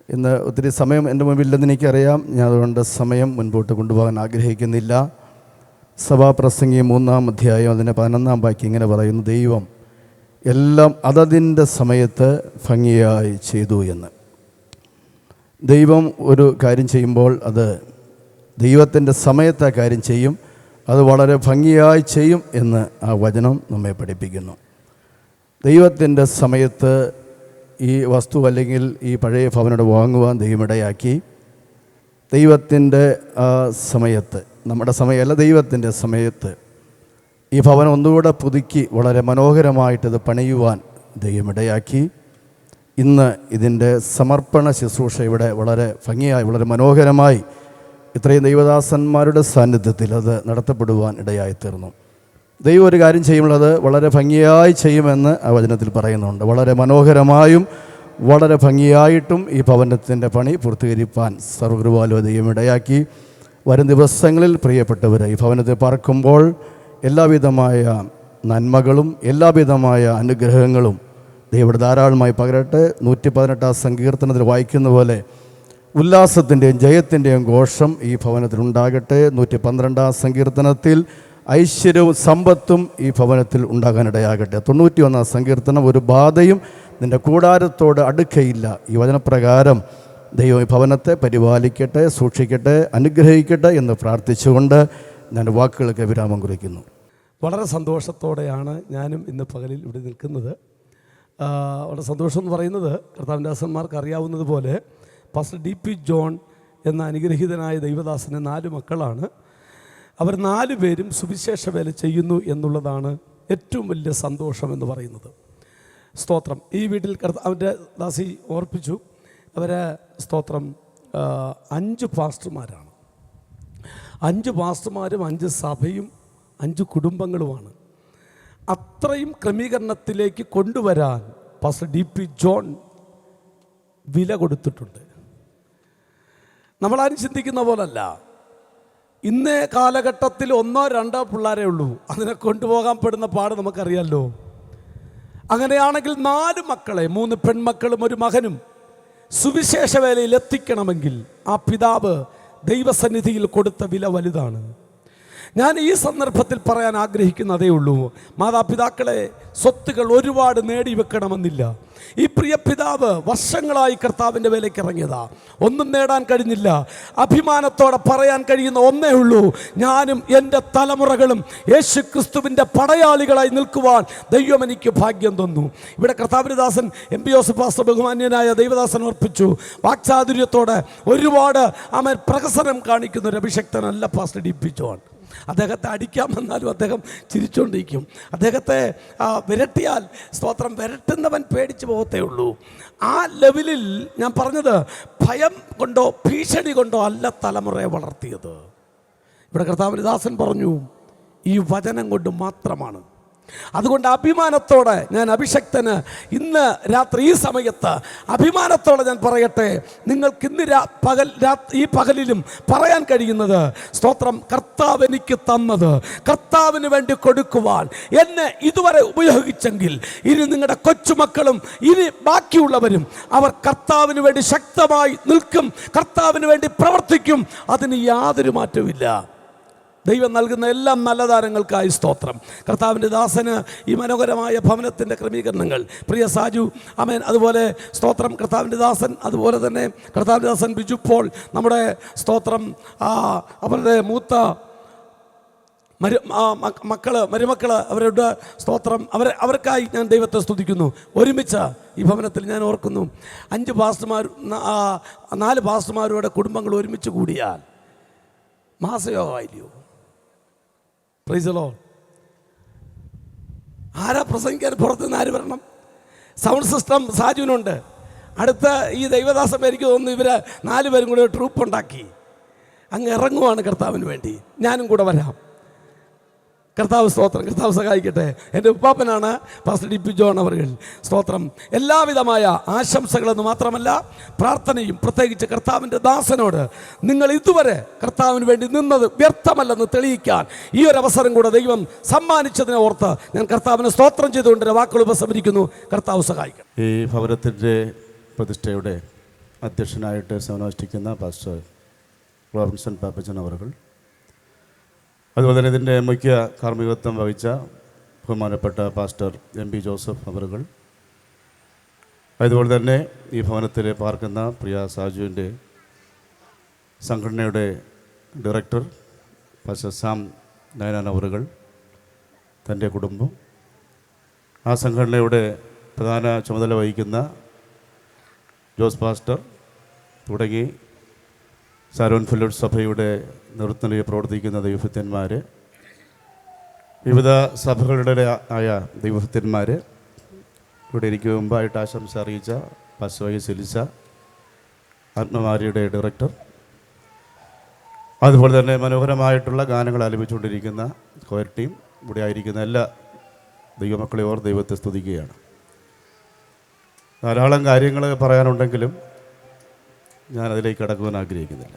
Speaker 2: ഇന്ന് ഒത്തിരി സമയം എൻ്റെ മുമ്പില്ലെന്ന് എനിക്കറിയാം. ഞാൻ അതുകൊണ്ട് സമയം മുൻപോട്ട് കൊണ്ടുപോകാൻ ആഗ്രഹിക്കുന്നില്ല. സഭാപ്രസംഗി 3-ാം അധ്യായം അതിൻ്റെ 11-ാം വാക്യം ഇങ്ങനെ പറയുന്നു: ദൈവം എല്ലാം അതതിൻ്റെ സമയത്ത് ഭംഗിയായി ചെയ്തു എന്ന്. ദൈവം ഒരു കാര്യം ചെയ്യുമ്പോൾ അത് ദൈവത്തിൻ്റെ സമയത്ത് ആ കാര്യം ചെയ്യും, അത് വളരെ ഭംഗിയായി ചെയ്യും എന്ന് ആ വചനം നമ്മെ പഠിപ്പിക്കുന്നു. ദൈവത്തിൻ്റെ സമയത്ത് ഈ വസ്തു അല്ലെങ്കിൽ ഈ പഴയ ഭവനോട് വാങ്ങുവാൻ ദൈവമിടയാക്കി. ദൈവത്തിൻ്റെ ആ സമയത്ത്, നമ്മുടെ സമയമല്ല, ദൈവത്തിൻ്റെ സമയത്ത് ഈ ഭവനം ഒന്നുകൂടെ പുതുക്കി വളരെ മനോഹരമായിട്ടത് പണിയുവാൻ ദൈവമിടയാക്കി. ഇന്ന് ഇതിൻ്റെ സമർപ്പണ ശുശ്രൂഷ ഇവിടെ വളരെ ഭംഗിയായി, വളരെ മനോഹരമായി ഇത്രയും ദൈവദാസന്മാരുടെ സാന്നിധ്യത്തിൽ അത് നടത്തപ്പെടുവാൻ ഇടയായിത്തീർന്നു. ദൈവം ഒരു കാര്യം ചെയ്യുമ്പോൾ അത് വളരെ ഭംഗിയായി ചെയ്യുമെന്ന് ആ വചനത്തിൽ പറയുന്നുണ്ട്. വളരെ മനോഹരമായും വളരെ ഭംഗിയായിട്ടും ഈ ഭവനത്തിൻ്റെ പണി പൂർത്തീകരിപ്പാൻ സർവ്വകൃപാലു ദൈവം ഇടയാക്കി. വരും ദിവസങ്ങളിൽ പ്രിയപ്പെട്ടവർ ഈ ഭവനത്തിൽ പാർക്കുമ്പോൾ എല്ലാവിധമായ നന്മകളും എല്ലാവിധമായ അനുഗ്രഹങ്ങളും ദൈവം ധാരാളമായി പകരട്ടെ. 118-ാം സങ്കീർത്തനത്തിൽ വായിക്കുന്ന പോലെ ഉല്ലാസത്തിൻ്റെയും ജയത്തിൻ്റെയും ഘോഷം ഈ ഭവനത്തിൽ ഉണ്ടാകട്ടെ. 112-ാം സങ്കീർത്തനത്തിൽ ഐശ്വര്യവും സമ്പത്തും ഈ ഭവനത്തിൽ ഉണ്ടാകാനിടയാകട്ടെ. 91-ാം സങ്കീർത്തനം ഒരു ബാധയും നിൻ്റെ കൂടാരത്തോട് അടുക്കയില്ല. ഈ വചനപ്രകാരം ദൈവം ഈ ഭവനത്തെ പരിപാലിക്കട്ടെ, സൂക്ഷിക്കട്ടെ, അനുഗ്രഹിക്കട്ടെ എന്ന് പ്രാർത്ഥിച്ചുകൊണ്ട് ഞാൻ വാക്കുകൾക്ക് വിരാമം കുറിക്കുന്നു.
Speaker 10: വളരെ സന്തോഷത്തോടെയാണ് ഞാനും ഇന്ന് പകലിൽ ഇവിടെ നിൽക്കുന്നത്. വളരെ സന്തോഷം എന്ന് പറയുന്നത്, കർത്താവിൻ്റെ ദാസന്മാർക്ക് അറിയാവുന്നത് പോലെ പാസ്റ്റർ DP ജോൺ എന്ന അനുഗ്രഹീതനായ ദൈവദാസന് 4 മക്കളാണ്. അവർ 4 പേരും സുവിശേഷ വേല ചെയ്യുന്നു എന്നുള്ളതാണ് ഏറ്റവും വലിയ സന്തോഷം എന്ന് പറയുന്നത്. സ്തോത്രം. ഈ വീട്ടിൽ അവൻ്റെ ദാസി ഓർപ്പിച്ചു, അവരെ സ്തോത്രം 5 പാസ്റ്റർമാരാണ്. 5 പാസ്റ്റർമാരും 5 സഭയും 5 കുടുംബങ്ങളുമാണ്. അത്രയും ക്രമീകരണത്തിലേക്ക് കൊണ്ടുവരാൻ പാസ്റ്റർ DP ജോൺ വില കൊടുത്തിട്ടുണ്ട്. നമ്മളാരും ചിന്തിക്കുന്ന പോലല്ല. ഇന്നേ കാലഘട്ടത്തിൽ 1-2 പിള്ളേരേ ഉള്ളൂ. അതിനെ കൊണ്ടുപോകാൻ പെടുന്ന പാട് നമുക്കറിയാമല്ലോ. അങ്ങനെയാണെങ്കിൽ 4 മക്കളെ, 3 പെൺമക്കളും 1 മകനും സുവിശേഷ വേലയിൽ എത്തിക്കണമെങ്കിൽ ആ പിതാവ് ദൈവസന്നിധിയിൽ കൊടുത്ത വില വലുതാണ്. ഞാൻ ഈ സന്ദർഭത്തിൽ പറയാൻ ആഗ്രഹിക്കുന്നതേ ഉള്ളൂ. മാതാപിതാക്കളെ, സ്വത്തുകൾ ഒരുപാട് നേടിവെക്കണമെന്നില്ല. ഈ പ്രിയ പിതാവ് വർഷങ്ങളായി കർത്താവിൻ്റെ വേലയ്ക്ക് ഇറങ്ങിയതാ, ഒന്നും നേടാൻ കഴിഞ്ഞില്ല. അഭിമാനത്തോടെ പറയാൻ കഴിയുന്ന ഒന്നേ ഉള്ളൂ, ഞാനും എൻ്റെ തലമുറകളും യേശു ക്രിസ്തുവിൻ്റെ പടയാളികളായി നിൽക്കുവാൻ ദൈവം എനിക്ക് ഭാഗ്യം തന്നു. ഇവിടെ കർത്താവിൻ്റെ ദാസൻ എം പി ജോസഫ് പാസ്റ്റർ ബഹുമാന്യനായ ദൈവദാസൻ അർപ്പിച്ചു. വാക്ചാതുര്യത്തോടെ ഒരുപാട് പ്രഹസനം കാണിക്കുന്ന ഒരു അഭിഷക്തനല്ല പാസ്റ്റർ ഡി പി ജോൺ. അദ്ദേഹത്തെ അടിക്കാൻ വന്നാലും അദ്ദേഹം ചിരിച്ചുകൊണ്ടിരിക്കും. അദ്ദേഹത്തെ വിരട്ടിയാൽ സ്തോത്രം, വിരട്ടുന്നവൻ പേടിച്ചു പോകത്തേ ഉള്ളൂ. ആ ലെവലിൽ ഞാൻ പറഞ്ഞത് ഭയം കൊണ്ടോ ഭീഷണി കൊണ്ടോ അല്ല തലമുറയെ വളർത്തിയത്. ഇവിടെ കർത്താവിൻ്റെ ദാസൻ പറഞ്ഞു, ഈ വചനം കൊണ്ട് മാത്രമാണ്. അതുകൊണ്ട് അഭിമാനത്തോടെ ഞാൻ അഭിഷക്തന് ഇന്ന് രാത്രി ഈ സമയത്ത് അഭിമാനത്തോടെ ഞാൻ പറയട്ടെ, നിങ്ങൾക്ക് ഇന്ന് ഈ പകലിലും പറയാൻ കഴിയുന്നത്, സ്തോത്രം, കർത്താവ് എനിക്ക് തന്നത് കർത്താവിന് വേണ്ടി കൊടുക്കുവാൻ എന്നെ ഇതുവരെ ഉപയോഗിച്ചെങ്കിൽ ഇനി നിങ്ങളുടെ കൊച്ചുമക്കളും ഇനി ബാക്കിയുള്ളവരും അവർ കർത്താവിന് വേണ്ടി ശക്തമായി നിൽക്കും, കർത്താവിന് വേണ്ടി പ്രവർത്തിക്കും. അതിന് യാതൊരു മാറ്റവുമില്ല. ദൈവം നൽകുന്ന എല്ലാ നല്ല ദാനങ്ങൾക്കായി സ്തോത്രം. കർത്താവിൻ്റെ ദാസന് ഈ മനോഹരമായ ഭവനത്തിൻ്റെ ക്രമീകരണങ്ങൾ, പ്രിയ സാജു അമേൻ, അതുപോലെ സ്തോത്രം കർത്താവിൻ്റെ ദാസൻ, അതുപോലെ തന്നെ കർത്താവിൻ്റെ ദാസൻ ബിജു പോൾ, നമ്മുടെ സ്തോത്രം അവരുടെ മൂത്ത മരുമക്കൾ അവരുടെ സ്തോത്രം, അവർക്കായി ഞാൻ ദൈവത്തെ സ്തുതിക്കുന്നു. ഒരുമിച്ച് ഈ ഭവനത്തിൽ ഞാൻ ഓർക്കുന്നു, 4 പാസ്റ്റർമാരുടെ കുടുംബങ്ങൾ ഒരുമിച്ച് കൂടിയാൽ മാസയോഗമായില്ലയോ? Price the Lord. ആരാ പ്രസംഗിക്കാൻ? പുറത്തുനിന്ന് ആര് വരണം? സൗണ്ട് സിസ്റ്റം സാജുവിനുണ്ട്. അടുത്ത ഈ ദൈവദാസം എനിക്ക് തോന്നുന്നു ഇവർ 4 പേരും കൂടെ ട്രൂപ്പ് ഉണ്ടാക്കി അങ്ങ് ഇറങ്ങുവാണ് കർത്താവിന് വേണ്ടി. ഞാനും കൂടെ വരാം. കർത്താവ് സ്തോത്രം, കർത്താവ് സഹായിക്കട്ടെ. എൻ്റെ ഉപ്പാപ്പനാണ് പാസ്റ്റർ ഡി പി ജോൺ അവർ. സ്തോത്രം. എല്ലാവിധമായ ആശംസകളെന്ന് മാത്രമല്ല പ്രാർത്ഥനയും, പ്രത്യേകിച്ച് കർത്താവിൻ്റെ ദാസനോട് നിങ്ങൾ ഇതുവരെ കർത്താവിന് വേണ്ടി നിന്നത് വ്യർത്ഥമല്ലെന്ന് തെളിയിക്കാൻ ഈ ഒരു അവസരം കൂടെ ദൈവം സമ്മാനിച്ചതിനെ ഓർത്ത് ഞാൻ കർത്താവിനെ സ്തോത്രം ചെയ്തുകൊണ്ട് വാക്കുകൾ ഉപസംഹരിക്കുന്നു. കർത്താവ് സഹായിക്കണം.
Speaker 11: ഈ ഭവനത്തിൻ്റെ പ്രതിഷ്ഠയുടെ അധ്യക്ഷനായിട്ട് സേവനമനുഷ്ഠിക്കുന്ന പാസ്റ്റർ റോബിൻസൺ പാപ്പച്ചൻ അവർ, അതുപോലെ തന്നെ ഇതിൻ്റെ മുഖ്യ കാർമ്മികത്വം വഹിച്ച ബഹുമാനപ്പെട്ട പാസ്റ്റർ എം പി ജോസഫ് അവറുകൾ, അതുപോലെ തന്നെ ഈ ഭവനത്തിൽ പാർക്കുന്ന പ്രിയ സാജുവിൻ്റെ സംഘടനയുടെ ഡയറക്ടർ പാസ്റ്റർ സാം നയനാൻ അവറുകൾ, തൻ്റെ കുടുംബം, ആ സംഘടനയുടെ പ്രധാന ചുമതല വഹിക്കുന്ന ജോസ് പാസ്റ്റർ തുടങ്ങി സാരോൻ ഫിലിപ്പ് സഭയുടെ നേതൃത്വത്തിൽ പ്രവർത്തിക്കുന്ന ദൈവഭക്തന്മാർ, വിവിധ സഭകളുടെ ആയ ദൈവഭക്തന്മാർ, ഇവിടെ എനിക്ക് മുമ്പായിട്ട് ആശംസ അറിയിച്ച പാസ്റ്റർ സിലിസ ആത്മമാരിയുടെ ഡയറക്ടർ, അതുപോലെ തന്നെ മനോഹരമായിട്ടുള്ള ഗാനങ്ങൾ ആലപിച്ചുകൊണ്ടിരിക്കുന്ന കൊയർ ടീം, ഇവിടെ ആയിരിക്കുന്ന എല്ലാ ദൈവമക്കളെ ഓർ ദൈവത്തെ സ്തുതിക്കുകയാണ്. ധാരാളം കാര്യങ്ങൾ പറയാനുണ്ടെങ്കിലും ഞാനതിലേക്ക് കടക്കുവാൻ ആഗ്രഹിക്കുന്നില്ല.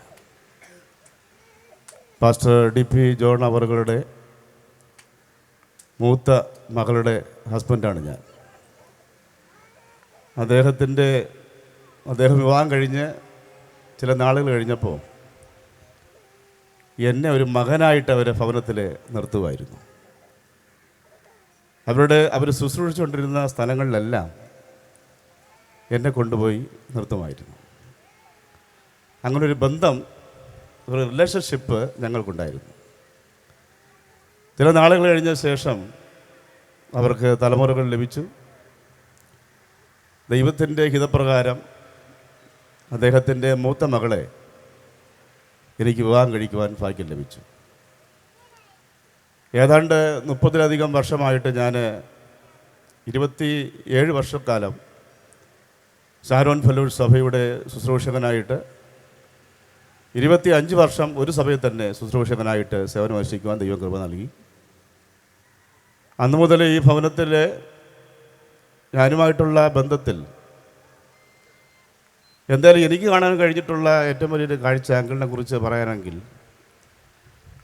Speaker 11: പാസ്റ്റർ ഡി പി ജോൺ അവറുകളുടെ മൂത്ത മകളുടെ ഹസ്ബൻഡാണ് ഞാൻ. അദ്ദേഹം വിവാഹം കഴിഞ്ഞ് ചില നാളുകൾ കഴിഞ്ഞപ്പോൾ എന്നെ ഒരു മകനായിട്ട് അവരെ ഭവനത്തിൽ നിർത്തുമായിരുന്നു. അവർ ശുശ്രൂഷിച്ചുകൊണ്ടിരുന്ന സ്ഥലങ്ങളിലെല്ലാം എന്നെ കൊണ്ടുപോയി നിർത്തുമായിരുന്നു. അങ്ങനൊരു ബന്ധം, ഒരു റിലേഷൻഷിപ്പ് ഞങ്ങൾക്കുണ്ടായിരുന്നു. ചില നാളുകൾ കഴിഞ്ഞ ശേഷം അവർക്ക് തലമുറകൾ ലഭിച്ചു. ദൈവത്തിൻ്റെ ഹിതപ്രകാരം അദ്ദേഹത്തിൻ്റെ മൂത്ത മകളെ എനിക്ക് വിവാഹം കഴിക്കുവാൻ ഭാഗ്യം ലഭിച്ചു. ഏതാണ്ട് 30-ലധികം വർഷമായിട്ട് ഞാൻ 27 വർഷക്കാലം സാരോൻ ഫെലോസ് സഭയുടെ ശുശ്രൂഷകനായിട്ട്, 25 വർഷം ഒരു സഭയിൽ തന്നെ ശുശ്രൂഷകനായിട്ട് സേവനമനുഷ്ഠിക്കുവാൻ ദൈവം കൃപ നൽകി. അന്നു മുതൽ ഈ ഭവനത്തിൽ ഞാനുമായിട്ടുള്ള ബന്ധത്തിൽ എന്തായാലും എനിക്ക് കാണാൻ കഴിഞ്ഞിട്ടുള്ള ഏറ്റവും വലിയൊരു കാഴ്ച ആംഗിളിനെ കുറിച്ച് പറയാനെങ്കിൽ,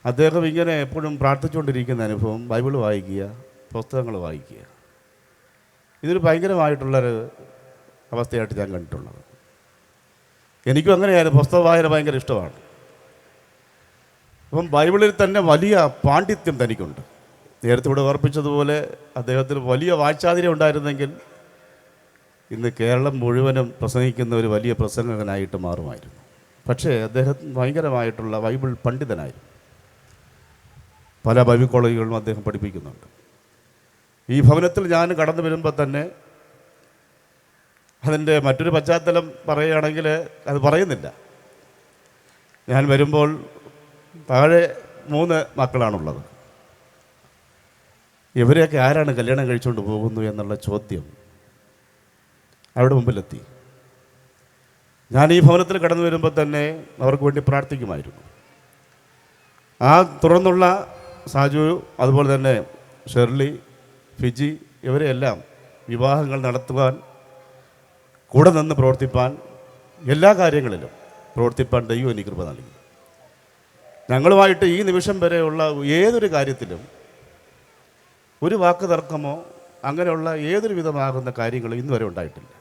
Speaker 11: അദ്ദേഹം ഇങ്ങനെ എപ്പോഴും പ്രാർത്ഥിച്ചുകൊണ്ടിരിക്കുന്ന അനുഭവം, ബൈബിൾ വായിക്കുക, പുസ്തകങ്ങൾ വായിക്കുക, ഇതൊരു ഭയങ്കരമായിട്ടുള്ളൊരു അവസ്ഥയായിട്ട് ഞാൻ കണ്ടിട്ടുള്ളത്. എനിക്കും അങ്ങനെയായിരുന്നു. പുസ്തക വായന ഭയങ്കര ഇഷ്ടമാണ്. അപ്പം ബൈബിളിൽ തന്നെ വലിയ പാണ്ഡിത്യം തനിക്കുണ്ട്. നേരത്തെ ഇവിടെ ഓർപ്പിച്ചതുപോലെ അദ്ദേഹത്തിന് വലിയ വാചാതിര്യം ഉണ്ടായിരുന്നെങ്കിൽ ഇന്ന് കേരളം മുഴുവനും പ്രസംഗിക്കുന്ന ഒരു വലിയ പ്രസംഗകനായിട്ട് മാറുമായിരുന്നു. പക്ഷേ അദ്ദേഹം ഭയങ്കരമായിട്ടുള്ള ബൈബിൾ പണ്ഡിതനായിരുന്നു. പല ബൈബിൾ കോളേജുകളിലും അദ്ദേഹം പഠിപ്പിക്കുന്നുണ്ട്. ഈ ഭവനത്തിൽ ഞാൻ കടന്നു വരുമ്പോൾ തന്നെ അതിൻ്റെ മറ്റൊരു പശ്ചാത്തലം പറയുകയാണെങ്കിൽ അത് പറയുന്നില്ല. ഞാൻ വരുമ്പോൾ താഴെ 3 മക്കളാണുള്ളത്. ഇവരെയൊക്കെ ആരാണ് കല്യാണം കഴിച്ചുകൊണ്ട് പോകുന്നു എന്നുള്ള ചോദ്യം അവരുടെ മുമ്പിലെത്തി. ഞാൻ ഈ ഭവനത്തിൽ കടന്നു വരുമ്പോൾ തന്നെ അവർക്ക് വേണ്ടി പ്രാർത്ഥിക്കുമായിരുന്നു. ആ തുടർന്നുള്ള സാജു, അതുപോലെ തന്നെ ഷെർലി, ഫിജി, ഇവരെയെല്ലാം വിവാഹങ്ങൾ നടത്തുവാൻ, കൂടെ നിന്ന് പ്രവർത്തിപ്പാൻ, എല്ലാ കാര്യങ്ങളിലും പ്രവർത്തിപ്പാൻ ദൈവം എനിക്ക് കൃപ നൽകി. ഞങ്ങളുമായിട്ട് ഈ നിമിഷം വരെയുള്ള ഏതൊരു കാര്യത്തിലും ഒരു വാക്ക് തർക്കമോ അങ്ങനെയുള്ള ഏതൊരു വിധമാകുന്ന കാര്യങ്ങളും ഇന്നുവരെ ഉണ്ടായിട്ടില്ല.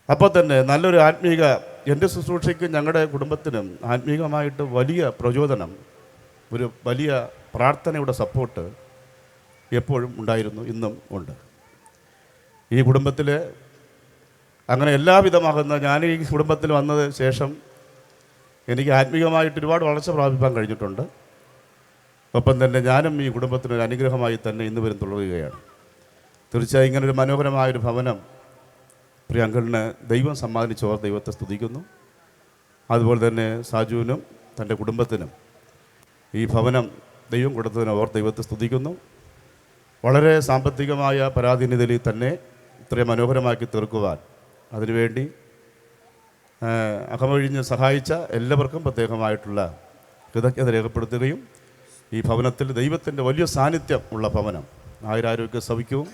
Speaker 11: അപ്പോൾ തന്നെ നല്ലൊരു ആത്മീക, എൻ്റെ ശുശ്രൂഷയ്ക്കും ഞങ്ങളുടെ കുടുംബത്തിനും ആത്മീകമായിട്ട് വലിയ പ്രചോദനം, ഒരു വലിയ പ്രാർത്ഥനയുടെ സപ്പോർട്ട് എപ്പോഴും ഉണ്ടായിരുന്നു, ഇന്നും ഉണ്ട്. ഈ കുടുംബത്തിൽ അങ്ങനെ എല്ലാവിധമാകുന്ന, ഞാൻ ഈ കുടുംബത്തിൽ വന്നത് ശേഷം എനിക്ക് ആത്മീകമായിട്ട് ഒരുപാട് വളർച്ച പ്രാപിപ്പാൻ കഴിഞ്ഞിട്ടുണ്ട്. ഒപ്പം തന്നെ ഞാനും ഈ കുടുംബത്തിനൊരു അനുഗ്രഹമായി തന്നെ ഇന്ന് വരും തുടരുകയാണ്. തീർച്ചയായും ഇങ്ങനൊരു മനോഹരമായൊരു ഭവനം പ്രിയ അങ്കിളിന് ദൈവം സമ്മാനിച്ചവർ ദൈവത്തെ സ്തുതിക്കുന്നു. അതുപോലെ തന്നെ സാജുവിനും തൻ്റെ കുടുംബത്തിനും ഈ ഭവനം ദൈവം കൊടുത്തതിന് അവർ ദൈവത്തെ സ്തുതിക്കുന്നു. വളരെ സാമ്പത്തികമായ പരാധീനതയിൽ തന്നെ ഇത്രയും മനോഹരമാക്കി തീർക്കുവാൻ അതിനുവേണ്ടി അകമൊഴിഞ്ഞ് സഹായിച്ച എല്ലാവർക്കും പ്രത്യേകമായിട്ടുള്ള കൃതജ്ഞത രേഖപ്പെടുത്തുകയും ഈ ഭവനത്തിൽ ദൈവത്തിൻ്റെ വലിയ സാന്നിധ്യം ഉള്ള ഭവനം, ആയുരാരോഗ്യ സൗഖ്യവും,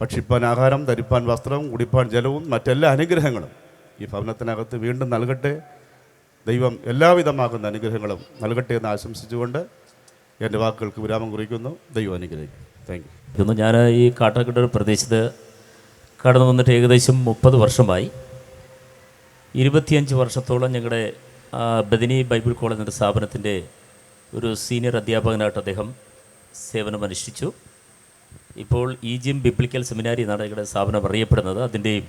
Speaker 11: ഭക്ഷിപ്പാൻ ആഹാരം, ധരിപ്പാൻ വസ്ത്രം, കുടിപ്പാൻ ജലവും മറ്റെല്ലാ അനുഗ്രഹങ്ങളും ഈ ഭവനത്തിനകത്ത് വീണ്ടും നൽകട്ടെ. ദൈവം എല്ലാവിധമാകുന്ന അനുഗ്രഹങ്ങളും നൽകട്ടെ എന്ന് ആശംസിച്ചുകൊണ്ട് എൻ്റെ വാക്കുകൾക്ക് വിരാമം കുറിക്കുന്നു. ദൈവം അനുഗ്രഹിക്കും. Thank you.
Speaker 12: ഞാൻ ഈ കാട്ടാക്കട പ്രദേശത്ത് കടന്നു വന്നിട്ട് ഏകദേശം 30 വർഷമായി. 25 വർഷത്തോളം ഞങ്ങളുടെ ബദനി ബൈബിൾ കോളേജ് എന്ന സ്ഥാപനത്തിൻ്റെ ഒരു സീനിയർ അധ്യാപകനായിട്ട് അദ്ദേഹം സേവനമനുഷ്ഠിച്ചു. ഇപ്പോൾ ഈജിയം ബിബ്ലിക്കൽ സെമിനാരി എന്നാണ് ഞങ്ങളുടെ സ്ഥാപനം അറിയപ്പെടുന്നത്. അതിൻ്റെയും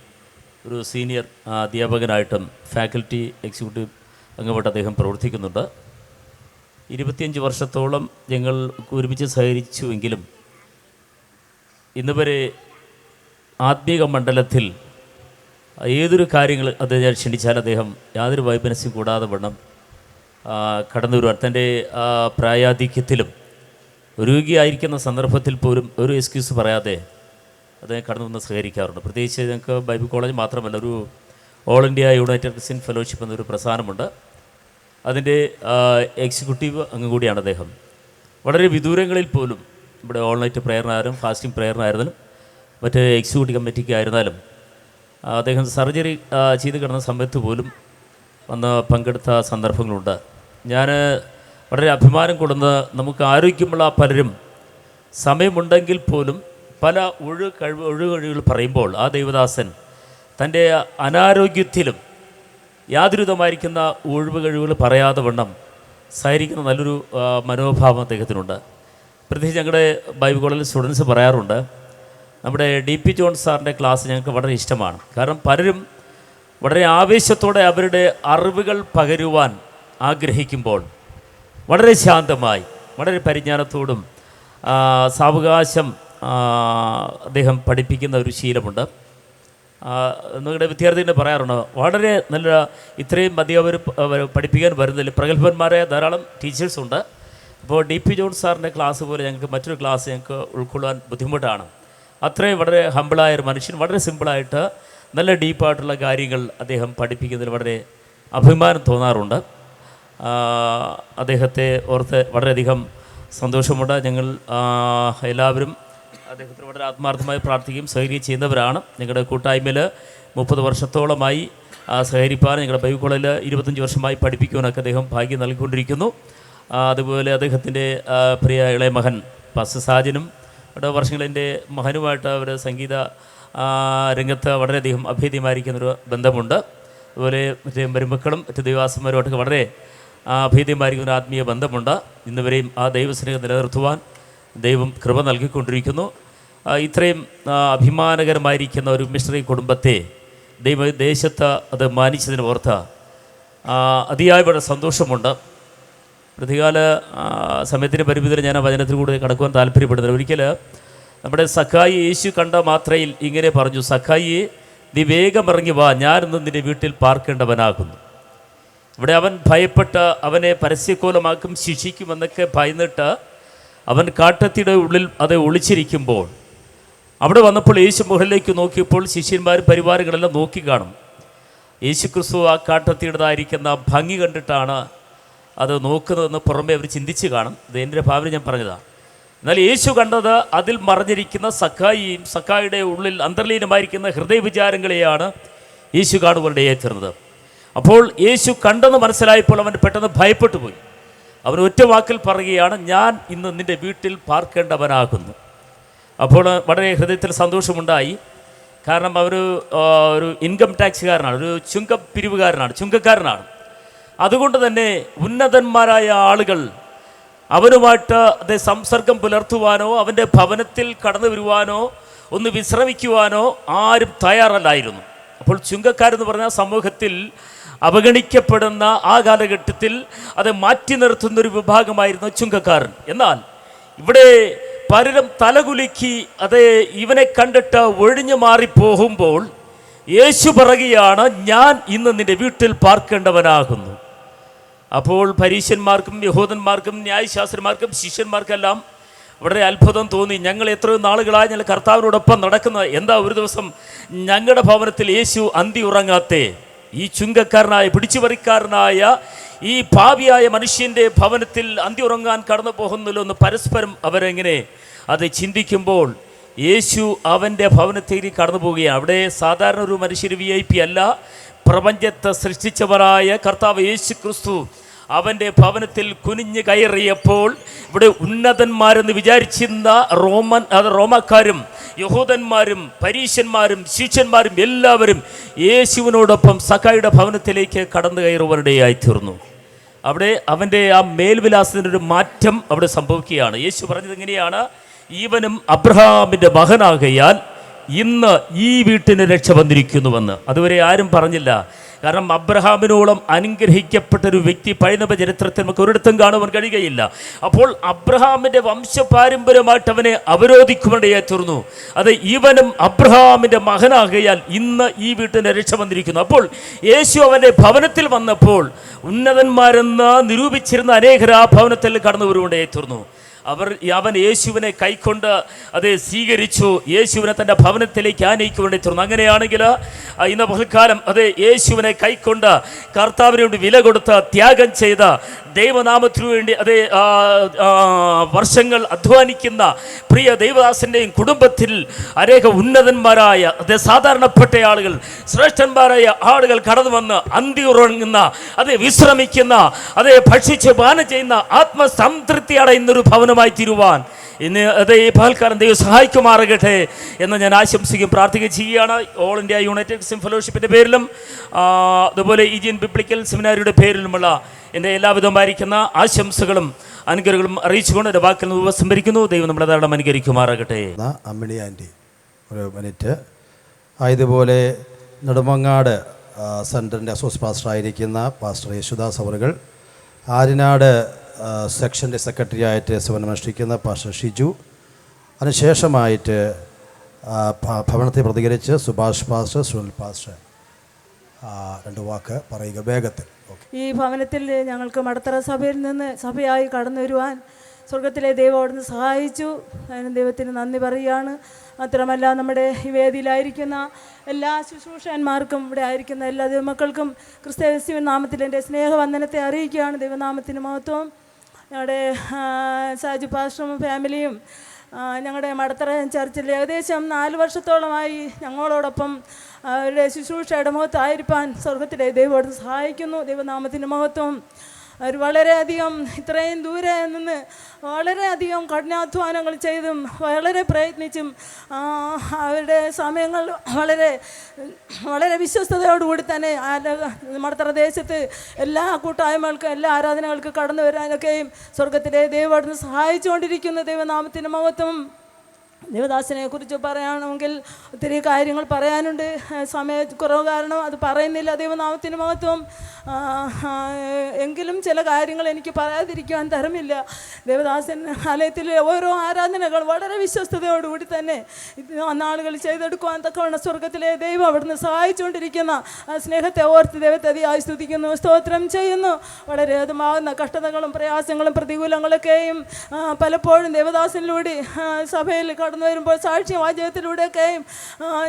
Speaker 12: ഒരു സീനിയർ അധ്യാപകനായിട്ടും ഫാക്കൽറ്റി എക്സിക്യൂട്ടീവ് അംഗമായിട്ട് അദ്ദേഹം പ്രവർത്തിക്കുന്നുണ്ട്. 25 വർഷത്തോളം ഞങ്ങൾ ഒരുമിച്ച് സഹകരിച്ചുവെങ്കിലും ഇന്ന് വരെ ആത്മീക മണ്ഡലത്തിൽ ഏതൊരു കാര്യങ്ങൾ അദ്ദേഹം ക്ഷണിച്ചാൽ അദ്ദേഹം യാതൊരു വൈമനസ്യം കൂടാതെ വണ്ണം കടന്നു വരുവാൻ, തൻ്റെ പ്രായാധിക്യത്തിലും രോഗിയായിരിക്കുന്ന സന്ദർഭത്തിൽ പോലും ഒരു എക്സ്ക്യൂസ് പറയാതെ അദ്ദേഹം കടന്നു വന്ന് സഹകരിക്കാറുണ്ട്. പ്രത്യേകിച്ച് ഞങ്ങൾക്ക് ബൈബിൾ കോളേജ് മാത്രമല്ല, ഒരു all India United Christian fellowship എന്നൊരു പ്രസ്ഥാനമുണ്ട്. അതിൻ്റെ എക്സിക്യൂട്ടീവ് അംഗം കൂടിയാണ് അദ്ദേഹം. വളരെ വിദൂരങ്ങളിൽ പോലും ഇവിടെ ഓൾ നൈറ്റ് പ്രെയറിനായാലും ഫാസ്റ്റിംഗ് പ്രെയറിനായിരുന്നാലും മറ്റ് എക്സിക്യൂട്ടീവ് കമ്മിറ്റിക്ക് ആയിരുന്നാലും അദ്ദേഹം സർജറി ചെയ്ത് കിടന്ന സമയത്ത് പോലും വന്ന് പങ്കെടുത്ത സന്ദർഭങ്ങളുണ്ട്. ഞാൻ വളരെ അഭിമാനം കൊള്ളുന്ന, നമുക്ക് ആരോഗ്യമുള്ള പലരും സമയമുണ്ടെങ്കിൽ പോലും പല ഒഴികഴിവുകൾ പറയുമ്പോൾ ആ ദൈവദാസൻ തൻ്റെ അനാരോഗ്യത്തിലും യാതൊരുവിധമായിരിക്കുന്ന ഒഴിവുകഴിവുകൾ പറയാതെ വണ്ണം സഹകരിക്കുന്ന നല്ലൊരു മനോഭാവം അദ്ദേഹത്തിനുണ്ട്. പ്രത്യേകിച്ച് ഞങ്ങളുടെ ബൈബിൾ കോളേജിൽ സ്റ്റുഡൻസ് പറയാറുണ്ട്, നമ്മുടെ DP ജോൺ സാറിൻ്റെ ക്ലാസ് ഞങ്ങൾക്ക് വളരെ ഇഷ്ടമാണ്. കാരണം പലരും വളരെ ആവേശത്തോടെ അവരുടെ അറിവുകൾ പകരുവാൻ ആഗ്രഹിക്കുമ്പോൾ വളരെ ശാന്തമായി, വളരെ പരിജ്ഞാനത്തോടും സാവകാശം അദ്ദേഹം പഠിപ്പിക്കുന്ന ഒരു ശീലമുണ്ട്. നിങ്ങളുടെ വിദ്യാർത്ഥികളെ പറയാറുണ്ട്, വളരെ നല്ല ഇത്രയും അധികം അവർ പഠിപ്പിക്കാൻ വരുന്നതിൽ പ്രഗത്ഭന്മാരായ ധാരാളം ടീച്ചേഴ്സുണ്ട്. അപ്പോൾ DP ജോൺ സാറിൻ്റെ ക്ലാസ് പോലെ ഞങ്ങൾക്ക് മറ്റൊരു ക്ലാസ് ഞങ്ങൾക്ക് ഉൾക്കൊള്ളാൻ ബുദ്ധിമുട്ടാണ്. അത്രയും വളരെ ഹമ്പിളായ ഒരു മനുഷ്യൻ, വളരെ സിമ്പിളായിട്ട് നല്ല ഡീപ്പായിട്ടുള്ള കാര്യങ്ങൾ അദ്ദേഹം പഠിപ്പിക്കുന്നതിൽ വളരെ അഭിമാനം തോന്നാറുണ്ട്. അദ്ദേഹത്തെ ഓർത്ത് വളരെയധികം സന്തോഷമുണ്ട്. ഞങ്ങൾ എല്ലാവരും അദ്ദേഹത്തിന് വളരെ ആത്മാർത്ഥമായി പ്രാർത്ഥിക്കുകയും സഹകരിക്കുകയും ചെയ്യുന്നവരാണ്. ഞങ്ങളുടെ കൂട്ടായ്മയിൽ 30 വർഷത്തോളമായി സഹകരിപ്പാൻ, ഞങ്ങളുടെ ബൈബിൾ കോളേജിൽ 25 വർഷമായി പഠിപ്പിക്കുവാനൊക്കെ അദ്ദേഹം ഭാഗ്യം നൽകിക്കൊണ്ടിരിക്കുന്നു. അതുപോലെ അദ്ദേഹത്തിൻ്റെ പ്രിയ ഇളയ മകൻ പാസ്റ്റർ സാജനും വർഷങ്ങളെൻ്റെ മകനുമായിട്ട് അവർ സംഗീത രംഗത്ത് വളരെയധികം അഭേദ്യമായിരിക്കുന്നൊരു ബന്ധമുണ്ട്. അതുപോലെ മറ്റേ മരുമക്കളും മറ്റ് ദൈവാസന്മാരുമായിട്ടൊക്കെ വളരെ അഭേദ്യമായിരിക്കുന്ന ഒരു ആത്മീയ ബന്ധമുണ്ട്. ഇന്നുവരെയും ആ ദൈവസ്നേഹം നിലനിർത്തുവാൻ ദൈവം കൃപ നൽകിക്കൊണ്ടിരിക്കുന്നു. ഇത്രയും അഭിമാനകരമായിരിക്കുന്ന ഒരു മിഷണറി കുടുംബത്തെ ദൈവദേശത്ത് അത് മാനിച്ചതിന് ഓർത്ത് അതിയായ വളരെ സന്തോഷമുണ്ട്. പ്രതികാല സമയത്തിൻ്റെ പരിമിതിയിൽ ഞാൻ ആ വചനത്തിൽ കൂടെ കടക്കുവാൻ താല്പര്യപ്പെടുന്നില്ല. ഒരിക്കൽ നമ്മുടെ സഖായി യേശു കണ്ട മാത്രയിൽ ഇങ്ങനെ പറഞ്ഞു, സഖായിയെ നീ വേഗം ഇറങ്ങി വാ, ഞാനിന്ന് നിൻ്റെ വീട്ടിൽ പാർക്കേണ്ടവനാകുന്നു. ഇവിടെ അവൻ ഭയപ്പെട്ട് അവനെ പരസ്യക്കോലമാക്കും, ശിക്ഷിക്കുമെന്നൊക്കെ ഭയന്നിട്ട് അവൻ കാട്ടത്തിയുടെ ഉള്ളിൽ അത് ഒളിച്ചിരിക്കുമ്പോൾ അവിടെ വന്നപ്പോൾ യേശു മുകളിലേക്ക് നോക്കിയപ്പോൾ ശിഷ്യന്മാരും പരിവാരങ്ങളെല്ലാം നോക്കി കാണും. യേശു ക്രിസ്തു ആ കാട്ടത്തിയുടേതായിരിക്കുന്ന ഭംഗി കണ്ടിട്ടാണ് അത് നോക്കുന്നതെന്ന് പുറമെ അവർ ചിന്തിച്ച് കാണും. ഇത് എൻ്റെ ഭാവന ഞാൻ പറഞ്ഞതാണ്. എന്നാൽ യേശു കണ്ടത് അതിൽ മറഞ്ഞിരിക്കുന്ന സഖായിയും സഖായിയുടെ ഉള്ളിൽ അന്തർലീനമായിരിക്കുന്ന ഹൃദയവിചാരങ്ങളെയാണ് യേശു കാണുവാനിടയായി തീർന്നത്. അപ്പോൾ യേശു കണ്ടെന്ന് മനസ്സിലായപ്പോൾ അവൻ പെട്ടെന്ന് ഭയപ്പെട്ടു പോയി. അവൻ ഒറ്റ വാക്കിൽ പറയുകയാണ്, ഞാൻ ഇന്ന് നിൻ്റെ വീട്ടിൽ പാർക്കേണ്ടവനാകുന്നു. അപ്പോൾ വളരെ ഹൃദയത്തിൽ സന്തോഷമുണ്ടായി. കാരണം ഒരു ഇൻകം ടാക്സുകാരനാണ്, ഒരു ചുങ്കക്കാരനാണ്. അതുകൊണ്ട് തന്നെ ഉന്നതന്മാരായ ആളുകൾ അവനുമായിട്ട് അതേ സംസർഗം പുലർത്തുവാനോ അവൻ്റെ ഭവനത്തിൽ കടന്നു വരുവാനോ ഒന്ന് വിശ്രമിക്കുവാനോ ആരും തയ്യാറല്ലായിരുന്നു. അപ്പോൾ ചുങ്കക്കാരെന്ന് പറഞ്ഞാൽ സമൂഹത്തിൽ അവഗണിക്കപ്പെടുന്ന ആ കാലഘട്ടത്തിൽ അത് മാറ്റി നിർത്തുന്നൊരു വിഭാഗമായിരുന്നു ചുങ്കക്കാരൻ. എന്നാൽ ഇവിടെ പലരും തലകുലുക്കി അത് ഇവനെ കണ്ടിട്ട് ഒഴിഞ്ഞു മാറിപ്പോകുമ്പോൾ യേശു പറയുകയാണ്, ഞാൻ ഇന്ന് നിൻ്റെ വീട്ടിൽ പാർക്കേണ്ടവനാകുന്നു. അപ്പോൾ പരീശന്മാർക്കും യഹൂദന്മാർക്കും ന്യായശാസ്ത്രന്മാർക്കും ശിഷ്യന്മാർക്കെല്ലാം വളരെ അത്ഭുതം തോന്നി. ഞങ്ങൾ എത്രയോ നാളുകളായി ഞങ്ങൾ കർത്താവിനോടൊപ്പം നടക്കുന്നത്, എന്താ ഒരു ദിവസം ഞങ്ങളുടെ ഭവനത്തിൽ യേശു അന്തി ഉറങ്ങാത്തേ? ഈ ചുങ്കക്കാരനായ പിടിച്ചുപറിക്കാരനായ ഈ പാപിയായ മനുഷ്യൻ്റെ ഭവനത്തിൽ അന്തി ഉറങ്ങാൻ കടന്നു പോകുന്നല്ലോ എന്ന് പരസ്പരം അവരെങ്ങനെ അത് ചിന്തിക്കുമ്പോൾ യേശു അവൻ്റെ ഭവനത്തേക്ക് കടന്നു പോവുകയാണ്. അവിടെ സാധാരണ ഒരു മനുഷ്യർ VIP അല്ല, പ്രപഞ്ചത്തെ സൃഷ്ടിച്ചവരായ കർത്താവ് യേശു ക്രിസ്തു അവൻ്റെ ഭവനത്തിൽ കുനിഞ്ഞ് കയറിയപ്പോൾ ഇവിടെ ഉന്നതന്മാരെന്ന് വിചാരിച്ചിരുന്ന റോമക്കാരും യഹൂദന്മാരും പരീശന്മാരും ശിഷ്യന്മാരും എല്ലാവരും യേശുവിനോടൊപ്പം സഖായിയുടെ ഭവനത്തിലേക്ക് കടന്നു കയറുവാനിടയായിത്തീർന്നു. അവിടെ അവൻ്റെ ആ മേൽവിലാസത്തിനൊരു മാറ്റം അവിടെ സംഭവിക്കുകയാണ്. യേശു പറഞ്ഞത് എങ്ങനെയാണ്? ഇവനും അബ്രഹാമിൻ്റെ മകനാകയാൽ ഇന്ന് ഈ വീട്ടിന് രക്ഷ വന്നിരിക്കുന്നുവെന്ന്. അതുവരെ ആരും പറഞ്ഞില്ല. കാരണം അബ്രഹാമിനോളം അനുഗ്രഹിക്കപ്പെട്ടൊരു വ്യക്തി പഴയ ചരിത്രത്തിൽ നമുക്ക് ഒരിടത്തും കാണുവാൻ കഴിയുകയില്ല. അപ്പോൾ അബ്രഹാമിൻ്റെ വംശപാരമ്പര്യമായിട്ട് അവനെ അവരോധിക്കുവാനിടയായി തീർന്നു. അത് ഇവനും അബ്രഹാമിൻ്റെ മകനാകയാൽ ഇന്ന് ഈ വീട്ടിന് രക്ഷ വന്നിരിക്കുന്നു. അപ്പോൾ യേശു അവൻ്റെ ഭവനത്തിൽ വന്നപ്പോൾ ഉന്നതന്മാരെന്ന് നിരൂപിച്ചിരുന്ന അനേകർ ആ ഭവനത്തിൽ കടന്നു വരുവാനിടയായി തീർന്നു. അവൻ യേശുവിനെ കൈക്കൊണ്ട് അത് സ്വീകരിച്ചു, യേശുവിനെ തൻ്റെ ഭവനത്തിലേക്ക് ആനയിക്കുവാൻ തീർന്നു. അങ്ങനെയാണെങ്കിൽ ഇന്ന് പകൽക്കാലം അത് യേശുവിനെ കൈക്കൊണ്ട് കർത്താവിന് വേണ്ടി വില കൊടുത്ത് ത്യാഗം ചെയ്ത ദൈവനാമത്തിനു വേണ്ടി അതേ വർഷങ്ങൾ അധ്വാനിക്കുന്ന പ്രിയ ദൈവദാസൻ്റെയും കുടുംബത്തിൽ അനേക ഉന്നതന്മാരായ അതേ സാധാരണപ്പെട്ട ആളുകൾ, ശ്രേഷ്ഠന്മാരായ ആളുകൾ കടന്നു വന്ന് അന്തി ഉറങ്ങുന്ന അതേ വിശ്രമിക്കുന്ന അതേ ഭക്ഷിച്ച് പാനം ചെയ്യുന്ന ആത്മസംതൃപ്തി അടയുന്നൊരു ഭവനമായി തീരുവാൻ ഇന്ന് അതേ ഈ പകൽക്കാലം ദൈവം സഹായിക്കുമാറാകട്ടെ എന്ന് ഞാൻ ആശംസിക്കും, പ്രാർത്ഥിക്കുകയും ചെയ്യുകയാണ്. ഓൾ ഇന്ത്യ യുണൈറ്റഡ് ക്രിസ്ത്യൻ ഫെലോഷിപ്പിൻ്റെ പേരിലും അതുപോലെ ഈജിയൻ ബിബ്ലിക്കൽ സെമിനാരിയുടെ പേരിലുമുള്ള എൻ്റെ എല്ലാവിധമായിരിക്കുന്ന ആശംസകളും അനുഗ്രഹങ്ങളും അറിയിച്ചുകൊണ്ട് എൻ്റെ വാക്കിൽ നിന്ന് ഉപസംഹരിക്കുന്നു. ദൈവം നമ്മളെ ധാരാളം അനുഗ്രഹിക്കുമാറാകട്ടെ.
Speaker 2: അമ്മിണി ആൻറ്റി ഒരു മിനിറ്റ്. ഇതുപോലെ നെടുമങ്ങാട് സെൻറ്ററിൻ്റെ അസോസിയേറ്റ് പാസ്റ്ററായിരിക്കുന്ന പാസ്റ്റർ യേശുദാസ് അവറുകൾ, ആര്യനാട് സെക്ഷൻ്റെ സെക്രട്ടറി ആയിട്ട് സേവനമനുഷ്ഠിക്കുന്ന പാസ്റ്റർ ഷിജു, അതിനുശേഷമായിട്ട് ഭവനത്തെ പ്രതികരിച്ച് സുഭാഷ് പാസ്റ്റർ, സുനിൽ പാസ്റ്റർ രണ്ട് വാക്ക് പറയുക വേഗത്തിൽ.
Speaker 13: ഈ ഭവനത്തിൽ ഞങ്ങൾക്ക് മടത്തറ സഭയിൽ നിന്ന് സഭയായി കടന്നു വരുവാൻ സ്വർഗത്തിലെ ദൈവം അവിടുന്ന് സഹായിച്ചു. അതിന് ദൈവത്തിന് നന്ദി പറയുകയാണ്. മാത്രമല്ല നമ്മുടെ ഈ വേദിയിലായിരിക്കുന്ന എല്ലാ ശുശ്രൂഷകന്മാർക്കും ഇവിടെ ആയിരിക്കുന്ന എല്ലാ ദൈവമക്കൾക്കും ക്രിസ്തീയ നാമത്തിൽ എൻ്റെ സ്നേഹവന്ദനത്തെ അറിയിക്കുകയാണ്. ദൈവനാമത്തിന് മഹത്വം. ഞങ്ങളുടെ സാജു പാസ്റ്ററും ഫാമിലിയും ഞങ്ങളുടെ മടത്തറ ചർച്ചിൽ ഏകദേശം 4 വർഷത്തോളമായി ഞങ്ങളോടൊപ്പം അവരുടെ ശുശ്രൂഷയുടെ മുഖത്തായിരിക്കാൻ സ്വർഗത്തിലെ ദൈവം സഹായിക്കുന്നു. ദൈവനാമത്തിൻ്റെ മഹത്വം. അവർ വളരെയധികം ഇത്രയും ദൂരെ നിന്ന് വളരെയധികം കഠിനാധ്വാനങ്ങൾ ചെയ്തും വളരെ പ്രയത്നിച്ചും അവരുടെ സമയങ്ങൾ വളരെ വിശ്വസ്തയോടുകൂടി തന്നെ മടത്തറ ദേശത്ത് എല്ലാ കൂട്ടായ്മകൾക്കും എല്ലാ ആരാധനകൾക്കും കടന്നു വരാനൊക്കെയും സ്വർഗത്തിലെ ദൈവം അവിടുന്ന് സഹായിച്ചുകൊണ്ടിരിക്കുന്ന ദൈവനാമത്തിൻ്റെ മഹത്വം. ദേവദാസനെ കുറിച്ച് പറയുകയാണെങ്കിൽ ഒത്തിരി കാര്യങ്ങൾ പറയാനുണ്ട്. സമയക്കുറവ് കാരണം അത് പറയുന്നില്ല. ദൈവനാമത്തിന് മഹത്വം. എങ്കിലും ചില കാര്യങ്ങൾ എനിക്ക് പറയാതിരിക്കുവാൻ തരമില്ല. ദേവദാസൻ ആലയത്തിലെ ഓരോ ആരാധനകൾ വളരെ വിശ്വസ്തയോടുകൂടി തന്നെ നാളുകളിൽ ചെയ്തെടുക്കുവാൻ തക്കവണ്ണം സ്വർഗത്തിലെ ദൈവം അവിടുന്ന് സഹായിച്ചുകൊണ്ടിരിക്കുന്ന ആ സ്നേഹത്തെ ഓർത്ത് ദൈവത്തെ അതിയായി സ്തുതിക്കുന്നു, സ്തോത്രം ചെയ്യുന്നു. വളരെ അതുമാകുന്ന കഷ്ടതകളും പ്രയാസങ്ങളും പ്രതികൂലങ്ങളൊക്കെയും പലപ്പോഴും ദേവദാസനിലൂടെ സഭയിൽ കടന്നു വരുമ്പോൾ സാക്ഷ്യവാചകത്തിലൂടെയൊക്കെയും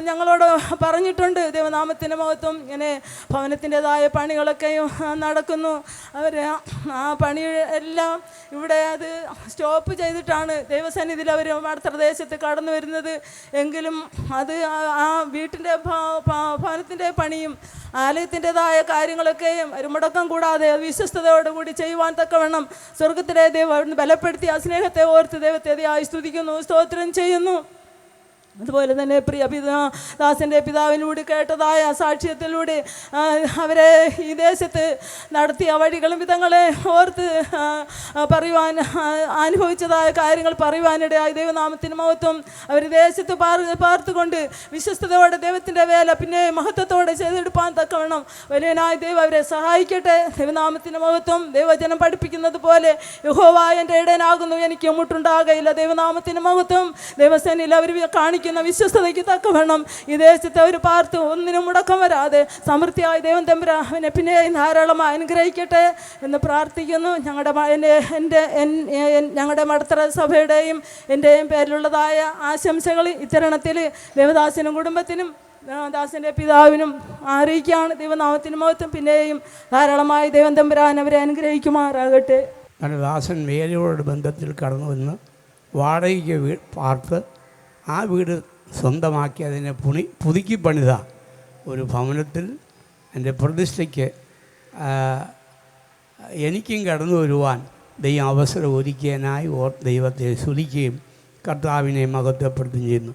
Speaker 13: ഞങ്ങളോട് പറഞ്ഞിട്ടുണ്ട്. ദൈവനാമത്തിൻ്റെ മഹത്വം. ഇങ്ങനെ ഭവനത്തിൻ്റെതായ പണികളൊക്കെയും നടക്കുന്നു. അവർ ആ പണി എല്ലാം ഇവിടെ അത് സ്റ്റോപ്പ് ചെയ്തിട്ടാണ് ദൈവസന്നിധിയിൽ അവർ മടത്തറദേശത്ത് കടന്നു വരുന്നത്. എങ്കിലും അത് ആ വീട്ടിൻ്റെ ഭവനത്തിൻ്റെ പണിയും ആലയത്തിൻ്റെതായ കാര്യങ്ങളൊക്കെയും ഒരു മുടക്കം കൂടാതെ വിശ്വസ്തയോടുകൂടി ചെയ്യുവാൻ തക്കവണ്ണം സ്വർഗത്തിലെ ദൈവം അവിടുന്ന് ബലപ്പെടുത്തി ആ സ്നേഹത്തെ ഓർത്ത് ദൈവത്തെ അതിയായി സ്തുതിക്കുന്നു, സ്തോത്രം ചെയ്യുന്നു. അതുപോലെ തന്നെ പ്രിയ ദാസൻ്റെ പിതാവിലൂടെ കേട്ടതായ സാക്ഷ്യത്തിലൂടെ അവരെ ഈ ദേശത്ത് നടത്തിയ വഴികളും വിധങ്ങളെ ഓർത്ത് പറയുവാൻ അനുഭവിച്ചതായ കാര്യങ്ങൾ പറയുവാനിടയായി. ദൈവനാമത്തിന് മഹത്വം. അവർ ദേശത്ത് പാർത്തുകൊണ്ട് വിശ്വസ്തയോടെ ദൈവത്തിൻ്റെ വേല പിന്നെ മഹത്വത്തോടെ ചെയ്തെടുപ്പാൻ തക്കവണ്ണം വലിയനായ ദൈവം അവരെ സഹായിക്കട്ടെ. ദൈവനാമത്തിന് മഹത്വം. ദൈവജനം പഠിപ്പിക്കുന്നത് പോലെ യഹോവ എൻ്റെ ഇടയനാകുന്നു, എനിക്ക് മുട്ടുണ്ടാകയില്ല. ദൈവനാമത്തിന് മഹത്വം. ദൈവസേനയിൽ അവർ കാണിക്കുന്ന വിശ്വസ്തതയ്ക്ക് തക്കവണ്ണം ഈ ദേശത്തെ അവർ പാർത്ത് ഒന്നിനും മുടക്കം വരാതെ സമൃദ്ധിയായി ദൈവം തമ്പുരാനെ പിന്നെ ധാരാളമായി അനുഗ്രഹിക്കട്ടെ എന്ന് പ്രാർത്ഥിക്കുന്നു. ഞങ്ങളുടെ മടത്തറ സഭയുടെയും എൻ്റെയും പേരിലുള്ളതായ ആശംസകൾ ഇത്തരണത്തിൽ ദേവദാസനും കുടുംബത്തിനും ദാസൻ്റെ പിതാവിനും അറിയിക്കുകയാണ്. ദൈവനാമത്തിന് മഹത്വം. പിന്നെയും ധാരാളമായി ദൈവം തമ്പുരാൻ അവരെ അനുഗ്രഹിക്കുമാറാകട്ടെ.
Speaker 14: ദാസൻ മേലയോട് ബന്ധത്തിൽ കടന്നു വന്ന് വാടകയ്ക്ക് പാർത്ത് ആ വീട് സ്വന്തമാക്കി അതിനെ പുതുക്കി പണിത ഒരു ഭവനത്തിൽ എൻ്റെ പ്രതിഷ്ഠയ്ക്ക് എനിക്കും കടന്നു വരുവാൻ ദൈവം അവസരം ഒരുക്കിയതിനായി ദൈവത്തെ സ്തുതിക്കുകയും കർത്താവിനെ മഹത്വപ്പെടുത്തുകയും ചെയ്യുന്നു.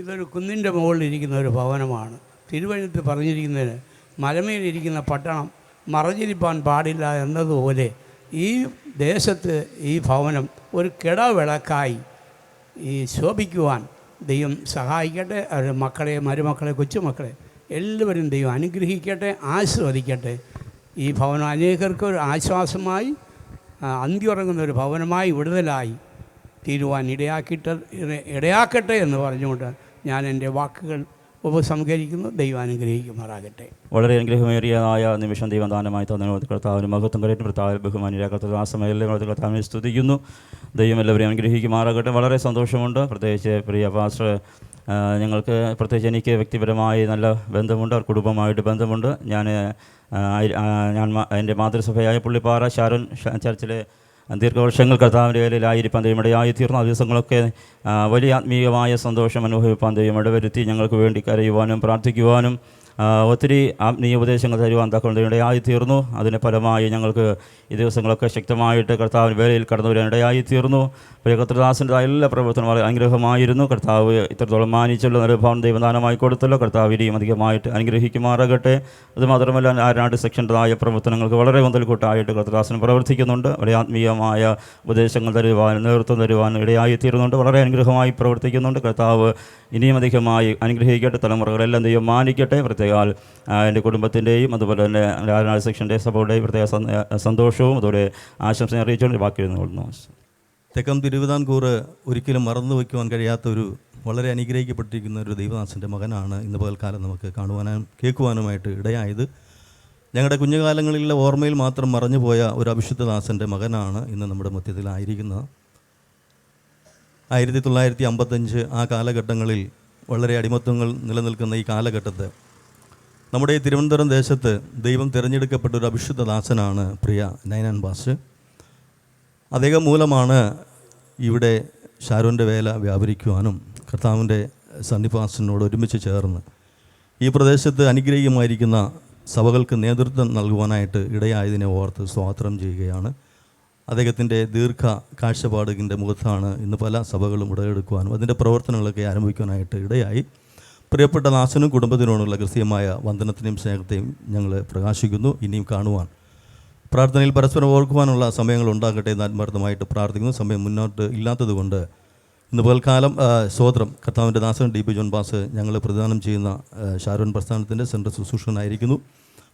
Speaker 14: ഇതൊരു കുന്നിൻ്റെ മുകളിലിരിക്കുന്ന ഒരു ഭവനമാണ്. തിരുവചനത്തിൽ പറഞ്ഞിരിക്കുന്നതിന് മലമേലിരിക്കുന്ന പട്ടണം മറഞ്ഞിരിപ്പാൻ പാടില്ല എന്നതുപോലെ ഈ ദേശത്ത് ഈ ഭവനം ഒരു കിടവിളക്കായി ശോഭിക്കുവാൻ ദൈവം സഹായിക്കട്ടെ. അവരുടെ മക്കളെ, മരുമക്കളെ, കൊച്ചുമക്കളെ എല്ലാവരും ദൈവം അനുഗ്രഹിക്കട്ടെ, ആശീർവദിക്കട്ടെ. ഈ ഭവനം അനേകർക്ക് ഒരു ആശ്വാസമായി, അന്തിയുറങ്ങുന്ന ഒരു ഭവനമായി, വിടുതലായി തീരുവാൻ ഇടയാക്കട്ടെ എന്ന് പറഞ്ഞുകൊണ്ട് ഞാൻ എൻ്റെ വാക്കുകൾ ഉപസംഹരിക്കുന്നു. ദൈവം അനുഗ്രഹിക്കുമാറാകട്ടെ.
Speaker 12: വളരെ അനുഗ്രഹമേറിയതായ നിമിഷം ദൈവം ദാനമായി തന്നതിനോട് കർത്താവിന് മഹത്വം കരയറ്റും. കർത്താവിൽ ബഹുമാനിയായ കർത്താവ് കർത്താവിനെ സ്തുതിക്കുന്നു. ദൈവം എല്ലാവരെയും അനുഗ്രഹിക്കുമാറാകട്ടെ. വളരെ സന്തോഷമുണ്ട്. പ്രത്യേകിച്ച് പ്രിയ പാസ്റ്റർ, ഞങ്ങൾക്ക് പ്രത്യേകിച്ച് എനിക്ക് വ്യക്തിപരമായി നല്ല ബന്ധമുണ്ട്, അവർ കുടുംബമായിട്ട് ബന്ധമുണ്ട്. ഞാൻ എൻ്റെ മാതൃസഭയായ പുള്ളിപ്പാറ ഷാരോൺ ചർച്ചിലെ ദീർഘവർഷങ്ങൾ കർത്താവിൻ്റെ വേലയിലായിരിക്കാൻ ദൈവം ഇടയായിത്തീർന്നു. ആ ദിവസങ്ങളൊക്കെ വലിയ ആത്മീയമായ സന്തോഷം അനുഭവിപ്പാൻ ദൈവം ഇടവരുത്തി. ഞങ്ങൾക്ക് വേണ്ടി കരയുവാനും പ്രാർത്ഥിക്കുവാനും ഒത്തിരി ആത്മീയ ഉപദേശങ്ങൾ തരുവാൻ തക്കൊണ്ട് ഇടയായിത്തീർന്നു. അതിന് ഫലമായി ഞങ്ങൾക്ക് ഈ ദിവസങ്ങളൊക്കെ ശക്തമായിട്ട് കർത്താവിൻ്റെ വേലയിൽ കടന്നു വരാൻ ഇടയായിത്തീർന്നു. പ്രിയ കർത്തൃദാസൻ്റെതായ എല്ലാ പ്രവർത്തനം വളരെ അനുഗ്രഹമായിരുന്നു. കർത്താവ് ഇത്രത്തോളം മാനിച്ചുള്ള അനുഭവം ദൈവദാനമായി കൊടുത്തല്ലോ. കർത്താവ് ഇനിയും അധികമായിട്ട് അനുഗ്രഹിക്കുമാറാകട്ടെ. അതുമാത്രമല്ല ആരാണ്ട് സെക്ഷൻ്റെതായ പ്രവർത്തനങ്ങൾക്ക് വളരെ മുതൽക്കൂട്ടായിട്ട് കർത്തൃദാസൻ പ്രവർത്തിക്കുന്നുണ്ട്. വളരെ ആത്മീയമായ ഉപദേശങ്ങൾ തരുവാൻ, നേതൃത്വം തരുവാൻ ഇടയായിത്തീരുന്നുണ്ട്. വളരെ അനുഗ്രഹമായി പ്രവർത്തിക്കുന്നുണ്ട്. കർത്താവ് ഇനിയും അധികമായി അനുഗ്രഹിക്കട്ടെ. തലമുറകളെല്ലാം ദൈവം മാനിക്കട്ടെ. പ്രത്യേക എൻ്റെ കുടുംബത്തിൻ്റെയും അതുപോലെ തന്നെ ആരാണ്ട് സെക്ഷൻ്റെ സഭയുടെയും പ്രത്യേക സന്തോഷവും അതുപോലെ ആശംസ അറിയിച്ചുകൊണ്ട് ബാക്കിയിരുന്നു കൊള്ളുന്നു.
Speaker 4: തെക്കം തിരുവിതാംകൂർ ഒരിക്കലും മറന്നു വയ്ക്കുവാൻ കഴിയാത്തൊരു വളരെ അനുഗ്രഹിക്കപ്പെട്ടിരിക്കുന്ന ഒരു ദൈവദാസൻ്റെ മകനാണ് ഇന്ന് പകൽക്കാലം നമുക്ക് കാണുവാനും കേൾക്കുവാനുമായിട്ട് ഇടയായത്. ഞങ്ങളുടെ കുഞ്ഞുകാലങ്ങളിലെ ഓർമ്മയിൽ മാത്രം മറഞ്ഞുപോയ ഒരു അഭിഷിദ്ധദാസൻ്റെ മകനാണ് ഇന്ന് നമ്മുടെ മധ്യത്തിലായിരിക്കുന്നത്. 1955 ആ കാലഘട്ടങ്ങളിൽ വളരെ അടിമത്വങ്ങൾ നിലനിൽക്കുന്ന ഈ കാലഘട്ടത്ത് നമ്മുടെ ഈ തിരുവനന്തപുരം ദേശത്ത് ദൈവം തിരഞ്ഞെടുക്കപ്പെട്ട ഒരു അഭിഷിദ്ധദാസനാണ് പ്രിയ നൈനാൻ പാസ്റ്റർ. അദ്ദേഹം മൂലമാണ് ഇവിടെ ഷാരോൻ്റെ വേല വ്യാപരിക്കുവാനും കർത്താവിൻ്റെ സന്നിപാസനോട് ഒരുമിച്ച് ചേർന്ന് ഈ പ്രദേശത്ത് അനുഗ്രഹീയമായിരിക്കുന്ന സഭകൾക്ക് നേതൃത്വം നൽകുവാനായിട്ട് ഇടയായതിനെ ഓർത്ത് സ്തോത്രം ചെയ്യുകയാണ്. അദ്ദേഹത്തിൻ്റെ ദീർഘ കാഴ്ചപ്പാടിൻ്റെ മുഖത്താണ് ഇന്ന് പല സഭകളും ഉടലെടുക്കുവാനും അതിൻ്റെ പ്രവർത്തനങ്ങളൊക്കെ ആരംഭിക്കാനായിട്ട് ഇടയായി. പ്രിയപ്പെട്ട ദാസനും കുടുംബത്തിനോടുള്ള കൃത്യമായ വന്ദനത്തിനെയും സ്നേഹത്തെയും ഞങ്ങൾ പ്രകാശിക്കുന്നു. ഇനിയും കാണുവാൻ പ്രാർത്ഥനയിൽ പരസ്പരം ഓർക്കുവാനുള്ള സമയങ്ങൾ ഉണ്ടാകട്ടെ എന്ന് ആത്മാർത്ഥമായിട്ട് പ്രാർത്ഥിക്കുന്നു. സമയം മുന്നോട്ട് ഇല്ലാത്തതുകൊണ്ട് ഇന്ന് പകൽക്കാലം സ്തോത്രം കർത്താവിൻ്റെ ദാസൻ DP ജോൺ പാസ് ഞങ്ങൾ പ്രദാനം ചെയ്യുന്ന ഷാരോൺ പ്രസ്ഥാനത്തിൻ്റെ സെൻട്രൽ ശുശ്രൂഷകനായിരിക്കുന്നു.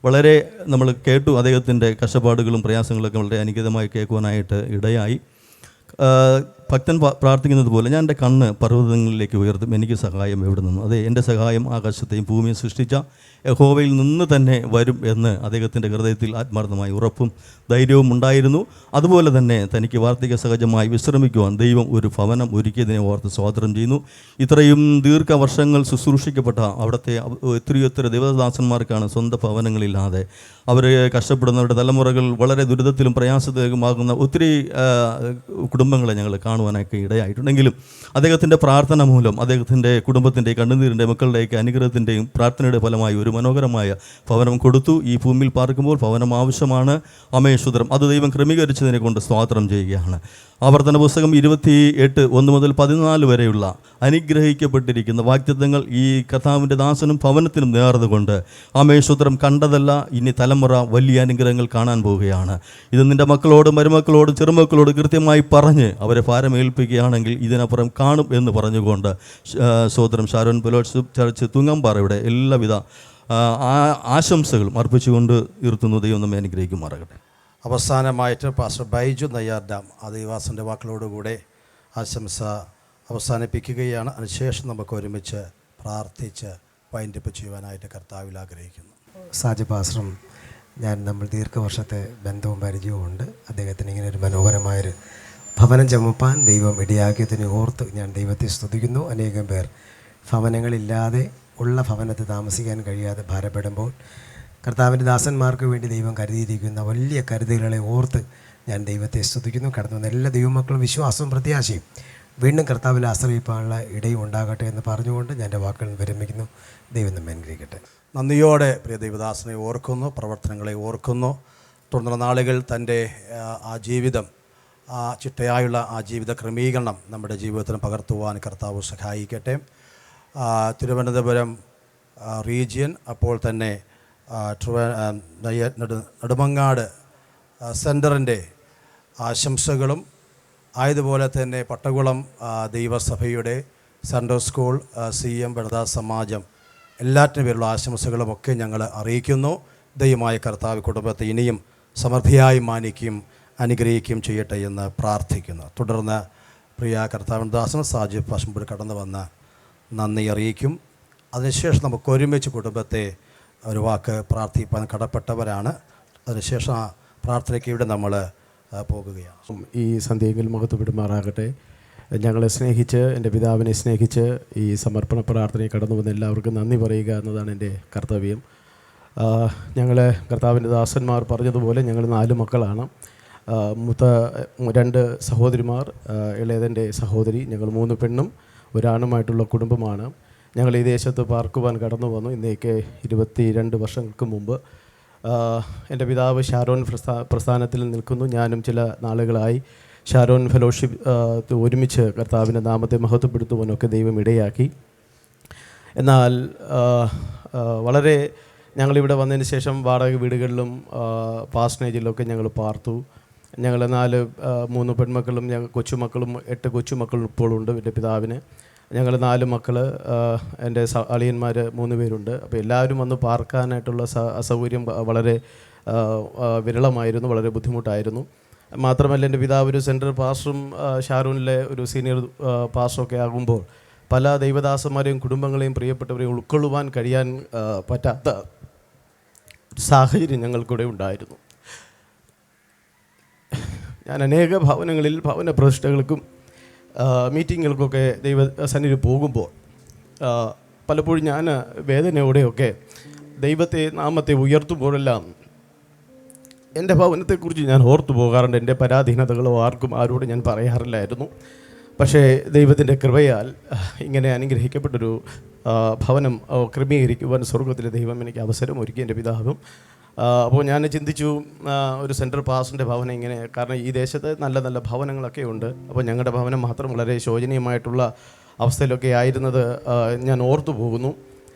Speaker 4: വളരെ നമ്മൾ കേട്ടു, അദ്ദേഹത്തിൻ്റെ കഷ്ടപ്പാടുകളും പ്രയാസങ്ങളൊക്കെ വളരെ അനുഗതമായി കേൾക്കുവാനായിട്ട് ഇടയായി. ഭക്തൻ പ്രാർത്ഥിക്കുന്നത് പോലെ ഞാൻ എൻ്റെ കണ്ണ് പർവ്വതങ്ങളിലേക്ക് ഉയർത്തും, എനിക്ക് സഹായം എവിടെ നിന്നും? അതെ, എൻ്റെ സഹായം ആകാശത്തെയും ഭൂമിയും സൃഷ്ടിച്ച യഹോവയിൽ നിന്ന് തന്നെ വരും എന്ന് അദ്ദേഹത്തിൻ്റെ ഹൃദയത്തിൽ ആത്മാർത്ഥമായി ഉറപ്പും ധൈര്യവും ഉണ്ടായിരുന്നു. അതുപോലെ തന്നെ തനിക്ക് വാർദ്ധക്യ സഹജമായി വിശ്രമിക്കുവാൻ ദൈവം ഒരു ഭവനം ഒരുക്കിയതിനെ ഓർത്ത് സ്തോത്രം ചെയ്യുന്നു. ഇത്രയും ദീർഘവർഷങ്ങൾ ശുശ്രൂഷിക്കപ്പെട്ട അവിടുത്തെ ഒത്തിരി ദേവദാസന്മാർക്കാണ് സ്വന്തം ഭവനങ്ങളില്ലാതെ അവർ കഷ്ടപ്പെടുന്നവരുടെ തലമുറകൾ വളരെ ദുരിതത്തിലും പ്രയാസത്തിലുമാകുന്ന ഒത്തിരി കുടുംബങ്ങളെ ഞങ്ങൾ കാണുവാനൊക്കെ ഇടയായിട്ടുണ്ടെങ്കിലും അദ്ദേഹത്തിൻ്റെ പ്രാർത്ഥന മൂലം അദ്ദേഹത്തിൻ്റെ കുടുംബത്തിൻ്റെ കണ്ണുനീരിൻ്റെ മക്കളുടെയൊക്കെ അനുഗ്രഹത്തിൻ്റെയും പ്രാർത്ഥനയുടെ ഫലമായി ഒരു മനോഹരമായ ഭവനം കൊടുത്തു. ഈ ഭൂമിയിൽ പാർക്കുമ്പോൾ ഭവനം ആവശ്യമാണ്. അമേശ്വരം അത് ദൈവം ക്രമീകരിച്ചതിനെ കൊണ്ട് സ്തോത്രം ചെയ്യുകയാണ്. ആവർത്തന പുസ്തകം 28:1 മുതൽ 14 വരെയുള്ള അനുഗ്രഹിക്കപ്പെട്ടിരിക്കുന്ന വാഗ്ദത്തങ്ങൾ ഈ കർത്താവിൻ്റെ ദാസനും ഭവനത്തിനും നേർന്നുകൊണ്ട് അമേശ്വരം കണ്ടതല്ല, ഇനി തലമുറ വലിയ അനുഗ്രഹങ്ങൾ കാണാൻ പോവുകയാണ്. ഇത് നിൻ്റെ മക്കളോടും മരുമക്കളോടും ചെറുമക്കളോട് കൃത്യമായി പറഞ്ഞ് അവരെ ഭാരമേൽപ്പിക്കുകയാണെങ്കിൽ ഇതിനപ്പുറം കാണും എന്ന് പറഞ്ഞുകൊണ്ട് സ്തോത്രം ഷാരോൺ ഫെലോഷിപ്പ് ചർച്ച് തുങ്ങമ്പാറയുടെ എല്ലാവിധ ആശംസകളും അർപ്പിച്ചുകൊണ്ട് നിർത്തുന്നു. ദൈവം നമ്മെ അനുഗ്രഹിക്കുമാറാകട്ടെ.
Speaker 2: അവസാനമായിട്ട് പാസ്റ്റർ ബൈജു നെയ്യാർഡാം ആദിവാസിൻ്റെ വാക്കുകളോടുകൂടെ ആശംസ അവസാനിപ്പിക്കുകയാണ്. അതിനുശേഷം നമുക്ക് ഒരുമിച്ച് പ്രാർത്ഥിച്ച് വൈൻഡപ്പ് ചെയ്യുവാനായിട്ട് കർത്താവിൽ ആഗ്രഹിക്കുന്നു.
Speaker 15: സാജു പാസ്റ്ററും നമ്മൾ ദീർഘവർഷത്തെ ബന്ധവും പരിചയവും ഉണ്ട്. അദ്ദേഹത്തിന് ഇങ്ങനെ ഒരു മനോഹരമായൊരു ഭവനം ചുമപ്പാൻ ദൈവം ഇടയാക്കിയതിനെ ഓർത്ത് ഞാൻ ദൈവത്തെ സ്തുതിക്കുന്നു. അനേകം പേർ ഭവനങ്ങളില്ലാതെ ഉള്ള ഭവനത്തിൽ താമസിക്കാൻ കഴിയാതെ ഭാരപ്പെടുമ്പോൾ കർത്താവിൻ്റെ ദാസന്മാർക്ക് വേണ്ടി ദൈവം കരുതിയിരിക്കുന്ന വലിയ കരുതലുകളെ ഓർത്ത് ഞാൻ ദൈവത്തെ സ്തുതിക്കുന്നു. കടന്നു വന്ന എല്ലാ ദൈവമക്കളും വിശ്വാസവും പ്രത്യാശയും വീണ്ടും കർത്താവിൽ ആശ്രയിപ്പാനുള്ള ഇടയും ഉണ്ടാകട്ടെ എന്ന് പറഞ്ഞുകൊണ്ട് ഞാൻ എൻ്റെ വാക്കുകൾ വിരമിക്കുന്നു. ദൈവം നമ്മെ അനുഗ്രഹിക്കട്ടെ.
Speaker 2: നന്ദിയോടെ പ്രിയ ദൈവദാസനെ ഓർക്കുന്നു, പ്രവർത്തനങ്ങളെ ഓർക്കുന്നു. തുടർന്നുള്ള നാളുകൾ തൻ്റെ ആ ജീവിതം, ആ ചിട്ടയായുള്ള ആ ജീവിത ക്രമീകരണം നമ്മുടെ ജീവിതത്തിന് പകർത്തുവാൻ കർത്താവ് സഹായിക്കട്ടെ. തിരുവനന്തപുരം റീജിയൻ, അപ്പോൾ തന്നെ നെടുമങ്ങാട് സെൻറ്ററിൻ്റെ ആശംസകളും ആയതുപോലെ തന്നെ പട്ടകുളം ദൈവസഭയുടെ സെൻട്രൽ സ്കൂൾ CM വനിതാ സമാജം എല്ലാറ്റിനും പേരുള്ള ആശംസകളുമൊക്കെ ഞങ്ങൾ അറിയിക്കുന്നു. ദൈവമായ കർത്താവ് കുടുംബത്തെ ഇനിയും സമൃദ്ധിയായി മാനിക്കുകയും അനുഗ്രഹിക്കുകയും ചെയ്യട്ടെ എന്ന് പ്രാർത്ഥിക്കുന്നു. തുടർന്ന് പ്രിയ കർത്താവിൻ്റെ ദാസൻ സാജു പാഷമ്പൂർ കടന്നു വന്ന് നന്ദി അറിയിക്കും. അതിനുശേഷം നമുക്ക് ഒരുമിച്ച് കുടുംബത്തെ ഒരു വാക്ക് പ്രാർത്ഥിപ്പാൻ കടപ്പെട്ടവരാണ്. അതിനുശേഷം ആ പ്രാർത്ഥനയ്ക്ക് ഇവിടെ നമ്മൾ പോകുകയാണ്.
Speaker 16: ഈ സന്ധ്യയെങ്കിൽ മഹത്വപ്പെടുമാറാകട്ടെ. ഞങ്ങളെ സ്നേഹിച്ച്, എൻ്റെ പിതാവിനെ സ്നേഹിച്ച് ഈ സമർപ്പണ പ്രാർത്ഥനയിൽ കടന്നു വന്ന എല്ലാവർക്കും നന്ദി പറയുക എന്നതാണ് എൻ്റെ കർത്തവ്യം. ഞങ്ങൾ കർത്താവിൻ്റെ ദാസന്മാർ പറഞ്ഞതുപോലെ ഞങ്ങൾ 4 മക്കളാണ്. മൂത്ത 2 സഹോദരിമാർ, ഇളയതിൻ്റെ സഹോദരി, ഞങ്ങൾ 3 പെണ്ണും ഒരാണുമായിട്ടുള്ള കുടുംബമാണ്. ഞങ്ങൾ ഈ ദേശത്ത് പാർക്കുവാൻ കടന്നു വന്നു. ഇന്നേക്ക് 22 വർഷങ്ങൾക്ക് മുമ്പ്. എൻ്റെ പിതാവ് ഷാരോൺ പ്രസ്ഥാനത്തിൽ നിൽക്കുന്നു. ഞാനും ചില നാളുകളായി ഷാരോൺ ഫെലോഷിപ്പ് ഒരുമിച്ച് കർത്താവിൻ്റെ നാമത്തെ മഹത്വപ്പെടുത്തുവാനൊക്കെ ദൈവം ഇടയാക്കി. എന്നാൽ വളരെ ഞങ്ങളിവിടെ വന്നതിന് ശേഷം വാടക വീടുകളിലും പാർസനേജിലൊക്കെ ഞങ്ങൾ പാർത്തു. ഞങ്ങൾ 3 പെൺമക്കളും കൊച്ചുമക്കളും 8 കൊച്ചുമക്കളും ഇപ്പോഴുണ്ട് എൻ്റെ പിതാവിന്. ഞങ്ങൾ 4 മക്കൾ, എൻ്റെ അളിയന്മാർ 3 പേരുണ്ട്. അപ്പോൾ എല്ലാവരും വന്ന് പാർക്കാനായിട്ടുള്ള അസൗകര്യം വളരെ വിരളമായിരുന്നു, വളരെ ബുദ്ധിമുട്ടായിരുന്നു. മാത്രമല്ല എൻ്റെ പിതാവ് ഒരു സെൻട്രൽ പാസ്റ്ററും ഷാരൂണിലെ ഒരു സീനിയർ പാസ്റ്ററൊക്കെ ആകുമ്പോൾ പല ദൈവദാസന്മാരെയും കുടുംബങ്ങളെയും പ്രിയപ്പെട്ടവരെയും ഉൾക്കൊള്ളുവാൻ കഴിയാൻ പറ്റാത്ത സാഹചര്യം ഞങ്ങൾക്കൂടെ ഉണ്ടായിരുന്നു. ഞാൻ അനേക ഭവനങ്ങളിൽ ഭവന പ്രതിഷ്ഠകൾക്കും മീറ്റിങ്ങുകൾക്കൊക്കെ ദൈവസന്നിധി പോകുമ്പോൾ പലപ്പോഴും ഞാൻ വേദനയോടെയൊക്കെ ദൈവത്തെ നാമത്തെ ഉയർത്തുമ്പോഴെല്ലാം എൻ്റെ ഭവനത്തെക്കുറിച്ച് ഞാൻ ഓർത്തു പോകാറുണ്ട്. എൻ്റെ പരാധീനതകളോ ആരോട് ഞാൻ പറയാറില്ലായിരുന്നു. പക്ഷേ ദൈവത്തിൻ്റെ കൃപയാൽ ഇങ്ങനെ അനുഗ്രഹിക്കപ്പെട്ടൊരു ഭവനം ക്രമീകരിക്കുവാൻ സ്വർഗത്തിലെ ദൈവം എനിക്ക് അവസരം ഒരുക്കി, എൻ്റെ പിതാവും. അപ്പോൾ ഞാൻ ചിന്തിച്ചു ഒരു സെൻട്രൽ പാസ്റ്ററിൻ്റെ ഭവനം ഇങ്ങനെ, കാരണം ഈ ദേശത്ത് നല്ല നല്ല ഭവനങ്ങളൊക്കെ ഉണ്ട്. അപ്പോൾ ഞങ്ങളുടെ ഭവനം മാത്രം വളരെ ശോചനീയമായിട്ടുള്ള അവസ്ഥയിലൊക്കെ ആയിരുന്നത് ഞാൻ ഓർത്തു പോകുന്നു.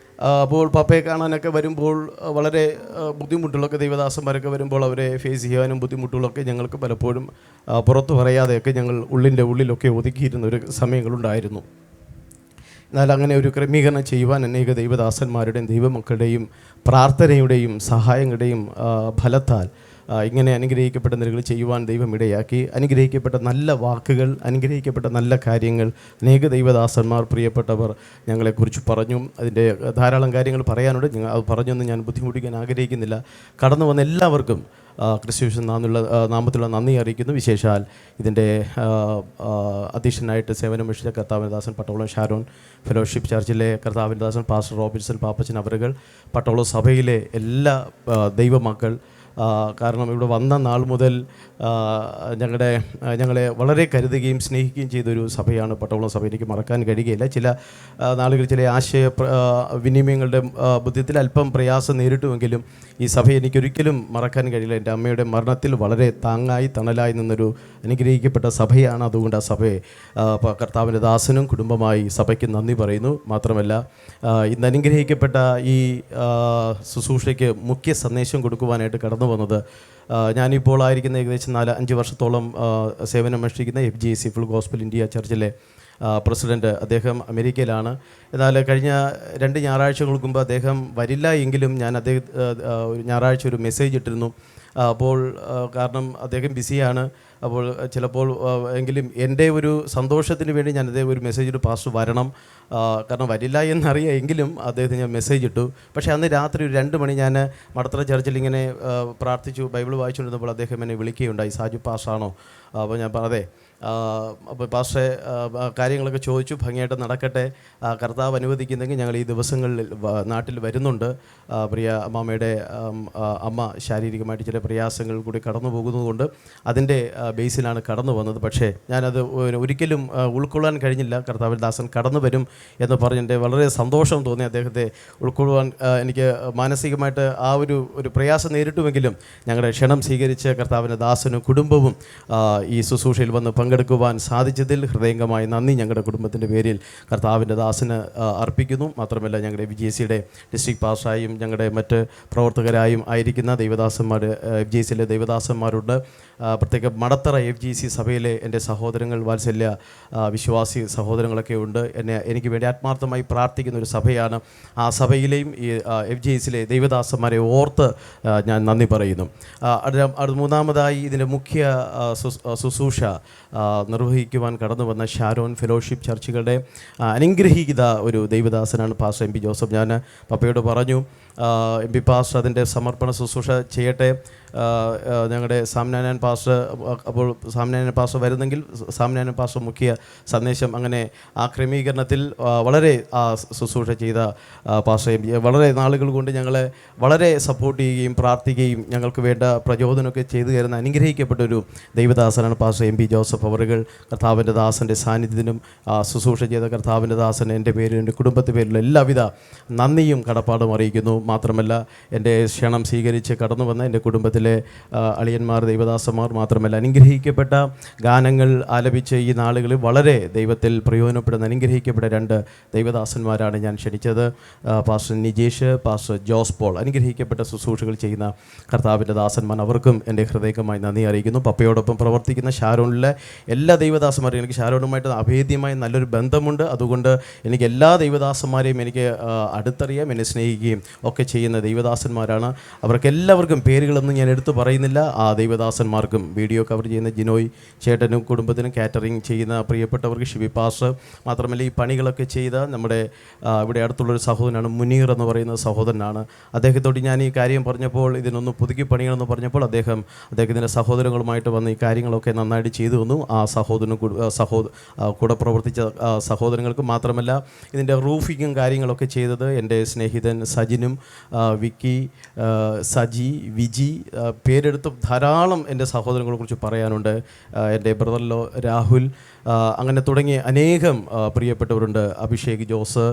Speaker 16: അപ്പോൾ പപ്പയെ കാണാനൊക്കെ വരുമ്പോൾ വളരെ ബുദ്ധിമുട്ടുകളൊക്കെ ദൈവദാസന്മാരൊക്കെ വരുമ്പോൾ അവരെ ഫേസ് ചെയ്യാനും ബുദ്ധിമുട്ടുകളൊക്കെ ഞങ്ങൾക്ക് പലപ്പോഴും പുറത്തു പറയാതെയൊക്കെ ഞങ്ങൾ ഉള്ളിലൊക്കെ ഒതുക്കിയിരുന്ന ഒരു സമയങ്ങളുണ്ടായിരുന്നു. എന്നാൽ അങ്ങനെ ഒരു ക്രമീകരണം ചെയ്യുവാൻ അനേക ദൈവദാസന്മാരുടെയും ദൈവമക്കളുടെയും പ്രാർത്ഥനയുടെയും സഹായങ്ങളുടെയും ഫലത്താൽ ഇങ്ങനെ അനുഗ്രഹിക്കപ്പെട്ട നിലകൾ ചെയ്യുവാൻ ദൈവം ഇടയാക്കി. അനുഗ്രഹിക്കപ്പെട്ട നല്ല വാക്കുകൾ, അനുഗ്രഹിക്കപ്പെട്ട നല്ല കാര്യങ്ങൾ അനേക ദൈവദാസന്മാർ പ്രിയപ്പെട്ടവർ ഞങ്ങളെക്കുറിച്ച് പറഞ്ഞു. അതിൻ്റെ ധാരാളം കാര്യങ്ങൾ പറയാനുണ്ട്. അത് പറഞ്ഞൊന്നും ഞാൻ ബുദ്ധിമുട്ടിക്കാൻ ആഗ്രഹിക്കുന്നില്ല. കടന്നു വന്ന എല്ലാവർക്കും ക്രിസ്തുവിശുദ്ധ നാമത്തിലുള്ള നന്ദി അറിയിക്കുന്നു. വിശേഷാൽ ഇതിൻ്റെ അധ്യക്ഷനായിട്ട് സേവനമനുഷ്ഠിച്ച കർത്താവിൻ്റെ ദാസൻ പട്ടോളം ഷാരോൺ ഫെലോഷിപ്പ് ചർച്ചിലെ കർത്താവിൻ്റെ ദാസൻ പാസ്റ്റർ റോബിൻസൺ പാപ്പച്ചൻ അവരുകൾ, പട്ടോളം സഭയിലെ എല്ലാ ദൈവമക്കൾ, കാരണം ഇവിടെ വന്ന നാൾ മുതൽ ഞങ്ങളെ വളരെ കരുതുകയും സ്നേഹിക്കുകയും ചെയ്തൊരു സഭയാണ് പട്ടോളം സഭ. എനിക്ക് മറക്കാൻ കഴിയുകയില്ല. ചില നാളുകളിൽ ചില ആശയ വിനിമയങ്ങളുടെ ബുദ്ധിത്തിൽ അല്പം പ്രയാസം നേരിട്ടുമെങ്കിലും ഈ സഭ എനിക്കൊരിക്കലും മറക്കാൻ കഴിയില്ല. എൻ്റെ അമ്മയുടെ മരണത്തിൽ വളരെ താങ്ങായി തണലായി നിന്നൊരു അനുഗ്രഹിക്കപ്പെട്ട സഭയാണ്. അതുകൊണ്ട് ആ സഭയെ കർത്താവിൻ്റെ ദാസനും കുടുംബമായി സഭയ്ക്ക് നന്ദി പറയുന്നു. മാത്രമല്ല ഇന്ന് അനുഗ്രഹിക്കപ്പെട്ട ഈ ശുശ്രൂഷയ്ക്ക് മുഖ്യ സന്ദേശം കൊടുക്കുവാനായിട്ട് കടന്നു വന്നത് ഞാനിപ്പോൾ ആയിരിക്കുന്ന ഏകദേശം 4-5 വർഷത്തോളം സേവനമനുഷ്ഠിക്കുന്ന FGC ഫുൾ ഗോസ്പൽ ഇന്ത്യ ചർച്ചിലെ പ്രസിഡൻറ്റ്. അദ്ദേഹം അമേരിക്കയിലാണ്. എന്നാൽ കഴിഞ്ഞ 2 ഞായറാഴ്ചകൾക്ക് മുമ്പ് അദ്ദേഹം വരില്ല എങ്കിലും ഞാൻ ഒരു ഞായറാഴ്ച ഒരു മെസ്സേജ് ഇട്ടിരുന്നു. അപ്പോൾ കാരണം അദ്ദേഹം ബിസിയാണ്. അപ്പോൾ ചിലപ്പോൾ എങ്കിലും എൻ്റെ ഒരു സന്തോഷത്തിന് വേണ്ടി ഞാൻ അദ്ദേഹം ഒരു മെസ്സേജ് ഇട്ടു, പാസ്റ്റർ വരണം, കാരണം വരില്ല എന്നറിയാം എങ്കിലും അദ്ദേഹത്തിന് ഞാൻ മെസ്സേജ് ഇട്ടു. പക്ഷേ അന്ന് രാത്രി ഒരു 2 മണി ഞാൻ മടത്തറ ചർച്ചിൽ ഇങ്ങനെ പ്രാർത്ഥിച്ചു, ബൈബിൾ വായിച്ചുകൊണ്ടിരുന്നപ്പോൾ അദ്ദേഹം എന്നെ വിളിക്കുകയുണ്ടായി, സാജു പാസ്റ്റാണോ? അപ്പോൾ ഞാൻ അതെ. അപ്പോൾ പാസ്റ്ററെ കാര്യങ്ങളൊക്കെ ചോദിച്ചു, ഭംഗിയായിട്ട് നടക്കട്ടെ, കർത്താവ് അനുവദിക്കുന്നെങ്കിൽ ഞങ്ങൾ ഈ ദിവസങ്ങളിൽ നാട്ടിൽ വരുന്നുണ്ട്. പ്രിയ അമ്മാമ്മയുടെ അമ്മ ശാരീരികമായിട്ട് ചില പ്രയാസങ്ങൾ കൂടി കടന്നു പോകുന്നതുകൊണ്ട് അതിൻ്റെ ബേസിലാണ് കടന്നു വന്നത്. പക്ഷേ ഞാനത് ഒരിക്കലും ഉൾക്കൊള്ളാൻ കഴിഞ്ഞില്ല. കർത്താവിൻ്റെ ദാസൻ കടന്നു വരും എന്ന് പറഞ്ഞിട്ട് വളരെ സന്തോഷം തോന്നി. അദ്ദേഹത്തെ ഉൾക്കൊള്ളുവാൻ എനിക്ക് മാനസികമായിട്ട് ആ ഒരു പ്രയാസം നേരിട്ടുമെങ്കിലും ഞങ്ങളുടെ ക്ഷണം സ്വീകരിച്ച് കർത്താവിൻ്റെ ദാസനും കുടുംബവും ഈ ശുശ്രൂഷയിൽ വന്ന് പങ്കെടുക്കുവാൻ സാധിച്ചതിൽ ഹൃദയംഗമായി നന്ദി ഞങ്ങളുടെ കുടുംബത്തിൻ്റെ പേരിൽ കർത്താവിൻ്റെ ദാസന് അർപ്പിക്കുന്നു. മാത്രമല്ല ഞങ്ങളുടെ FGCയുടെ ഡിസ്ട്രിക്ട് പാസ്റ്ററായും ഞങ്ങളുടെ മറ്റ് പ്രവർത്തകരായും ആയിരിക്കുന്ന ദൈവദാസന്മാർ, FGCയിലെ ദൈവദാസന്മാരുണ്ട്. പ്രത്യേക മടത്തറ FGC സഭയിലെ എൻ്റെ സഹോദരങ്ങൾ, വാത്സല്യ വിശ്വാസി സഹോദരങ്ങളൊക്കെ ഉണ്ട്. എനിക്ക് വേണ്ടി ആത്മാർത്ഥമായി പ്രാർത്ഥിക്കുന്ന ഒരു സഭയാണ്. ആ സഭയിലെയും ഈ FGCയിലെ ദൈവദാസന്മാരെ ഓർത്ത് ഞാൻ നന്ദി പറയുന്നു. മൂന്നാമതായി ഇതിൻ്റെ മുഖ്യ ശുശ്രൂഷ നിർവഹിക്കുവാൻ കടന്നു വന്ന ഷാരോൺ ഫെലോഷിപ്പ് ചർച്ചുകളുടെ അനുഗ്രഹീത ഒരു ദൈവദാസനാണ് പാസ്റ്റർ MP ജോസഫ്. ഞാൻ പപ്പയോട് പറഞ്ഞു, MP പാസ്റ്റർ അതിൻ്റെ സമർപ്പണ ശുശ്രൂഷ ചെയ്യട്ടെ. ഞങ്ങളുടെ സാംനാനൻ പാസ്റ്റർ, അപ്പോൾ സാംനാനൻ പാസ്റ്റർ വരുന്നെങ്കിൽ സാംനാനൻ പാസ്റ്റർ മുഖ്യ സന്ദേശം, അങ്ങനെ ആ ക്രമീകരണത്തിൽ വളരെ ശുശ്രൂഷ ചെയ്ത പാസ്റ്റർ MP വളരെ നാളുകൾ കൊണ്ട് ഞങ്ങളെ വളരെ സപ്പോർട്ട് ചെയ്യുകയും പ്രാർത്ഥിക്കുകയും ഞങ്ങൾക്ക് വേണ്ട പ്രചോദനമൊക്കെ ചെയ്തു തരുന്ന അനുഗ്രഹിക്കപ്പെട്ടൊരു ദൈവദാസനാണ് പാസ്റ്റർ MP ജോസഫ് അവറുകൾ. കർത്താവിൻ്റെ ദാസൻ്റെ സാന്നിധ്യത്തിനും ശുശ്രൂഷ ചെയ്ത കർത്താവിൻ്റെ ദാസൻ എൻ്റെ പേരിൽ, എൻ്റെ കുടുംബത്തിൻ്റെ പേരിലുള്ള എല്ലാവിധ നന്ദിയും കടപ്പാടും അറിയിക്കുന്നു. മാത്രമല്ല എൻ്റെ ക്ഷണം സ്വീകരിച്ച് കടന്നു വന്ന എൻ്റെ കുടുംബത്തിലെ അളിയന്മാർ, ദൈവദാസന്മാർ, മാത്രമല്ല അനുഗ്രഹിക്കപ്പെട്ട ഗാനങ്ങൾ ആലപിച്ച് ഈ നാളുകളിൽ വളരെ ദൈവത്തിൽ പ്രയോജനപ്പെടുന്ന അനുഗ്രഹിക്കപ്പെട്ട 2 ദൈവദാസന്മാരാണ് ഞാൻ ക്ഷണിച്ചത്. Pastor Nijesh, pastor Jose Paul. അനുഗ്രഹിക്കപ്പെട്ട ശുശ്രൂഷകൾ ചെയ്യുന്ന കർത്താവിൻ്റെ ദാസന്മാർ, അവർക്കും എൻ്റെ ഹൃദയമായി നന്ദി അറിയിക്കുന്നു. പപ്പയോടൊപ്പം പ്രവർത്തിക്കുന്ന ഷാരോണിലെ എല്ലാ ദൈവദാസന്മാരെയും, എനിക്ക് ഷാരോണുമായിട്ട് അഭേദ്യമായ നല്ലൊരു ബന്ധമുണ്ട്. അതുകൊണ്ട് എനിക്ക് എല്ലാ ദൈവദാസന്മാരെയും എനിക്ക് അടുത്തറിയാം, എന്നെ സ്നേഹിക്കുകയും ഒക്കെ ചെയ്യുന്ന ദൈവദാസന്മാരാണ്. അവർക്കെല്ലാവർക്കും പേരുകളൊന്നും ഞാൻ എടുത്തു പറയുന്നില്ല. ആ ദൈവദാസന്മാർക്കും വീഡിയോ കവർ ചെയ്യുന്ന ജിനോയ് ചേട്ടനും കുടുംബത്തിനും, കാറ്ററിംഗ് ചെയ്യുന്ന പ്രിയപ്പെട്ടവർക്ക് ഷിബി പാസ്റ്റർ, മാത്രമല്ല ഈ പണികളൊക്കെ ചെയ്ത നമ്മുടെ ഇവിടെ അടുത്തുള്ളൊരു സഹോദരനാണ് മുനീർ എന്ന് പറയുന്ന സഹോദരനാണ്. അദ്ദേഹത്തോട് ഞാൻ ഈ കാര്യം പറഞ്ഞപ്പോൾ, ഇതിനൊന്ന് പുതുക്കി പണിയണമെന്ന് പറഞ്ഞപ്പോൾ അദ്ദേഹത്തിൻ്റെ സഹോദരങ്ങളുമായിട്ട് വന്ന് ഈ കാര്യങ്ങളൊക്കെ നന്നായിട്ട് ചെയ്തു വന്നു. ആ സഹോദരനും കൂടെ പ്രവർത്തിച്ച സഹോദരങ്ങൾക്കും. മാത്രമല്ല ഇതിൻ്റെ റൂഫിങ്ങും കാര്യങ്ങളൊക്കെ ചെയ്തത് എൻ്റെ സ്നേഹിതൻ സജിനും വിക്കി, സജി, വിജി, പേരെടുത്ത് ധാരാളം എൻ്റെ സഹോദരങ്ങളെക്കുറിച്ച് പറയാനുണ്ട്. എൻ്റെ ബ്രദറിലോ രാഹുൽ, അങ്ങനെ തുടങ്ങിയ അനേകം പ്രിയപ്പെട്ടവരുണ്ട്. അഭിഷേക് ജോസ്,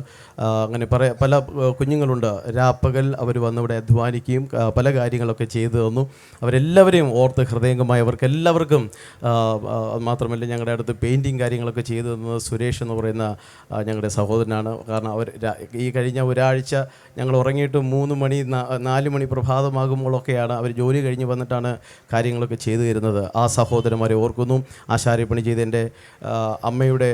Speaker 16: അങ്ങനെ പല കുഞ്ഞുങ്ങളുണ്ട്. രാപ്പകൽ അവർ വന്നിവിടെ അധ്വാനിക്കുകയും പല കാര്യങ്ങളൊക്കെ ചെയ്തു തന്നു. അവരെല്ലാവരെയും ഓർത്ത് ഹൃദയംഗമായി അവർക്കെല്ലാവർക്കും. മാത്രമല്ല ഞങ്ങളുടെ അടുത്ത് പെയിൻറ്റിങ് കാര്യങ്ങളൊക്കെ ചെയ്തു തന്നത് സുരേഷ് എന്ന് പറയുന്ന ഞങ്ങളുടെ സഹോദരനാണ്. കാരണം അവർ ഈ കഴിഞ്ഞ ഒരാഴ്ച ഞങ്ങൾ ഉറങ്ങിയിട്ട് 3 മണി 4 മണി പ്രഭാതമാകുമ്പോഴൊക്കെയാണ് അവർ ജോലി കഴിഞ്ഞ് വന്നിട്ടാണ് കാര്യങ്ങളൊക്കെ ചെയ്തു തരുന്നത്. ആ സഹോദരന്മാരെ ഓർക്കുന്നു. ആശാരിപ്പണി ചെയ്ത് എൻ്റെ അമ്മയുടെ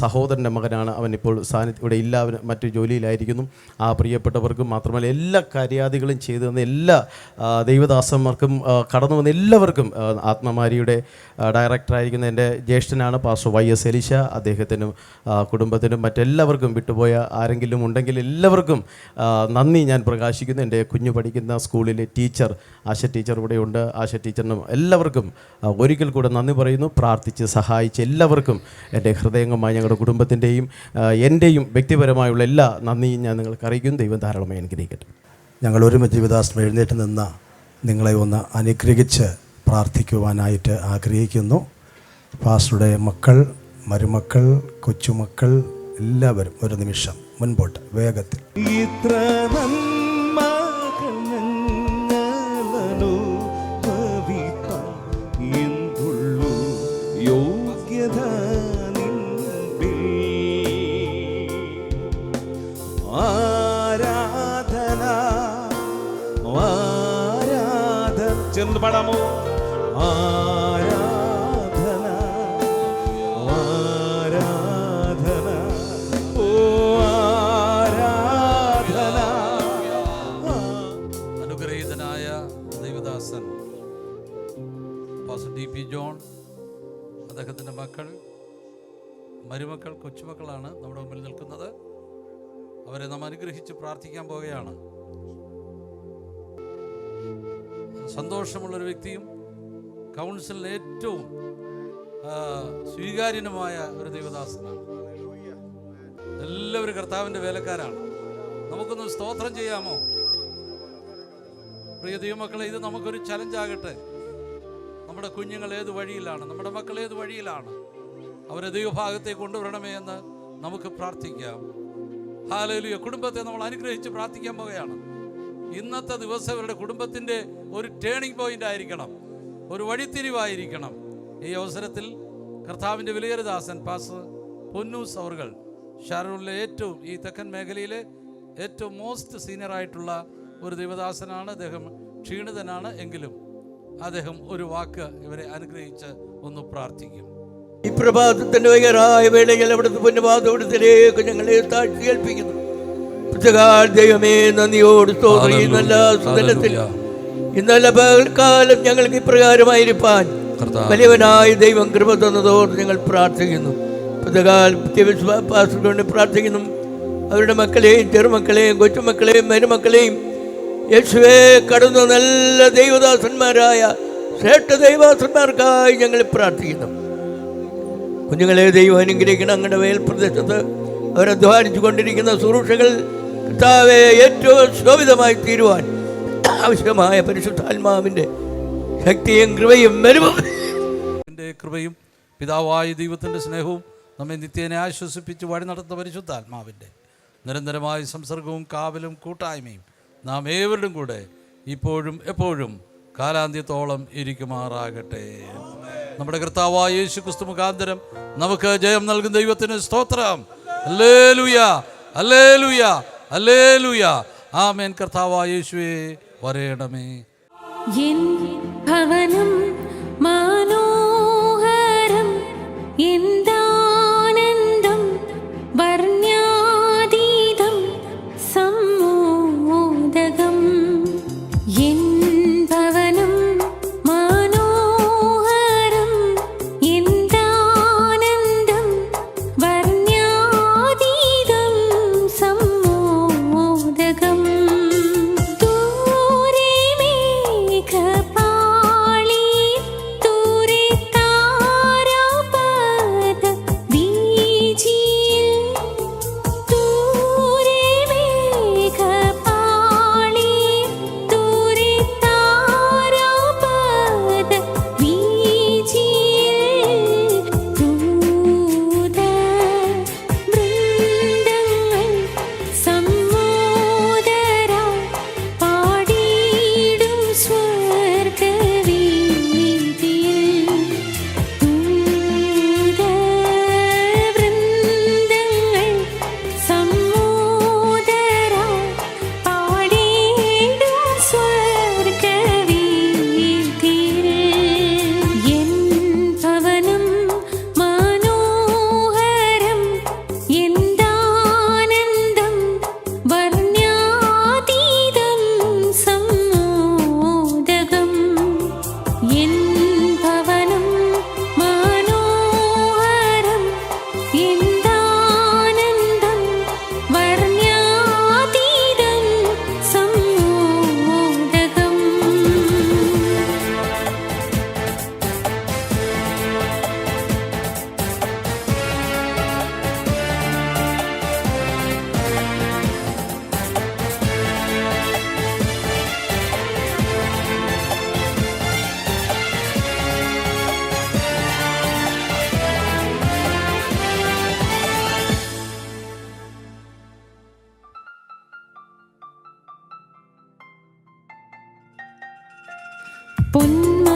Speaker 16: സഹോദരൻ്റെ മകനാണ്. അവനിപ്പോൾ ഇവിടെ ഇല്ല, അവൻ മറ്റു ജോലിയിലായിരിക്കുന്നു. ആ പ്രിയപ്പെട്ടവർക്കും മാത്രമല്ല എല്ലാ കാര്യാദികളും ചെയ്തു തന്ന എല്ലാ ദൈവദാസന്മാർക്കും കടന്നു വന്ന എല്ലാവർക്കും, ആത്മമാരിയുടെ ഡയറക്ടറായിരിക്കുന്ന എൻ്റെ ജ്യേഷ്ഠനാണ് പാസ്റ്റർ YS എലീശ, അദ്ദേഹത്തിനും കുടുംബത്തിനും മറ്റെല്ലാവർക്കും, വിട്ടുപോയ ആരെങ്കിലും ഉണ്ടെങ്കിൽ എല്ലാവർക്കും നന്ദി ഞാൻ പ്രകാശിക്കുന്നു. എൻ്റെ കുഞ്ഞു പഠിക്കുന്ന സ്കൂളിലെ ടീച്ചർ ആശ ടീച്ചർ ഇവിടെയുണ്ട്. ആശ ടീച്ചറിനും എല്ലാവർക്കും ഒരിക്കൽ കൂടെ നന്ദി പറയുന്നു. പ്രാർത്ഥിച്ച് സഹായിച്ച എല്ലാവർക്കും എൻ്റെ ഹൃദയംഗമായി ഞങ്ങളുടെ കുടുംബത്തിൻ്റെയും എൻ്റെയും വ്യക്തിപരമായുള്ള എല്ലാ നന്ദിയും ഞാൻ നിങ്ങൾക്ക് അറിയിക്കുന്നു. ദൈവം ധാരാളമായി അനുഗ്രഹിക്കട്ടെ.
Speaker 2: ഞങ്ങൾ ഒരുമിച്ച് ജീവിതാസം എഴുന്നേറ്റ് നിന്ന് നിങ്ങളെ ഒന്ന് അനുഗ്രഹിച്ച് പ്രാർത്ഥിക്കുവാനായിട്ട് ആഗ്രഹിക്കുന്നു. പാസ്റ്ററുടെ മക്കൾ, മരുമക്കൾ, കൊച്ചുമക്കൾ എല്ലാവരും ഒരു നിമിഷം മുൻപോട്ട് വേഗത്തിൽ.
Speaker 3: ഇത്ര എന്തുള്ളൂ യോഗ്യത ആരാധന ആരാധന ചേർന്ന് പാടാമോ? ആരാധന ആരാധന ഓ ആരാധന.
Speaker 7: അനുഗ്രഹീതനായ ദൈവദാസൻ പാസ്റ്റർ DP ജോൺ, അദ്ദേഹത്തിൻ്റെ മക്കൾ, മരുമക്കൾ, കൊച്ചുമക്കളാണ് നമ്മുടെ മുമ്പിൽ നിൽക്കുന്നത്. അവരെ നാം അനുഗ്രഹിച്ച് പ്രാർത്ഥിക്കാൻ പോവുകയാണ്. സന്തോഷമുള്ളൊരു വ്യക്തിയും കൗൺസിലിന് ഏറ്റവും സ്വീകാര്യനുമായ ഒരു ദൈവദാസനാണ്. എല്ലാവരും കർത്താവിൻ്റെ വേലക്കാരാണ്. നമുക്കൊന്ന് സ്തോത്രം ചെയ്യാമോ? പ്രിയ ദൈവമക്കളെ, ഇത് നമുക്കൊരു ചലഞ്ചാകട്ടെ. നമ്മുടെ കുഞ്ഞുങ്ങൾ ഏത് വഴിയിലാണ്, നമ്മുടെ മക്കൾ ഏത് വഴിയിലാണ്, അവരെ ദൈവഭാഗത്തേക്ക് കൊണ്ടുവരണമേ എന്ന് നമുക്ക് പ്രാർത്ഥിക്കാം. ഹല്ലേലൂയ. കുടുംബത്തെ നമ്മൾ അനുഗ്രഹിച്ച് പ്രാർത്ഥിക്കാൻ പോവുകയാണ്. ഇന്നത്തെ ദിവസം അവരുടെ കുടുംബത്തിൻ്റെ ഒരു ടേണിംഗ് പോയിന്റ് ആയിരിക്കണം, ഒരു വഴിത്തിരിവായിരിക്കണം. ഈ അവസരത്തിൽ കർത്താവിൻ്റെ വിലയേറിയദാസൻ പാസ്റ്റർ പൊന്നൂസ് അവർകൾ, ഷാരൂണിലെ ഏറ്റവും ഈ തെക്കൻ മേഖലയിലെ ഏറ്റവും മോസ്റ്റ് സീനിയറായിട്ടുള്ള ഒരു ദൈവദാസനാണ്. അദ്ദേഹം ക്ഷീണിതനാണ് എങ്കിലും അദ്ദേഹം ഒരു വാക്ക് ഇവരെ അനുഗ്രഹിച്ച് ഒന്ന് പ്രാർത്ഥിക്കും.
Speaker 17: ഈ പ്രഭാതത്തിൻ്റെ വൈകരായ വേളയിൽ അവിടുത്തെ പൊന്നുപാദത്തിലേക്ക് ഞങ്ങളെ താഴ്ത്തി ഏൽപ്പിക്കുന്നു. ദൈവമേ, നന്ദിയോട് സ്തോത്രം. ഈ നല്ല സുദിനത്തിൽ, ഈ നല്ല പകൽക്കാലം ഞങ്ങൾക്ക് ഇപ്രകാരമായിരിക്കാൻ വലിയവനായ ദൈവം കൃപ തന്നതോട് ഞങ്ങൾ പ്രാർത്ഥിക്കുന്നു. പാസ്റ്ററിനോട് പ്രാർത്ഥിക്കുന്നു. അവരുടെ മക്കളെയും ചെറുമക്കളെയും കൊച്ചുമക്കളെയും മരുമക്കളെയും യേശുവേ കടന്നു നല്ല ദൈവദാസന്മാരായ ശ്രേഷ്ഠ ദൈവദാസന്മാർക്കായി ഞങ്ങൾ പ്രാർത്ഥിക്കുന്നു. കുഞ്ഞുങ്ങളെ ദൈവം അനുഗ്രഹിക്കണം. അങ്ങയുടെ മേൽപ്രദേശത്ത് അവരധ്വാനിച്ചു കൊണ്ടിരിക്കുന്ന ശുശ്രൂഷകൾ കർത്താവെ ഏറ്റവും ശോഭിതമായി തീരുവാൻ ആവശ്യമായ പരിശുദ്ധാത്മാവിൻ്റെ ശക്തിയും കൃപയും
Speaker 7: കൃപയും പിതാവായ ദൈവത്തിൻ്റെ സ്നേഹവും നമ്മെ നിത്യേനെ ആശ്വസിപ്പിച്ച് വഴി നടത്തുന്ന പരിശുദ്ധാത്മാവിൻ്റെ നിരന്തരമായ സംസർഗവും കാവലും കൂട്ടായ്മയും നാം ഏവരുടെയും കൂടെ ഇപ്പോഴും എപ്പോഴും കാലാന്ത്യത്തോളം ഇരിക്കുമാറാകട്ടെ. നമ്മുടെ കർത്താവായ യേശു ക്രിസ്തു മുഖാന്തരം നമുക്ക് ജയം നൽകുന്ന ദൈവത്തിന് സ്തോത്രം. Hallelujah, hallelujah, hallelujah. ആമേൻ. കർത്താവായ യേശുവേ വരേണമേ.
Speaker 18: ഭവനം മനോഹരം എന്താനന്ദം വർണ്യാതീതം സമ്മോദകം. എൻ ഭവനം മനോഹരം എന്താനന്ദം വർണ്യാതീതം സമ്മോദകം. ദൂരെ മേഘപാളിയിൽ പൊന്മ